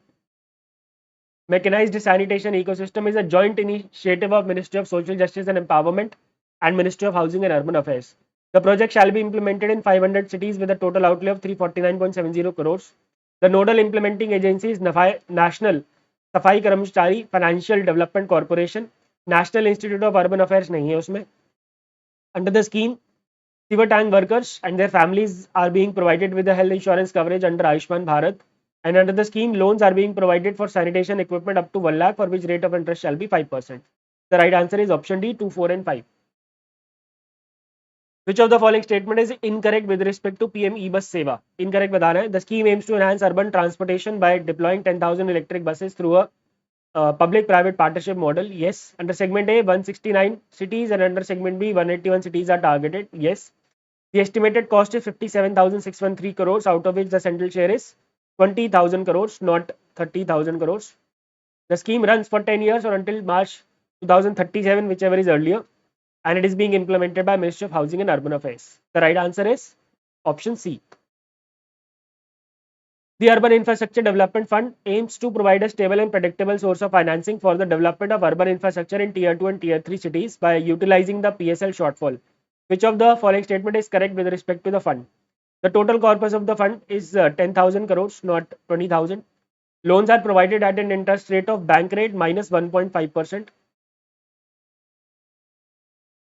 Mechanized sanitation ecosystem is a joint initiative of Ministry of Social Justice and Empowerment and Ministry of Housing and Urban Affairs. The project shall be implemented in 500 cities with a total outlay of 349.70 crores. The nodal implementing agency is National Safai Karamchari Financial Development Corporation. National Institute of Urban Affairs नहीं है उसमें. Under the scheme, sewer tank workers and their families are being provided with the health insurance coverage under Ayushman Bharat. And under the scheme, loans are being provided for sanitation equipment up to 1 lakh, for which rate of interest shall be 5%. The right answer is option D, 2, 4 and 5. Which of the following statement is incorrect with respect to PM E-Bus Seva? Incorrect बताना है. The scheme aims to enhance urban transportation by deploying 10,000 electric buses through a public-private partnership model. Yes. Under segment A, 169 cities and under segment B, 181 cities are targeted. Yes. The estimated cost is 57,613 crores, out of which the central share is 20,000 crores, not 30,000 crores. The scheme runs for 10 years or until March 2037, whichever is earlier, and it is being implemented by Ministry of Housing and Urban Affairs. The right answer is option C. The Urban Infrastructure Development Fund aims to provide a stable and predictable source of financing for the development of urban infrastructure in Tier 2 and Tier 3 cities by utilizing the PSL shortfall. Which of the following statement is correct with respect to the fund? The total corpus of the fund is 10,000 crores, not 20,000. Loans are provided at an interest rate of bank rate minus 1.5%.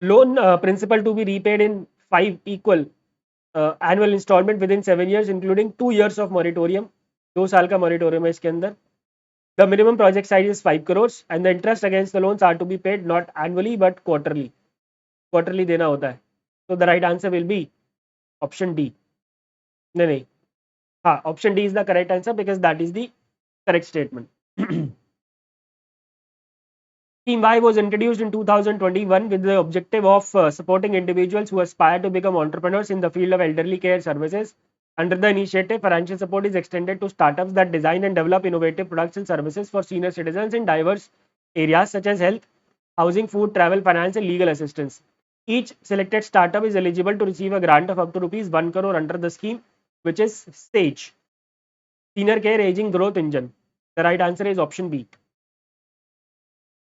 Loan principal to be repaid in 5 equal annual installment within 7 years, including 2 years of moratorium. 2 साल का moratorium है इसके अंदर. The minimum project size is 5 crores and the interest against the loans are to be paid not annually but quarterly. Quarterly देना होता है. So the right answer will be option D. नहीं, हाँ, option D is the correct answer because that is the correct statement. Scheme Y was introduced in 2021 with the objective of supporting individuals who aspire to become entrepreneurs in the field of elderly care services. Under the initiative, financial support is extended to startups that design and develop innovative products and services for senior citizens in diverse areas such as health, housing, food, travel, finance, and legal assistance. Each selected startup is eligible to receive a grant of up to rupees 1 crore under the scheme, which is SAGE, Senior Care Aging Growth Engine. The right answer is option B.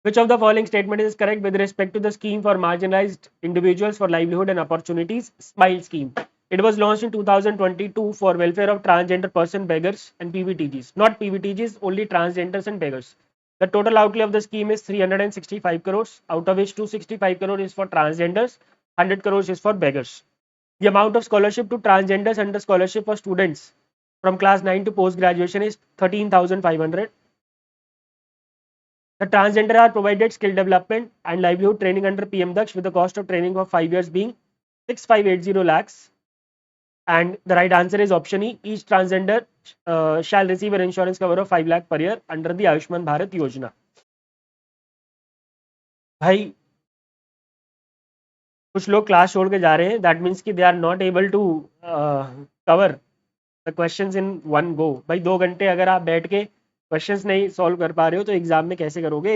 Which of the following statement is correct with respect to the scheme for marginalized individuals for livelihood and opportunities, SMILE scheme? It was launched in 2022 for welfare of transgender person, beggars and PVTGs. Not PVTGs, only transgenders and beggars. The total outlay of the scheme is 365 crores, out of which 265 crores is for transgenders, 100 crores is for beggars. The amount of scholarship to transgenders under scholarship for students from class 9 to post graduation is 13,500. The transgender are provided skill development and livelihood training under PM Daksh with the cost of training for 5 years being 6580 lakhs. And the right answer is option E. Each transgender shall receive an insurance cover of 5 lakh per year under the Ayushman Bharat Yojana. भाई कुछ लोग class छोड़ के जा रहे हैं, that means कि they are not able to cover the questions in one go. भाई 2 घंटे अगर आप बैठ के क्वेश्चंस नहीं सॉल्व कर पा रहे हो तो एग्जाम में कैसे करोगे?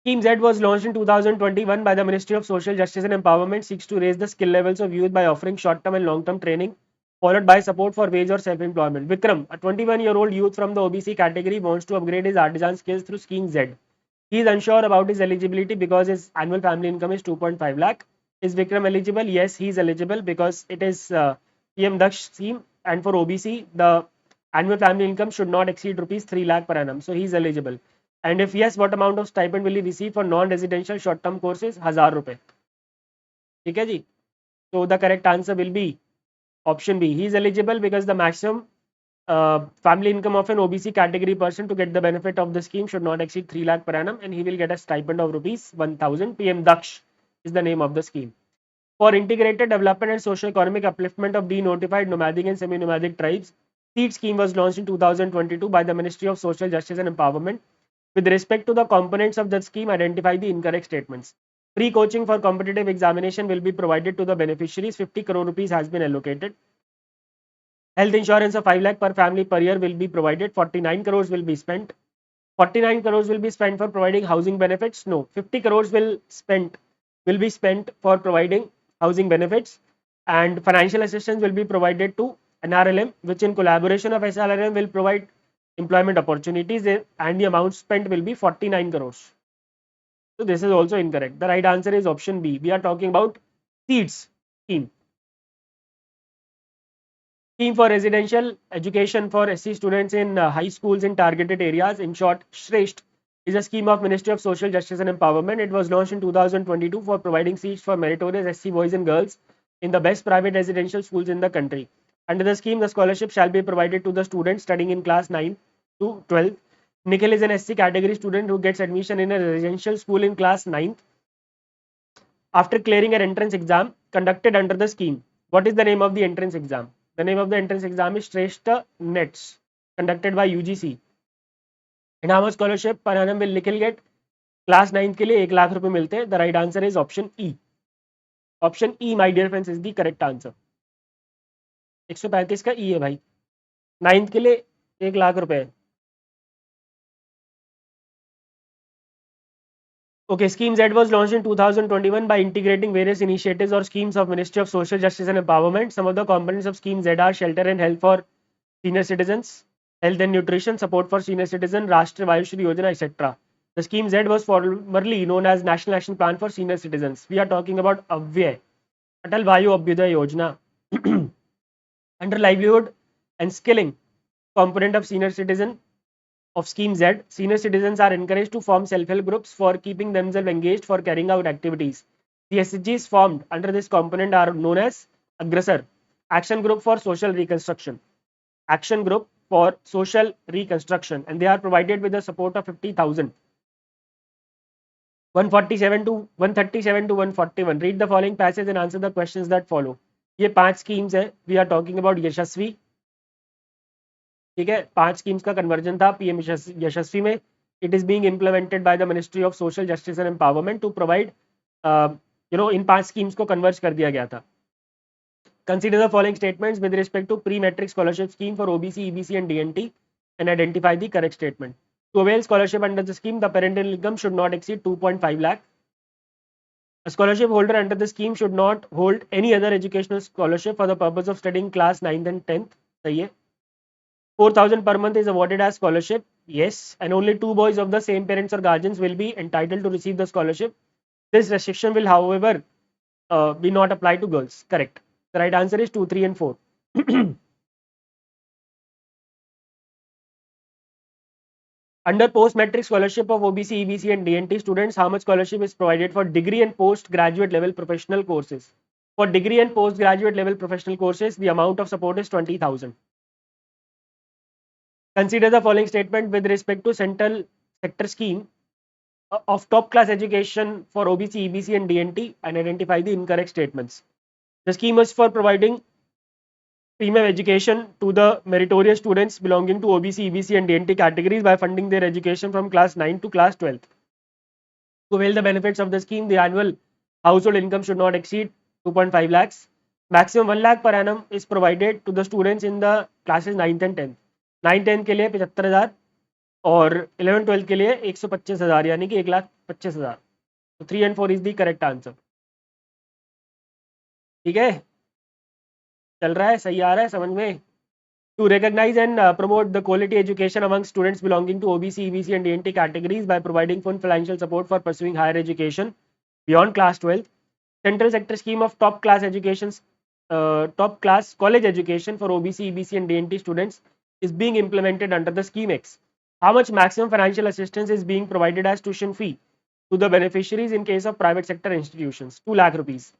Scheme Z was launched in 2021 by the Ministry of Social Justice and Empowerment, seeks to raise the skill levels of youth by offering short-term and long-term training, followed by support for wage or self-employment. Vikram, a 21-year-old youth from the OBC category, wants to upgrade his artisan skills through Scheme Z. He is unsure about his eligibility because his annual family income is 2.5 lakh. Is Vikram eligible? Yes, he is eligible because it is PM Daksh scheme, and for OBC, the annual family income should not exceed rupees 3 lakh per annum. So he is eligible. And if yes, what amount of stipend will he receive for non-residential short-term courses? 1000 रुपए. ठीक है जी. So the correct answer will be option B. He is eligible because the maximum family income of an OBC category person to get the benefit of the scheme should not exceed 3 lakh per annum, and he will get a stipend of rupees 1000. PM Daksh is the name of the scheme. For integrated development and socio-economic upliftment of denotified nomadic and semi-nomadic tribes, SEED scheme was launched in 2022 by the Ministry of Social Justice and Empowerment. With respect to the components of the scheme, identify the incorrect statements. Free coaching for competitive examination will be provided to the beneficiaries. 50 crore rupees has been allocated. Health insurance of 5 lakh per family per year will be provided. 49 crores will be spent. 49 crores will be spent for providing housing benefits. No, 50 crores will be spent for providing housing benefits, and financial assistance will be provided to NRLM, which in collaboration of SRLM will provide employment opportunities, and the amount spent will be 49 crores. So this is also incorrect. The right answer is option B. We are talking about SEEDS scheme. Scheme for residential education for SC students in high schools in targeted areas. In short, SHREST is a scheme of Ministry of Social Justice and Empowerment. It was launched in 2022 for providing seats for meritorious SC boys and girls in the best private residential schools in the country. Under the scheme, the scholarship shall be provided to the students studying in class 9 to 12. Nikhil is an SC category student who gets admission in a residential school in class 9th after clearing an entrance exam conducted under the scheme. What is the name of the entrance exam? The name of the entrance exam is Shrestha Nets, conducted by UGC. And how much scholarship per annum will Nikhil get? Class 9th के लिए 1 लाख रुपए मिलते हैं. The right answer is option E. Option E, my dear friends, is the correct answer. 135 का E है भाई. 9th के लिए 1 लाख रुपए. Okay, Scheme Z was launched in 2021 by integrating various initiatives or schemes of Ministry of Social Justice and Empowerment. Some of the components of Scheme Z are shelter and health for senior citizens, health and nutrition, support for senior citizen, Rashtriya Vayushri Yojana, etc. The Scheme Z was formerly known as National Action Plan for Senior Citizens. We are talking about AVYAY, Atal Vayu Abhyuday Yojana. Under livelihood and skilling component of senior citizen of Scheme Z, senior citizens are encouraged to form self-help groups for keeping themselves engaged for carrying out activities. The SHGs formed under this component are known as Aggressor, Action Group for Social Reconstruction, Action Group for Social Reconstruction, and they are provided with the support of 50,000. 147 to 137 to 141. Read the following passage and answer the questions that follow. ये 5 schemes है. We are talking about यशस्वी. ठीक है, 5 schemes का conversion था PM Yasasvi में. It is being implemented by the ministry of social justice and empowerment to provide in 5 schemes को converge कर दिया गया था. Consider the following statements with respect to pre matric scholarship scheme for OBC, EBC and DNT and identify the correct statement. To avail scholarship under the scheme the parental income should not exceed 2.5 lakh. A scholarship holder under the scheme should not hold any other educational scholarship for the purpose of studying class 9th and 10th. सही है. 4,000 per month is awarded as scholarship. Yes, and only two boys of the same parents or guardians will be entitled to receive the scholarship. This restriction will, however, be not applied to girls. Correct. The right answer is 2, 3, and 4. Under post-matric scholarship of OBC, EBC, and DNT students, how much scholarship is provided for degree and postgraduate level professional courses? For degree and postgraduate level professional courses, the amount of support is 20,000. Consider the following statement with respect to central sector scheme of top class education for OBC, EBC, and DNT and identify the incorrect statements. The scheme is for providing premium education to the meritorious students belonging to OBC, EBC, and DNT categories by funding their education from class 9 to class 12. To avail the benefits of the scheme, the annual household income should not exceed 2.5 lakhs. Maximum 1 lakh per annum is provided to the students in the classes 9th and 10th. 9th-10th के लिए 75,000 और 11th-12th के लिए 125,000 यानी कि 1,25,000. तो 3 and 4 is the correct answer. ठीक है, चल रहा है, सही आ रहा है समझ में. To recognize and promote the quality education among students belonging to OBC, EBC, and DNT categories by providing full financial support for pursuing higher education beyond class 12, central sector scheme of top class college education for OBC, EBC, and DNT students is being implemented under the scheme X. How much maximum financial assistance is being provided as tuition fee to the beneficiaries in case of private sector institutions? 2 lakh rupees.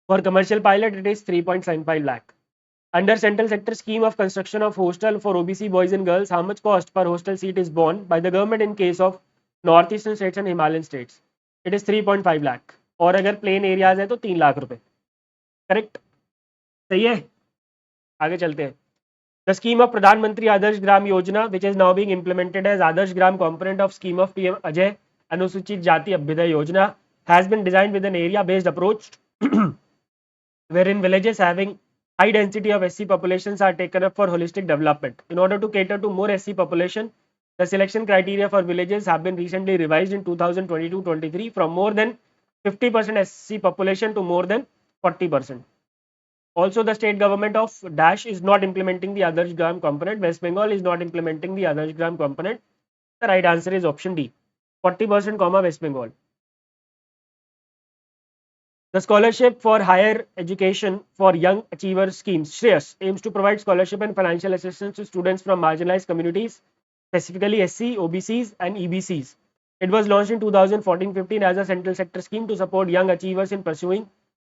For commercial pilot, it is 3.75 lakh. Under central sector scheme of construction of hostel for OBC boys and girls, how much cost per hostel seat is borne by the government in case of northeastern states and Himalayan states? It is 3.5 lakh. और अगर plain areas है तो 3 लाख रुपए. Correct, सही है. आगे चलते हैं. The scheme of प्रधानमंत्री Adarsh Gram Yojana, which is now being implemented as Adarsh Gram component of scheme of PM Ajay अनुसूचित जाति अभ्युदय योजना, has been designed with an area based approach wherein villages having high density of SC populations are taken up for holistic development. In order to cater to more SC population, the selection criteria for villages have been recently revised in 2022-23 from more than 50% SC population to more than 40%. Also, the state government of Dash is not implementing the Adarsh Gram component. West Bengal is not implementing the Adarsh Gram component. The right answer is option D, 40%, West Bengal. The scholarship for higher education for young achievers scheme Shreyas aims to provide scholarship and financial assistance to students from marginalized communities, specifically SC, OBCs, and EBCs. It was launched in 2014-15 as a central sector scheme to support young achievers in pursuing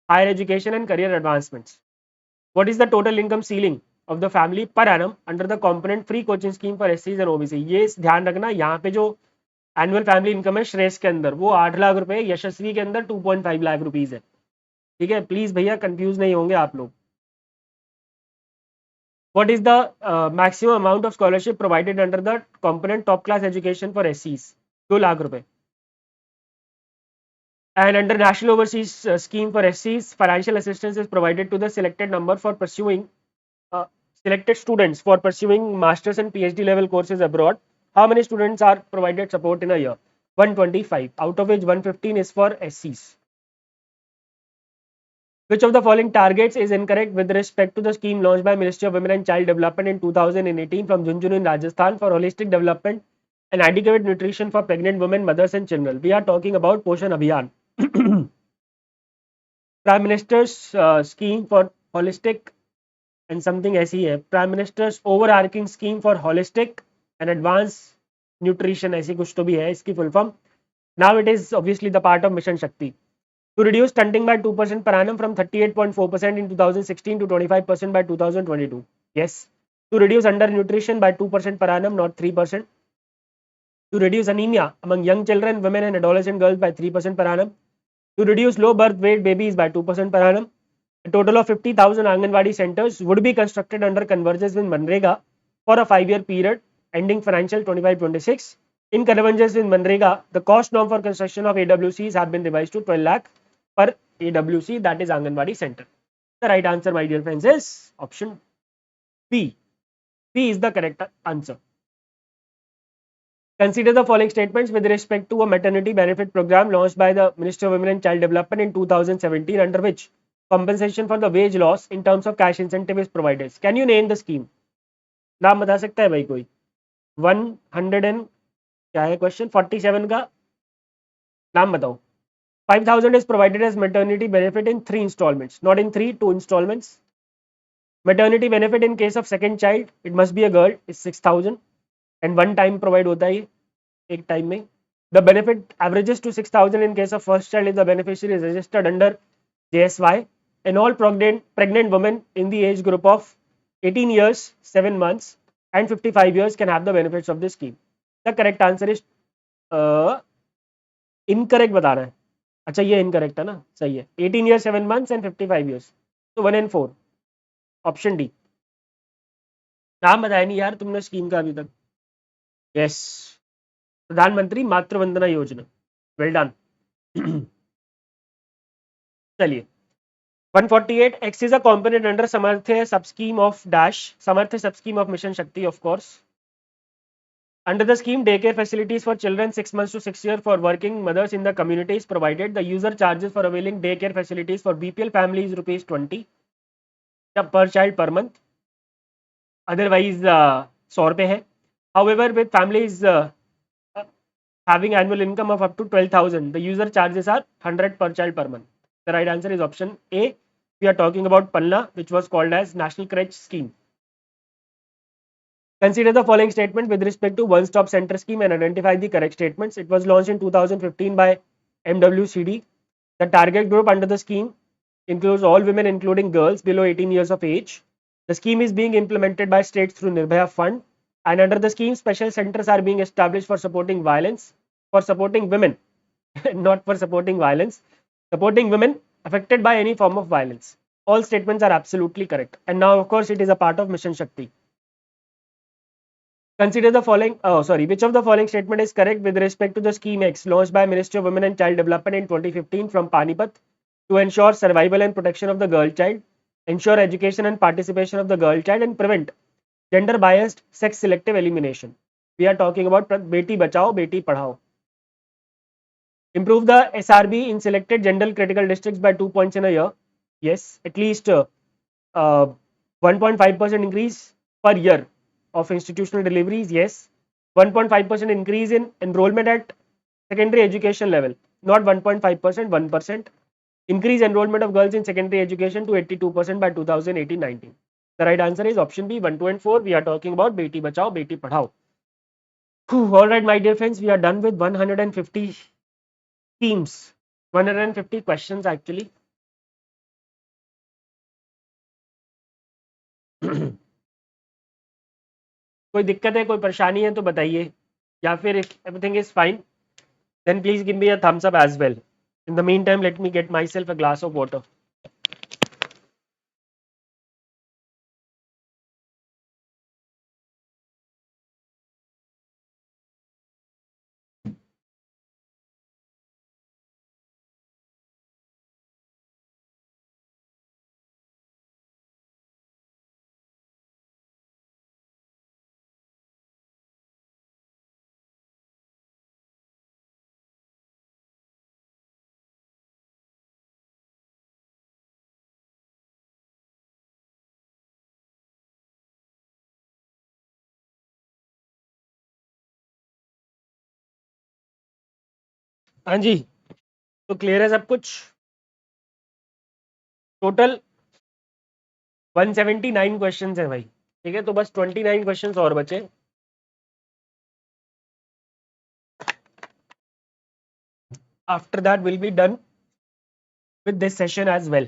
higher education and career advancements. What is the total income ceiling of the family per annum under the component free coaching scheme for SCs and OBC? ये ध्यान रखना, यहाँ पे जो annual family income है श्रेयस के अंदर वो 8 लाख रुपए, यशस्वी के अंदर 2.5 लाख रुपीज है. ठीक है, प्लीज भैया कंफ्यूज नहीं होंगे आप लोग. What is the maximum amount of scholarship provided under the component top class education for SCs? 2 lakh रुपए. And under National Overseas Scheme for SCs, financial assistance is provided to the selected number for pursuing selected students for pursuing masters and PhD level courses abroad. How many students are provided support in a year? 125, out of which 115 is for SCs. Which of the following targets is incorrect with respect to the scheme launched by Ministry of Women and Child Development in 2018 from Junjunu in Rajasthan for holistic development and adequate nutrition for pregnant women, mothers and children? We are talking about Poshan Abhiyan. Prime Minister's scheme for holistic and something ऐसी है, Prime Minister's overarching scheme for holistic and advanced nutrition, ऐसी कुछ तो भी है इसकी full form. Now it is obviously the part of Mission Shakti. To reduce stunting by 2% per annum from 38.4% in 2016 to 25% by 2022. Yes. To reduce undernutrition by 2% per annum, not 3%. To reduce anemia among young children, women and adolescent girls by 3% per annum. To reduce low birth weight babies by 2% per annum. A total of 50,000 Anganwadi centers would be constructed under convergence with Manrega for a 5-year period ending financial 25-26. In convergence with Manrega, the cost norm for construction of AWCs have been revised to 12 lakh per AWC, that is Anganwadi center. The right answer, my dear friends, is option B. B is the correct answer. Consider the following statements with respect to a maternity benefit program launched by the Ministry of Women and Child Development in 2017, under which compensation for the wage loss in terms of cash incentive is provided. Can you name the scheme? नाम बता सकता है भाई कोई? 100 and क्या है question 47 का नाम बताओ. 5,000 is provided as maternity benefit in 3 installments, not in 3, 2 installments. Maternity benefit in case of second child, it must be a girl, is 6,000 and one time provide होता है ये एक time में. The benefit averages to 6,000 in case of first child if the beneficiary is registered under JSY, and all pregnant women in the age group of 18 years, 7 months and 55 years can have the benefits of this scheme. The correct answer is incorrect बता रहा है. अच्छा ये incorrect है ना, सही है. 18 years 7 months and 55 years, तो 1 and 4 ऑप्शन डी. नाम बताया नहीं यार तुमने स्कीम का अभी तक. यस, प्रधानमंत्री मातृ वंदना योजना. Well done. चलिए 148 X is a component under Samarthya sub scheme of dash, Samarthya sub scheme of Mission Shakti, of course. Under the scheme, daycare facilities for children 6 months to 6 years for working mothers in the community is provided. The user charges for availing daycare facilities for BPL families rupees 20 per child per month. Otherwise 100 रुपए है. However, with families having annual income of up to 12,000, the user charges are 100 per child per month. The right answer is option A. We are talking about Palna, which was called as National Crèche Scheme. Consider the following statement with respect to one-stop center scheme and identify the correct statements. It was launched in 2015 by MWCD. The target group under the scheme includes all women including girls below 18 years of age. The scheme is being implemented by states through Nirbhaya Fund, and under the scheme special centers are being established for supporting women, not for supporting violence, supporting women affected by any form of violence. All statements are absolutely correct, and now of course it is a part of Mission Shakti. Consider the following, which of the following statement is correct with respect to the scheme X launched by Ministry of Women and Child Development in 2015 from Panipat to ensure survival and protection of the girl child, ensure education and participation of the girl child, and prevent gender biased sex selective elimination. We are talking about Beti Bachao, Beti Padhao. Improve the SRB in selected gender critical districts by 2 points in a year. Yes, at least 1.5% increase per year of institutional deliveries. Yes, 1.5% increase in enrollment at secondary education level, not 1.5%, 1%. Increase enrollment of girls in secondary education to 82% by 2018-19. The right answer is option B, 1, 2 and 4. We are talking about Beti Bachao, Beti Padhao. All right, my dear friends, we are done with 150 schemes, 150 questions actually. कोई दिक्कत है, कोई परेशानी है तो बताइए, या फिर if everything is fine then please give me a thumbs up as well. In the meantime, let me get myself a glass of water. हाँ जी, तो क्लियर है सब कुछ. टोटल 179 क्वेश्चंस है भाई, ठीक है, तो बस 29 क्वेश्चंस और बचे. After that will be done with this session as well.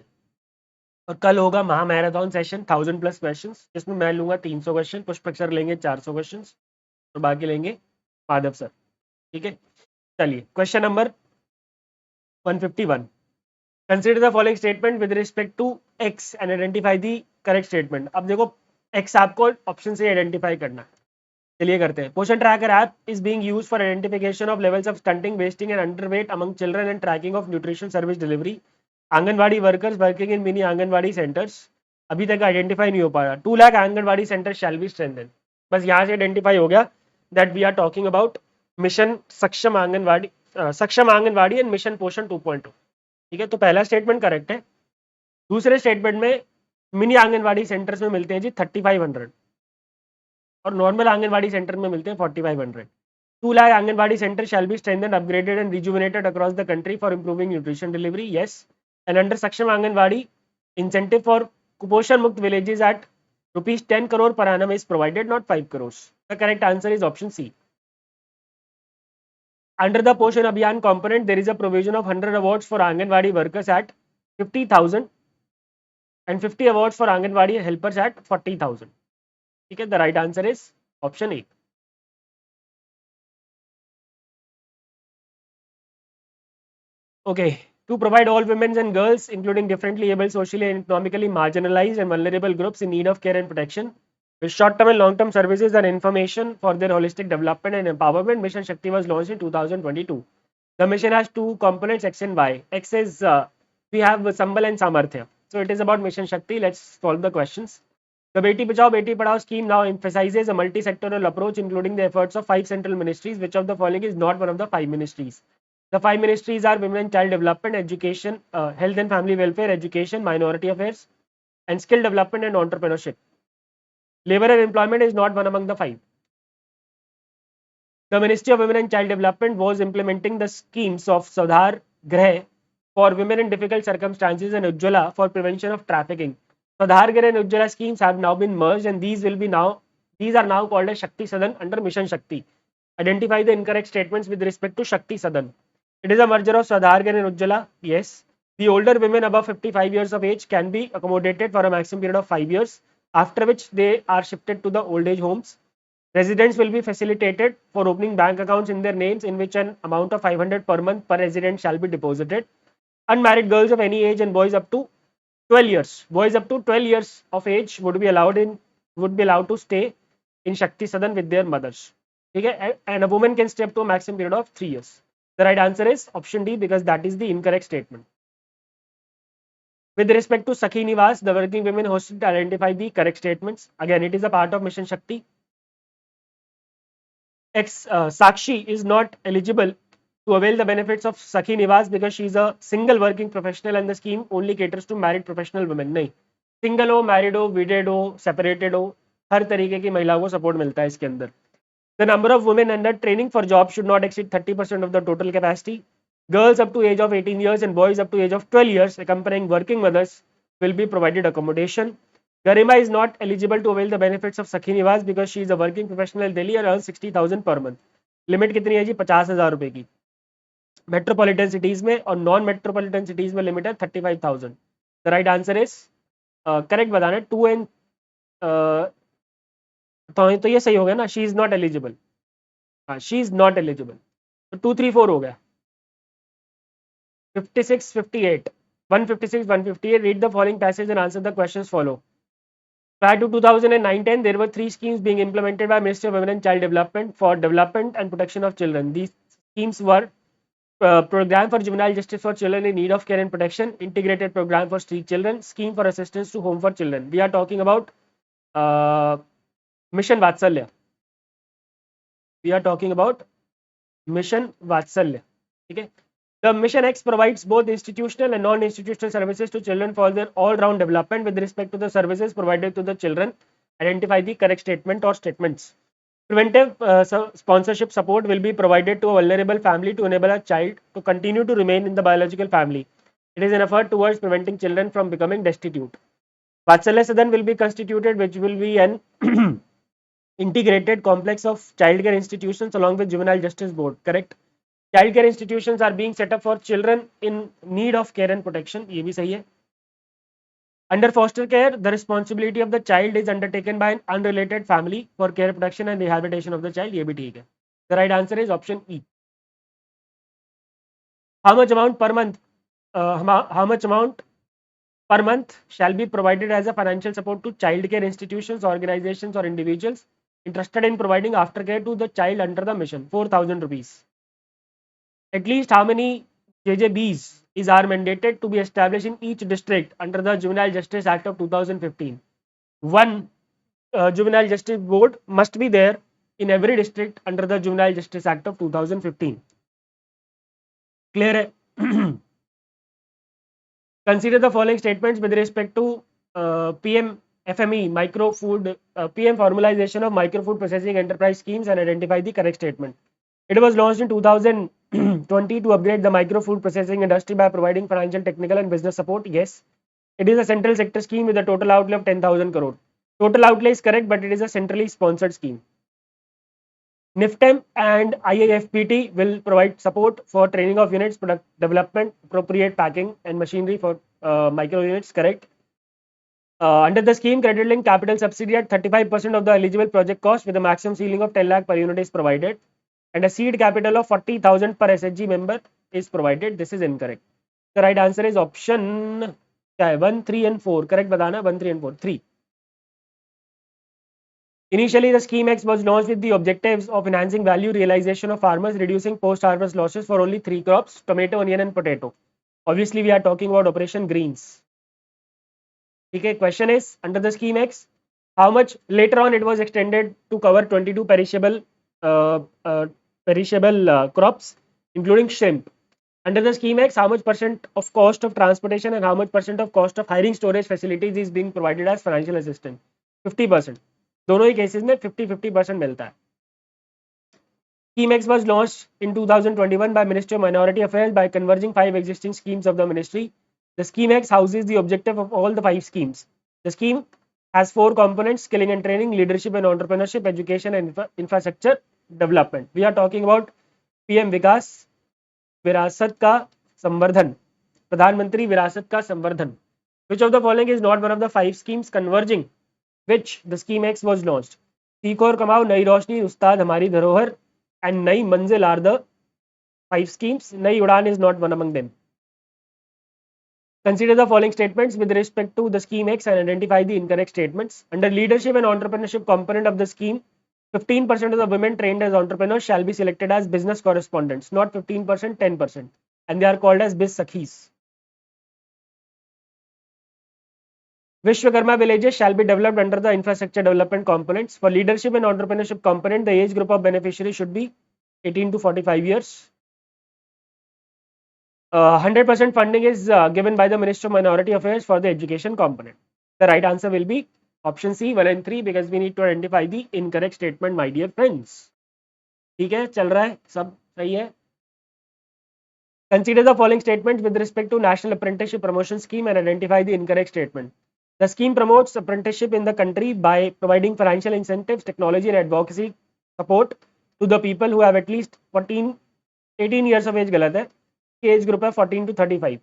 और कल होगा महा मैराथन सेशन 1000+ क्वेश्चंस, जिसमें मैं लूंगा 300 क्वेश्चन, पुष्पक सर लेंगे 400 क्वेश्चंस और बाकी लेंगे माधव सर. ठीक है, चलिए question number 151. Consider the following statement with respect to X and identify the correct statement. अब देखो एक्स आपको ऑप्शन से आइडेंटिफाई करना है. चलिए करते हैं. Poshan tracker app is being used for identification of levels of stunting, wasting and underweight among children and tracking of nutrition service delivery. Anganwadi workers working in mini anganwadi centres. अभी तक आइडेंटिफाई नहीं हो पाया. 2 lakh anganwadi centre shall be strengthened. बस यहाँ से identify हो गया that we are talking about mission Saksham Anganwadi and mission पोषण 2.2। ठीक है, तो पहला स्टेटमेंट करेक्ट है। दूसरे स्टेटमेंट में मिनी आंगनवाड़ी सेंटर्स में मिलते हैं जी 3500 और नॉर्मल आंगनवाड़ी सेंटर में मिलते हैं 4500। 2 lakh anganwadi centre shall be strengthened, upgraded and rejuvenated across the country for improving nutrition delivery. Yes. And under Saksham Anganwadi, incentive for Kuposhan Mukt villages at rupees 10 crore per annum is provided, not 5 crores. The correct answer is option C. Under the Poshan Abhiyan component, there is a provision of 100 awards for Anganwadi workers at 50,000 and 50 awards for Anganwadi helpers at 40,000. Okay, the right answer is option A. Okay, to provide all women and girls, including differently able, socially and economically marginalized and vulnerable groups in need of care and protection, with short-term and long-term services and information for their holistic development and empowerment, Mission Shakti was launched in 2022. The mission has two components, X and Y. X is we have Sambal and Samarthya. So it is about Mission Shakti. Let's solve the questions. The Beti Bachao Beti Padhao scheme now emphasizes a multi-sectoral approach, including the efforts of 5 central ministries. Which of the following is not one of the 5 ministries? The 5 ministries are Women and Child Development, Education, Health and Family Welfare, Education, Minority Affairs, and Skill Development and Entrepreneurship. Labor and Employment is not one among the 5. The Ministry of Women and Child Development was implementing the schemes of Swadhar Grah for women in difficult circumstances and Ujjwala for prevention of trafficking. Swadhar Grah and Ujjwala schemes have now been merged, and these are now called as Shakti Sadan under Mission Shakti. Identify the incorrect statements with respect to Shakti Sadan. It is a merger of Swadhar Grah and Ujjwala. Yes. The older women above 55 years of age can be accommodated for a maximum period of 5 years, after which they are shifted to the old age homes. Residents will be facilitated for opening bank accounts in their names, in which an amount of 500 per month per resident shall be deposited. Unmarried girls of any age and boys up to 12 years. Boys up to 12 years of age would be allowed to stay in Shakti Sadan with their mothers. Okay? And a woman can stay up to a maximum period of 3 years. The right answer is option D, because that is the incorrect statement. With respect to Sakhi Nivas, the working women hosted to identify the correct statements. Again, it is a part of Mission Shakti. Sakshi is not eligible to avail the benefits of Sakhi Nivas because she is a single working professional and the scheme only caters to married professional women. नहीं, single हो, married हो, widowed हो, separated हो, हर तरीके की महिलाओं को support मिलता है इसके अंदर. The number of women under training for jobs should not exceed 30% of the total capacity. Girls up to age of 18 years and boys up to age of 12 years accompanying working mothers will be provided accommodation. Garima is not eligible to avail the benefits of Sakhi Nivas because she is a working professional in Delhi and earns 60,000 per month. Limit कितनी है जी? 50,000 रुपए की. Metropolitan cities में और non metropolitan cities में limit है 35,000. The right answer is correct बताना 2 and तो ये सही हो गया ना. She is not eligible. हाँ, शी इज नॉट एलिजिबल. तो 2 3 4 हो गया. 56 58 156 158. Read the following passage and answer the questions follow. Prior to 2009-10, there were 3 schemes being implemented by Ministry of Women and Child Development for development and protection of children. These schemes were Program for Juvenile Justice for Children in Need of Care and Protection, Integrated Program for Street Children, Scheme for Assistance to Home for Children. We are talking about Mission Vatsalya. We are talking about Mission Vatsalya. Okay. The Mission X provides both institutional and non-institutional services to children for their all-round development. With respect to the services provided to the children, identify the correct statement or statements. Preventive sponsorship support will be provided to a vulnerable family to enable a child to continue to remain in the biological family. It is an effort towards preventing children from becoming destitute. Vatsalya Sadan will be constituted, which will be an integrated complex of childcare institutions along with juvenile justice board. Correct. Childcare institutions are being set up for children in need of care and protection. ये भी सही है. Under foster care, the responsibility of the child is undertaken by an unrelated family for care, protection and rehabilitation of the child. ये भी ठीक है. The right answer is option E. How much amount per month shall be provided as a financial support to child care institutions, organizations or individuals interested in providing aftercare to the child under the mission? 4,000 rupees. At least how many JJBs are mandated to be established in each district under the Juvenile Justice Act of 2015? One juvenile justice board must be there in every district under the Juvenile Justice Act of 2015. Clear है? Consider the following statements with respect to PM FME micro food PM formalization of micro food processing enterprise schemes and identify the correct statement. It was launched in 2020 to upgrade the micro food processing industry by providing financial, technical, and business support. Yes, it is a central sector scheme with a total outlay of 10,000 crore. Total outlay is correct, but it is a centrally sponsored scheme. NIFTEM and IIFPT will provide support for training of units, product development, appropriate packing, and machinery for micro units. Correct. Under the scheme, credit linked capital subsidy at 35% of the eligible project cost with a maximum ceiling of 10 lakh per unit is provided, and a seed capital of 40,000 per SHG member is provided. This is incorrect. The right answer is option 1, 3, and 4. Correct बताना 1, 3, and 4. 3. Initially, the Scheme X was launched with the objectives of enhancing value realization of farmers, reducing post-harvest losses for only 3 crops, tomato, onion, and potato. Obviously, we are talking about Operation Greens. Okay, question is, under the Scheme X, how much later on it was extended to cover 22 perishable crops, including shrimp. Under the Scheme X, how much percent of cost of transportation and how much percent of cost of hiring storage facilities is being provided as financial assistance? 50%. दोनों ही cases में 50-50% मिलता है. Scheme X was launched in 2021 by Ministry of Minority Affairs by converging 5 existing schemes of the ministry. The Scheme X houses the objective of all the 5 schemes. The scheme has 4 components: skilling and training, leadership and entrepreneurship, education and infrastructure development. We are talking about PM विकास विरासत का संवर्धन, प्रधानमंत्री विरासत का संवर्धन. Which of the following is not one of the 5 schemes converging which the Scheme X was launched? सीखो और कमाओ, नई रोशनी, उस्ताद हमारी धरोहर, and नई मंजिल are the 5 schemes. नई उड़ान is not one among them. Consider the following statements with respect to the Scheme X and identify the incorrect statements. Under leadership and entrepreneurship component of the scheme, 15% of the women trained as entrepreneurs shall be selected as business correspondents, not 15%, 10%, and they are called as Biz Sakhis. Vishwakarma villages shall be developed under the infrastructure development components. For leadership and entrepreneurship component, the age group of beneficiaries should be 18 to 45 years. 100% funding is given by the Ministry of Minority Affairs for the education component. The right answer will be option C, 1 and 3, because we need to identify the incorrect statement, my dear friends. ठीक है, चल रहा है, सब सही है. Consider the following statements with respect to National Apprenticeship Promotion Scheme and identify the incorrect statement. The scheme promotes apprenticeship in the country by providing financial incentives, technology, and advocacy support to the people who have at least 18 years of age. गलत है, age group है 14 to 35.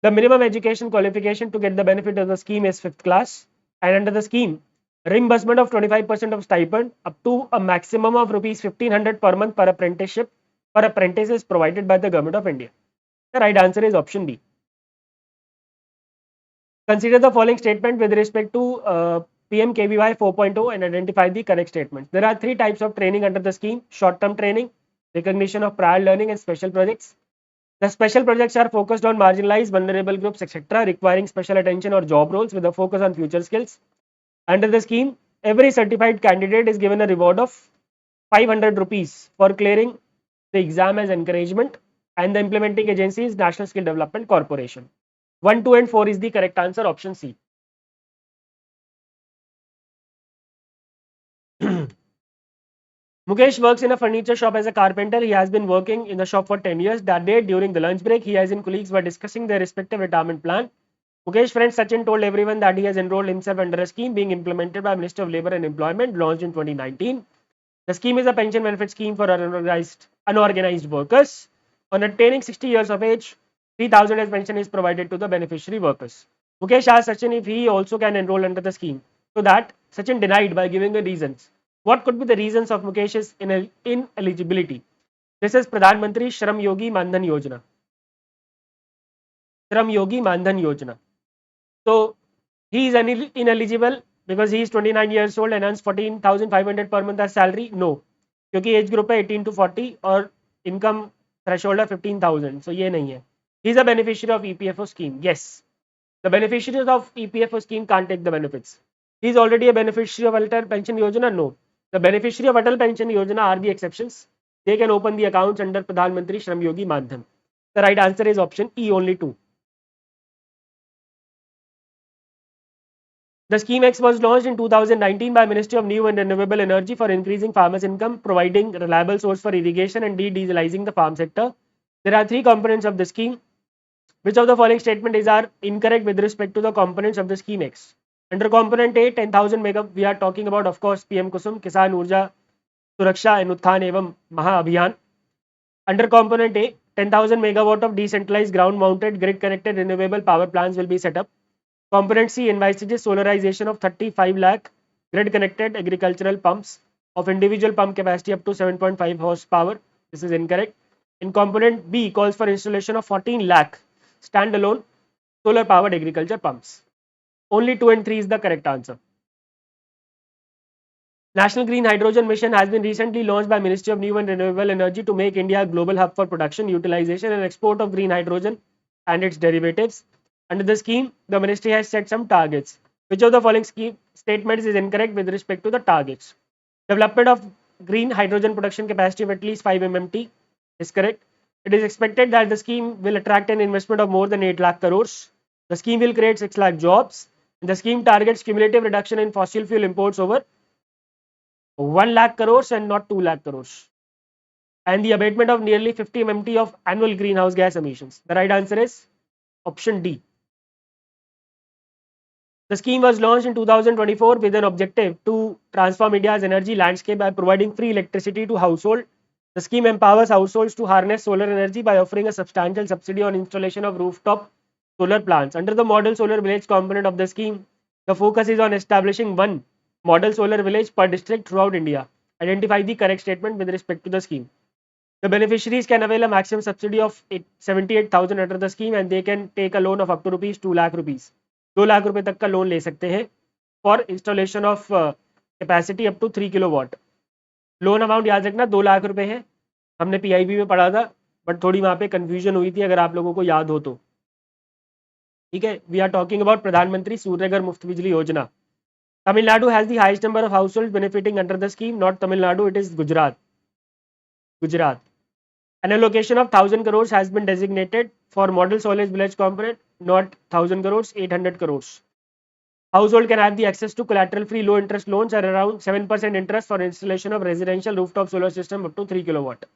The minimum education qualification to get the benefit of the scheme is 5th class, and under the scheme, reimbursement of 25% of stipend up to a maximum of rupees 1500 per month per apprentice is provided by the Government of India. The right answer is option B. Consider the following statement with respect to PMKVY 4.0 and identify the correct statements. There are 3 types of training under the scheme: short-term training, recognition of prior learning, and special projects. The special projects are focused on marginalized, vulnerable groups, etc., requiring special attention or job roles with a focus on future skills. Under the scheme, every certified candidate is given a reward of 500 rupees for clearing the exam as encouragement, and the implementing agency is National Skill Development Corporation. 1, 2, and 4 is the correct answer, option C. Mukesh works in a furniture shop as a carpenter. He has been working in the shop for 10 years. That day, during the lunch break, he and his colleagues were discussing their respective retirement plan. Mukesh's friend Sachin told everyone that he has enrolled himself under a scheme being implemented by Ministry of Labour and Employment, launched in 2019. The scheme is a pension benefit scheme for unorganized workers. On attaining 60 years of age, 3,000 as pension is provided to the beneficiary workers. Mukesh asked Sachin if he also can enroll under the scheme. So that Sachin denied by giving the reasons. What could be the reasons of Mukesh's ineligibility? This is Pradhan Mantri Shram Yogi Mandhan Yojana. Shram Yogi Mandhan Yojana. So he is ineligible because he is 29 years old and earns 14,500 per month as salary. No, क्योंकि age group है 18 to 40 और income threshold है 15,000. So ये नहीं है. He is a beneficiary of EPFO scheme. Yes, the beneficiaries of EPFO scheme can't take the benefits. He is already a beneficiary of Atal Pension Yojana. No, The beneficiary of Atal Pension Yojana are the exceptions. They can open the accounts under Pradhan Mantri Shram Yogi Madhyam. The right answer is option E, only two. The Scheme X was launched in 2019 by Ministry of New and Renewable Energy for increasing farmers' income, providing reliable source for irrigation and de-dieselizing the farm sector. There are three components of the scheme. Which of the following statement is are incorrect with respect to the components of the Scheme X? Under component A, 10,000 mega, we are talking about, of course, PM Kusum, Kisan Urja Suraksha and Utthan Evam Maha Abhiyan. Under component A, 10,000 megawatt of decentralized ground-mounted grid-connected renewable power plants will be set up. Component C envisages solarization of 35 lakh grid-connected agricultural pumps of individual pump capacity up to 7.5 horsepower. This is incorrect. In component B, calls for installation of 14 lakh standalone solar-powered agriculture pumps. Only 2 and 3 is the correct answer. National Green Hydrogen Mission has been recently launched by Ministry of New and Renewable Energy to make India a global hub for production, utilization and export of green hydrogen and its derivatives. Under the scheme, the ministry has set some targets. Which of the following scheme statements is incorrect with respect to the targets? Development of green hydrogen production capacity of at least 5 MMT is correct. It is expected that the scheme will attract an investment of more than 8 lakh crores. The scheme will create 6 lakh jobs. The scheme targets cumulative reduction in fossil fuel imports over 1 lakh crores and not 2 lakh crores. And the abatement of nearly 50 MMT of annual greenhouse gas emissions. The right answer is option D. The scheme was launched in 2024 with an objective to transform India's energy landscape by providing free electricity to households. The scheme empowers households to harness solar energy by offering a substantial subsidy on installation of rooftop solar plants. Under the model solar village component of the scheme, the focus is on establishing one model solar village per district throughout India. Identify the correct statement with respect to the scheme. The beneficiaries can avail a maximum subsidy of 78,000 under the scheme and they can take a loan of up to rupees 2 lakh rupees. 2 lakh रुपए तक का loan ले सकते हैं for installation of capacity up to 3 kilowatt. Loan amount याद रखना 2 लाख रुपए है. हमने पीआईबी में पढ़ा था बट थोड़ी वहां पे कंफ्यूजन हुई थी, अगर आप लोगों को याद हो तो. ठीक है, वी आर टॉकिंग अबाउट प्रधानमंत्री सूर्यघर मुफ्त बिजली योजना. Tamil Nadu has the highest number of households benefiting under the scheme. Not Tamil Nadu, it is Gujarat. An allocation of 1,000 crores has been designated for model solar village component, not 1,000 crores, 800 crores. Household can have the access to collateral-free low-interest loans at around 7% interest for installation of residential rooftop solar system up to 3 kilowatt.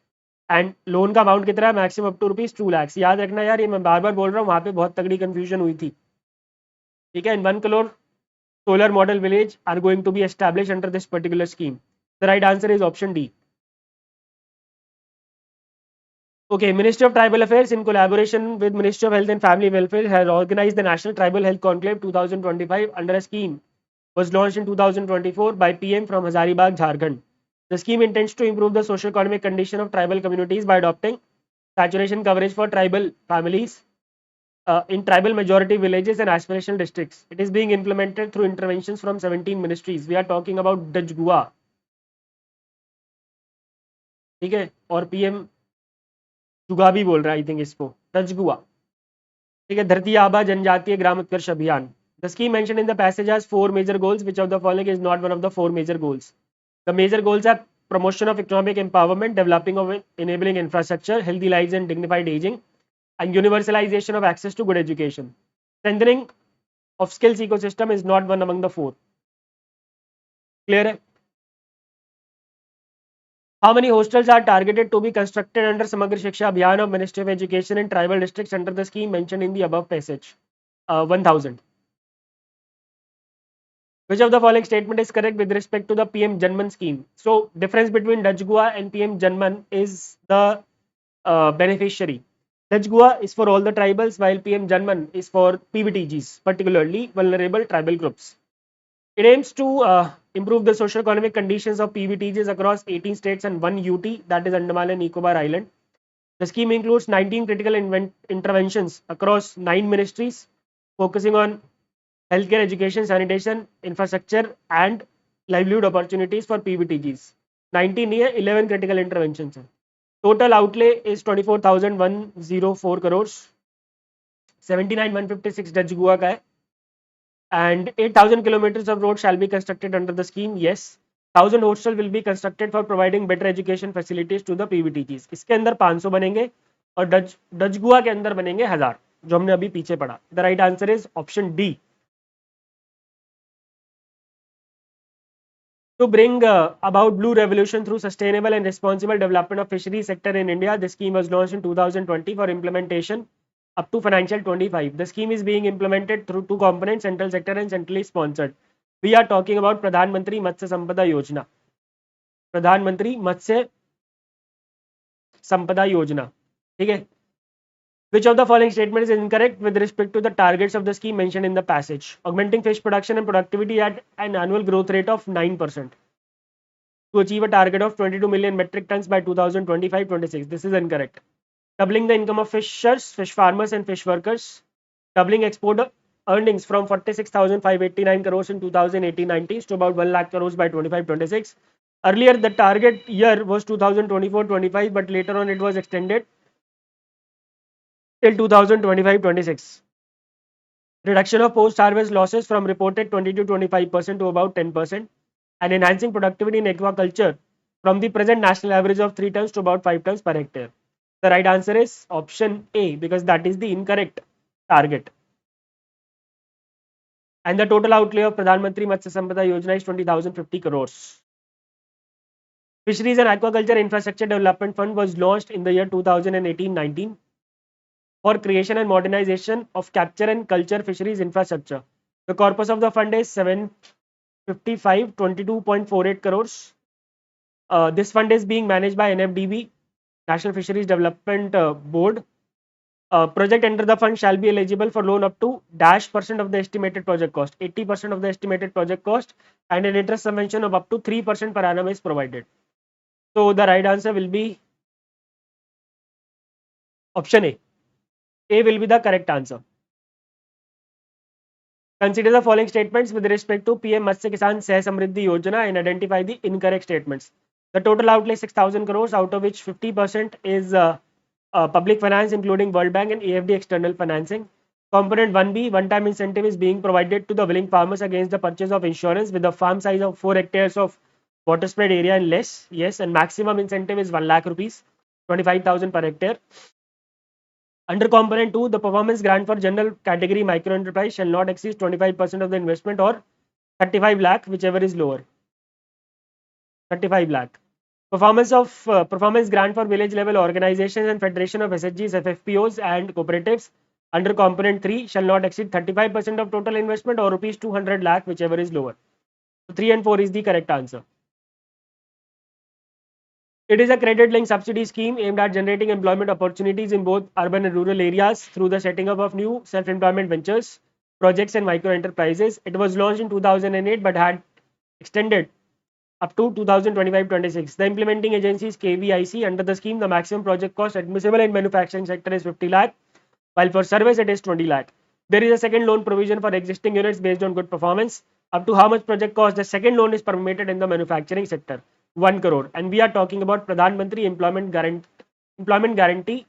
And loan का amount कितना है? Maximum up to rupees 2 lakh. याद रखना यार, ये मैं बार बार बोल रहा हूँ, वहां पे बहुत तगड़ी कंफ्यूजन हुई थी. ठीक है, in 1 crore solar model village are going to be establish under this particular scheme. The right answer is option D. Okay, Ministry of Tribal Affairs in collaboration with Ministry of Health and Family Welfare has organized the National Tribal Health Conclave 2025 under a scheme was launched in 2024 by PM from Hazaribagh, Jharkhand. The scheme intends to improve the socio-economic condition of tribal communities by adopting saturation coverage for tribal families in tribal majority villages and aspirational districts. It is being implemented through interventions from 17 ministries. We are talking about Dajgua. ठीक है, और PM जुगा भी बोल रहा है, I think इसको रजगुआ. ठीक है, धरती आबा जनजातीय Gram Utkarsh Abhiyan. The scheme mention in the passage has 4 major goals. Which of the following is not one of the 4 major goals? The major goals are promotion of economic empowerment, developing of enabling infrastructure, healthy lives and dignified aging, and universalization of access to good education. Strengthening of skills ecosystem is not one among the 4. Clear है? How many hostels are targeted to be constructed under Samagra Shiksha Abhiyan of Ministry of Education in tribal districts under the scheme mentioned in the above passage? 1,000. Which of the following statement is correct with respect to the PM Janman scheme? So, difference between Dajgua and PM Janman is the beneficiary. Dajgua is for all the tribals, while PM Janman is for PVTGs, particularly vulnerable tribal groups. It aims to improve the socio-economic conditions of PVTGs across 18 states and 1 UT, that is Andaman and Nicobar Island. The scheme includes 19 critical interventions across 9 ministries, focusing on healthcare, education, sanitation, infrastructure, and livelihood opportunities for PVTGs. 19 here, 11 critical interventions. Total outlay is 24,104 crores. 79,156 Dajgua का है. And 8,000 kilometers of road shall be constructed under the scheme. Yes. 1000 hostel will be constructed for providing better education facilities to the PVTGs. इसके अंदर 500 बनेंगे और Dutch गुआ के अंदर बनेंगे 1000, जो हमने अभी पीछे पढ़ा. The right answer is option D. To bring about blue revolution through sustainable and responsible development of fisheries sector in India, the scheme was launched in 2020 for implementation up to financial 25. The scheme is being implemented through two components, central sector and centrally sponsored. We are talking about Pradhan Mantri Matsya Sampada Yojana. Pradhan Mantri Matsya Sampada Yojana. ठीक है. Which of the following statement is incorrect with respect to the targets of the scheme mentioned in the passage? Augmenting fish production and productivity at an annual growth rate of 9% to achieve a target of 22 million metric tons by 2025-26. This is incorrect. Doubling the income of fishers, fish farmers and fish workers. Doubling export earnings from 46,589 crores in 2018-19 to about 1 lakh crores by 25-26. Earlier, the target year was 2024-25, but later on it was extended till 2025-26. Reduction of post-harvest losses from reported 20 to 25% to about 10%, and enhancing productivity in aquaculture from the present national average of 3 tons to about 5 tons per hectare. The right answer is option A, because that is the incorrect target. And the total outlay of Pradhan Mantri Matsya Sampada Yojana is 20,050 crores. Fisheries and Aquaculture Infrastructure Development Fund was launched in the year 2018-19 for creation and modernization of capture and culture fisheries infrastructure. The corpus of the fund is 755.22.48 crores. This fund is being managed by NFDB, National Fisheries Development Board. Project under the fund shall be eligible for loan up to -% of the estimated project cost, 80% of the estimated project cost, and an interest subvention of up to 3% per annum is provided. So the right answer will be option A. A will be the correct answer. Consider the following statements with respect to PM Matsya Kisan Seh Samriddhi Yojana and identify the incorrect statements. The total outlay is 6,000 crores, out of which 50% is public finance, including World Bank and AFD external financing. Component 1B, one-time incentive is being provided to the willing farmers against the purchase of insurance with a farm size of 4 hectares of water spread area and less. Yes, and maximum incentive is 1 lakh rupees, 25,000 per hectare. Under component 2, the performance grant for general category micro enterprise shall not exceed 25% of the investment or 35 lakh, whichever is lower. 35 lakh. Performance grant for village level organizations and federation of SHGs, FFPOs and cooperatives under component 3 shall not exceed 35% of total investment or rupees 200 lakh, whichever is lower. So 3 and 4 is the correct answer. It is a credit linked subsidy scheme aimed at generating employment opportunities in both urban and rural areas through the setting up of new self-employment ventures, projects and micro enterprises. It was launched in 2008 but had extended up to 2025-26. The implementing agency is KVIC. Under the scheme, the maximum project cost admissible in manufacturing sector is 50 lakh, while for service it is 20 lakh. There is a second loan provision for existing units based on good performance. Up to how much project cost the second loan is permitted in the manufacturing sector? 1 crore. And we are talking about Pradhan Mantri Employment Guarantee,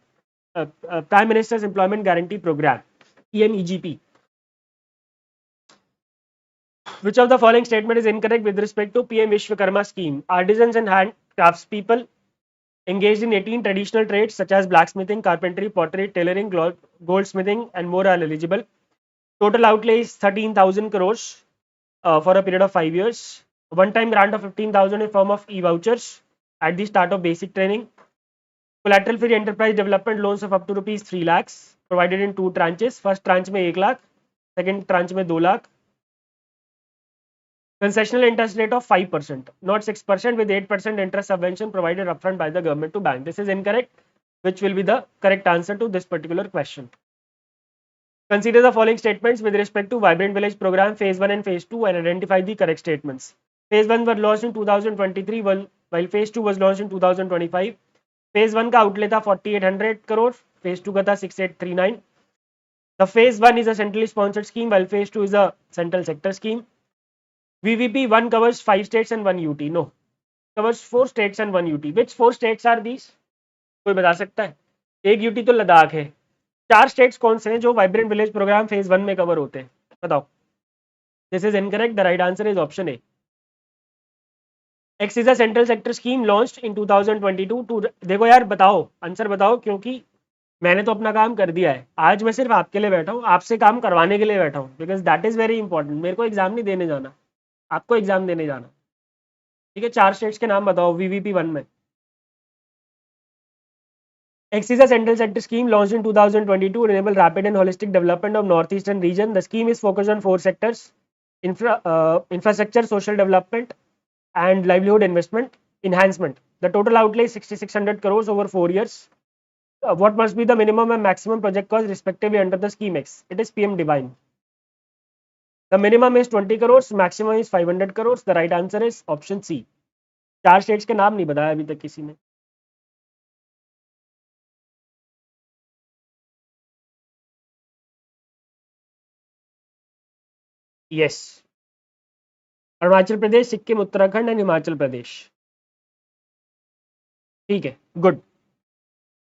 Prime Minister's Employment Guarantee Program, PMEGP. Which of the following statement is incorrect with respect to PM Vishwakarma scheme? Artisans and handcraftspeople engaged in 18 traditional trades such as blacksmithing, carpentry, pottery, tailoring, goldsmithing and more are eligible. Total outlay is 13,000 crores for a period of 5 years. One-time grant of 15,000 in form of e-vouchers at the start of basic training. Collateral-free enterprise development loans of up to rupees 3 lakhs provided in 2 tranches. First tranche में 1 lakh, second tranche में 2 lakh. Concessional interest rate of 5%, not 6%, with 8% interest subvention provided upfront by the government to bank. This is incorrect. Which will be the correct answer to this particular question? Consider the following statements with respect to Vibrant Village Program Phase 1 and Phase 2 and identify the correct statements. Phase 1 was launched in 2023 while Phase 2 was launched in 2025. Phase 1 का outlay था 4800 crore, Phase 2 का था 6839. The Phase 1 is a centrally sponsored scheme while Phase 2 is a central sector scheme. VVP 1 covers 5 states and 1 UT. No, covers 4 states and 1 UT. Which 4 states are these? कोई बता सकता है? एक UT तो लद्दाख है. 4 states कौन से हैं जो वाइब्रेंट विलेज प्रोग्राम फेज 1 में कवर होते हैं? बताओ. This is incorrect. The right answer is option A. X is a central sector scheme launched in 2022 to, देखो यार बताओ, आंसर बताओ, क्योंकि मैंने तो अपना काम कर दिया है, आज मैं सिर्फ आपके लिए बैठा हूँ, आपसे काम करवाने के लिए बैठा हूँ, because that is very important. मेरे को एग्जाम नहीं देने जाना, आपको एग्जाम देने जाना। ठीक है, 4 स्टेट्स के नाम बताओ वीवीपी 1 में। X is a central sector scheme launched in 2022 to enable rapid and holistic development of northeastern region. The scheme is focused on 4 sectors: infrastructure, social development, and livelihood investment enhancement. The total outlay is 6,600 crores over 4 years. What must be the minimum and maximum project cost respectively under the scheme X? It is PM Divine. The minimum is 20 crores, maximum is 500 crores. The right answer is option C. 4 states के नाम नहीं बताया अभी तक किसी ने। Yes, Arunachal Pradesh, Sikkim, Uttarakhand and Himachal Pradesh. ठीक है, good.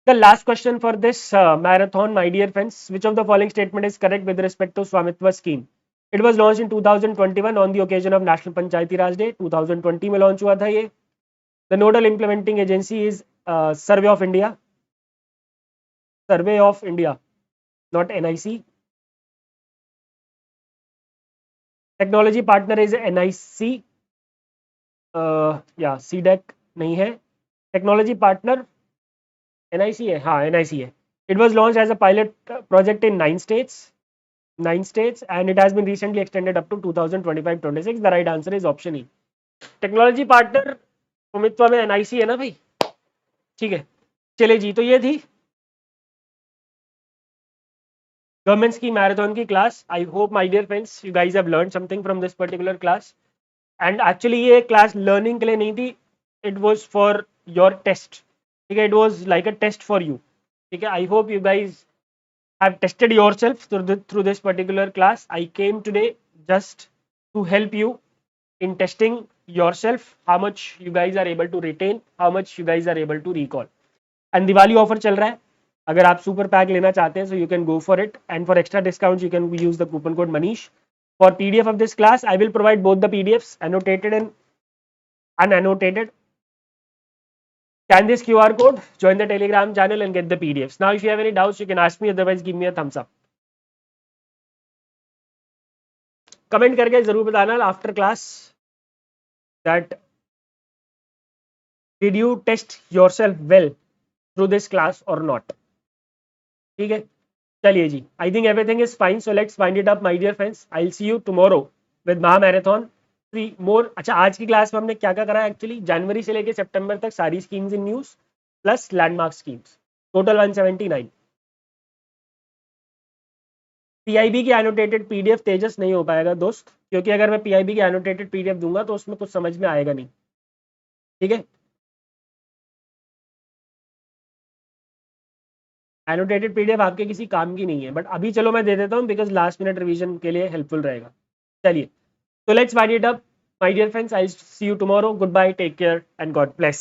The last question for this marathon, my dear friends, which of the following statement is correct with respect to Swamitva scheme? It was launched in 2021 on the occasion of National Panchayati Raj Day. 2020 में launch हुआ था ये। The nodal implementing agency is Survey of India. Survey of India, not NIC. Technology partner is NIC. Yeah, CDEC नहीं है। Technology partner NIC है, हाँ NIC है। It was launched as a pilot project in 9 states and it has been recently extended up to 2025-26. The right answer is option E. Technology partner Sumitva में NIC है ना भाई। ठीक है, चले जी, तो ये थी गवर्नमेंट्स की मैराथन की class. I hope my dear friends you guys have learn something from this particular class. And actually ये क्लास लर्निंग के लिए नहीं थी, it was for your test. ठीक है, it was like a test for you. ठीक है, I hope you guys have tested yourself through this particular class. I came today just to help you in testing yourself, how much you guys are able to retain, how much you guys are able to recall. And Diwali offer चल रहा है, अगर आप super pack लेना चाहते हैं so you can go for it, and for extra discounts you can use the coupon code Manish. For PDF of this class I will provide both the PDFs, annotated and unannotated. Scan this QR code, join the Telegram channel and get the PDFs. Now if you have any doubts you can ask me, otherwise give me a thumbs up. Comment करके जरूर बताना after class that did you test yourself well through this class or not. ठीक है, चलिए जी, I think everything is fine, so let's find it up my dear friends. I will see you tomorrow with maha marathon 3 more. अच्छा, आज की class में हमने क्या क्या करा एक्चुअली, जनवरी से लेकर सितंबर तक सारी schemes in news plus landmark schemes, total 179। PIB की एनोटेटेड पीडीएफ तेजस नहीं हो पाएगा दोस्त, क्योंकि अगर मैं पीआईबी की एनोटेटेड पीडीएफ दूंगा तो उसमें कुछ समझ में आएगा नहीं। ठीक है, एनोटेटेड पीडीएफ आपके किसी काम की नहीं है, बट अभी चलो मैं दे देता हूँ बिकॉज लास्ट मिनट रिवीजन के लिए हेल्पफुल रहेगा। चलिए, तो let's wind it up my dear friends, I see you tomorrow, good bye, take care and God bless.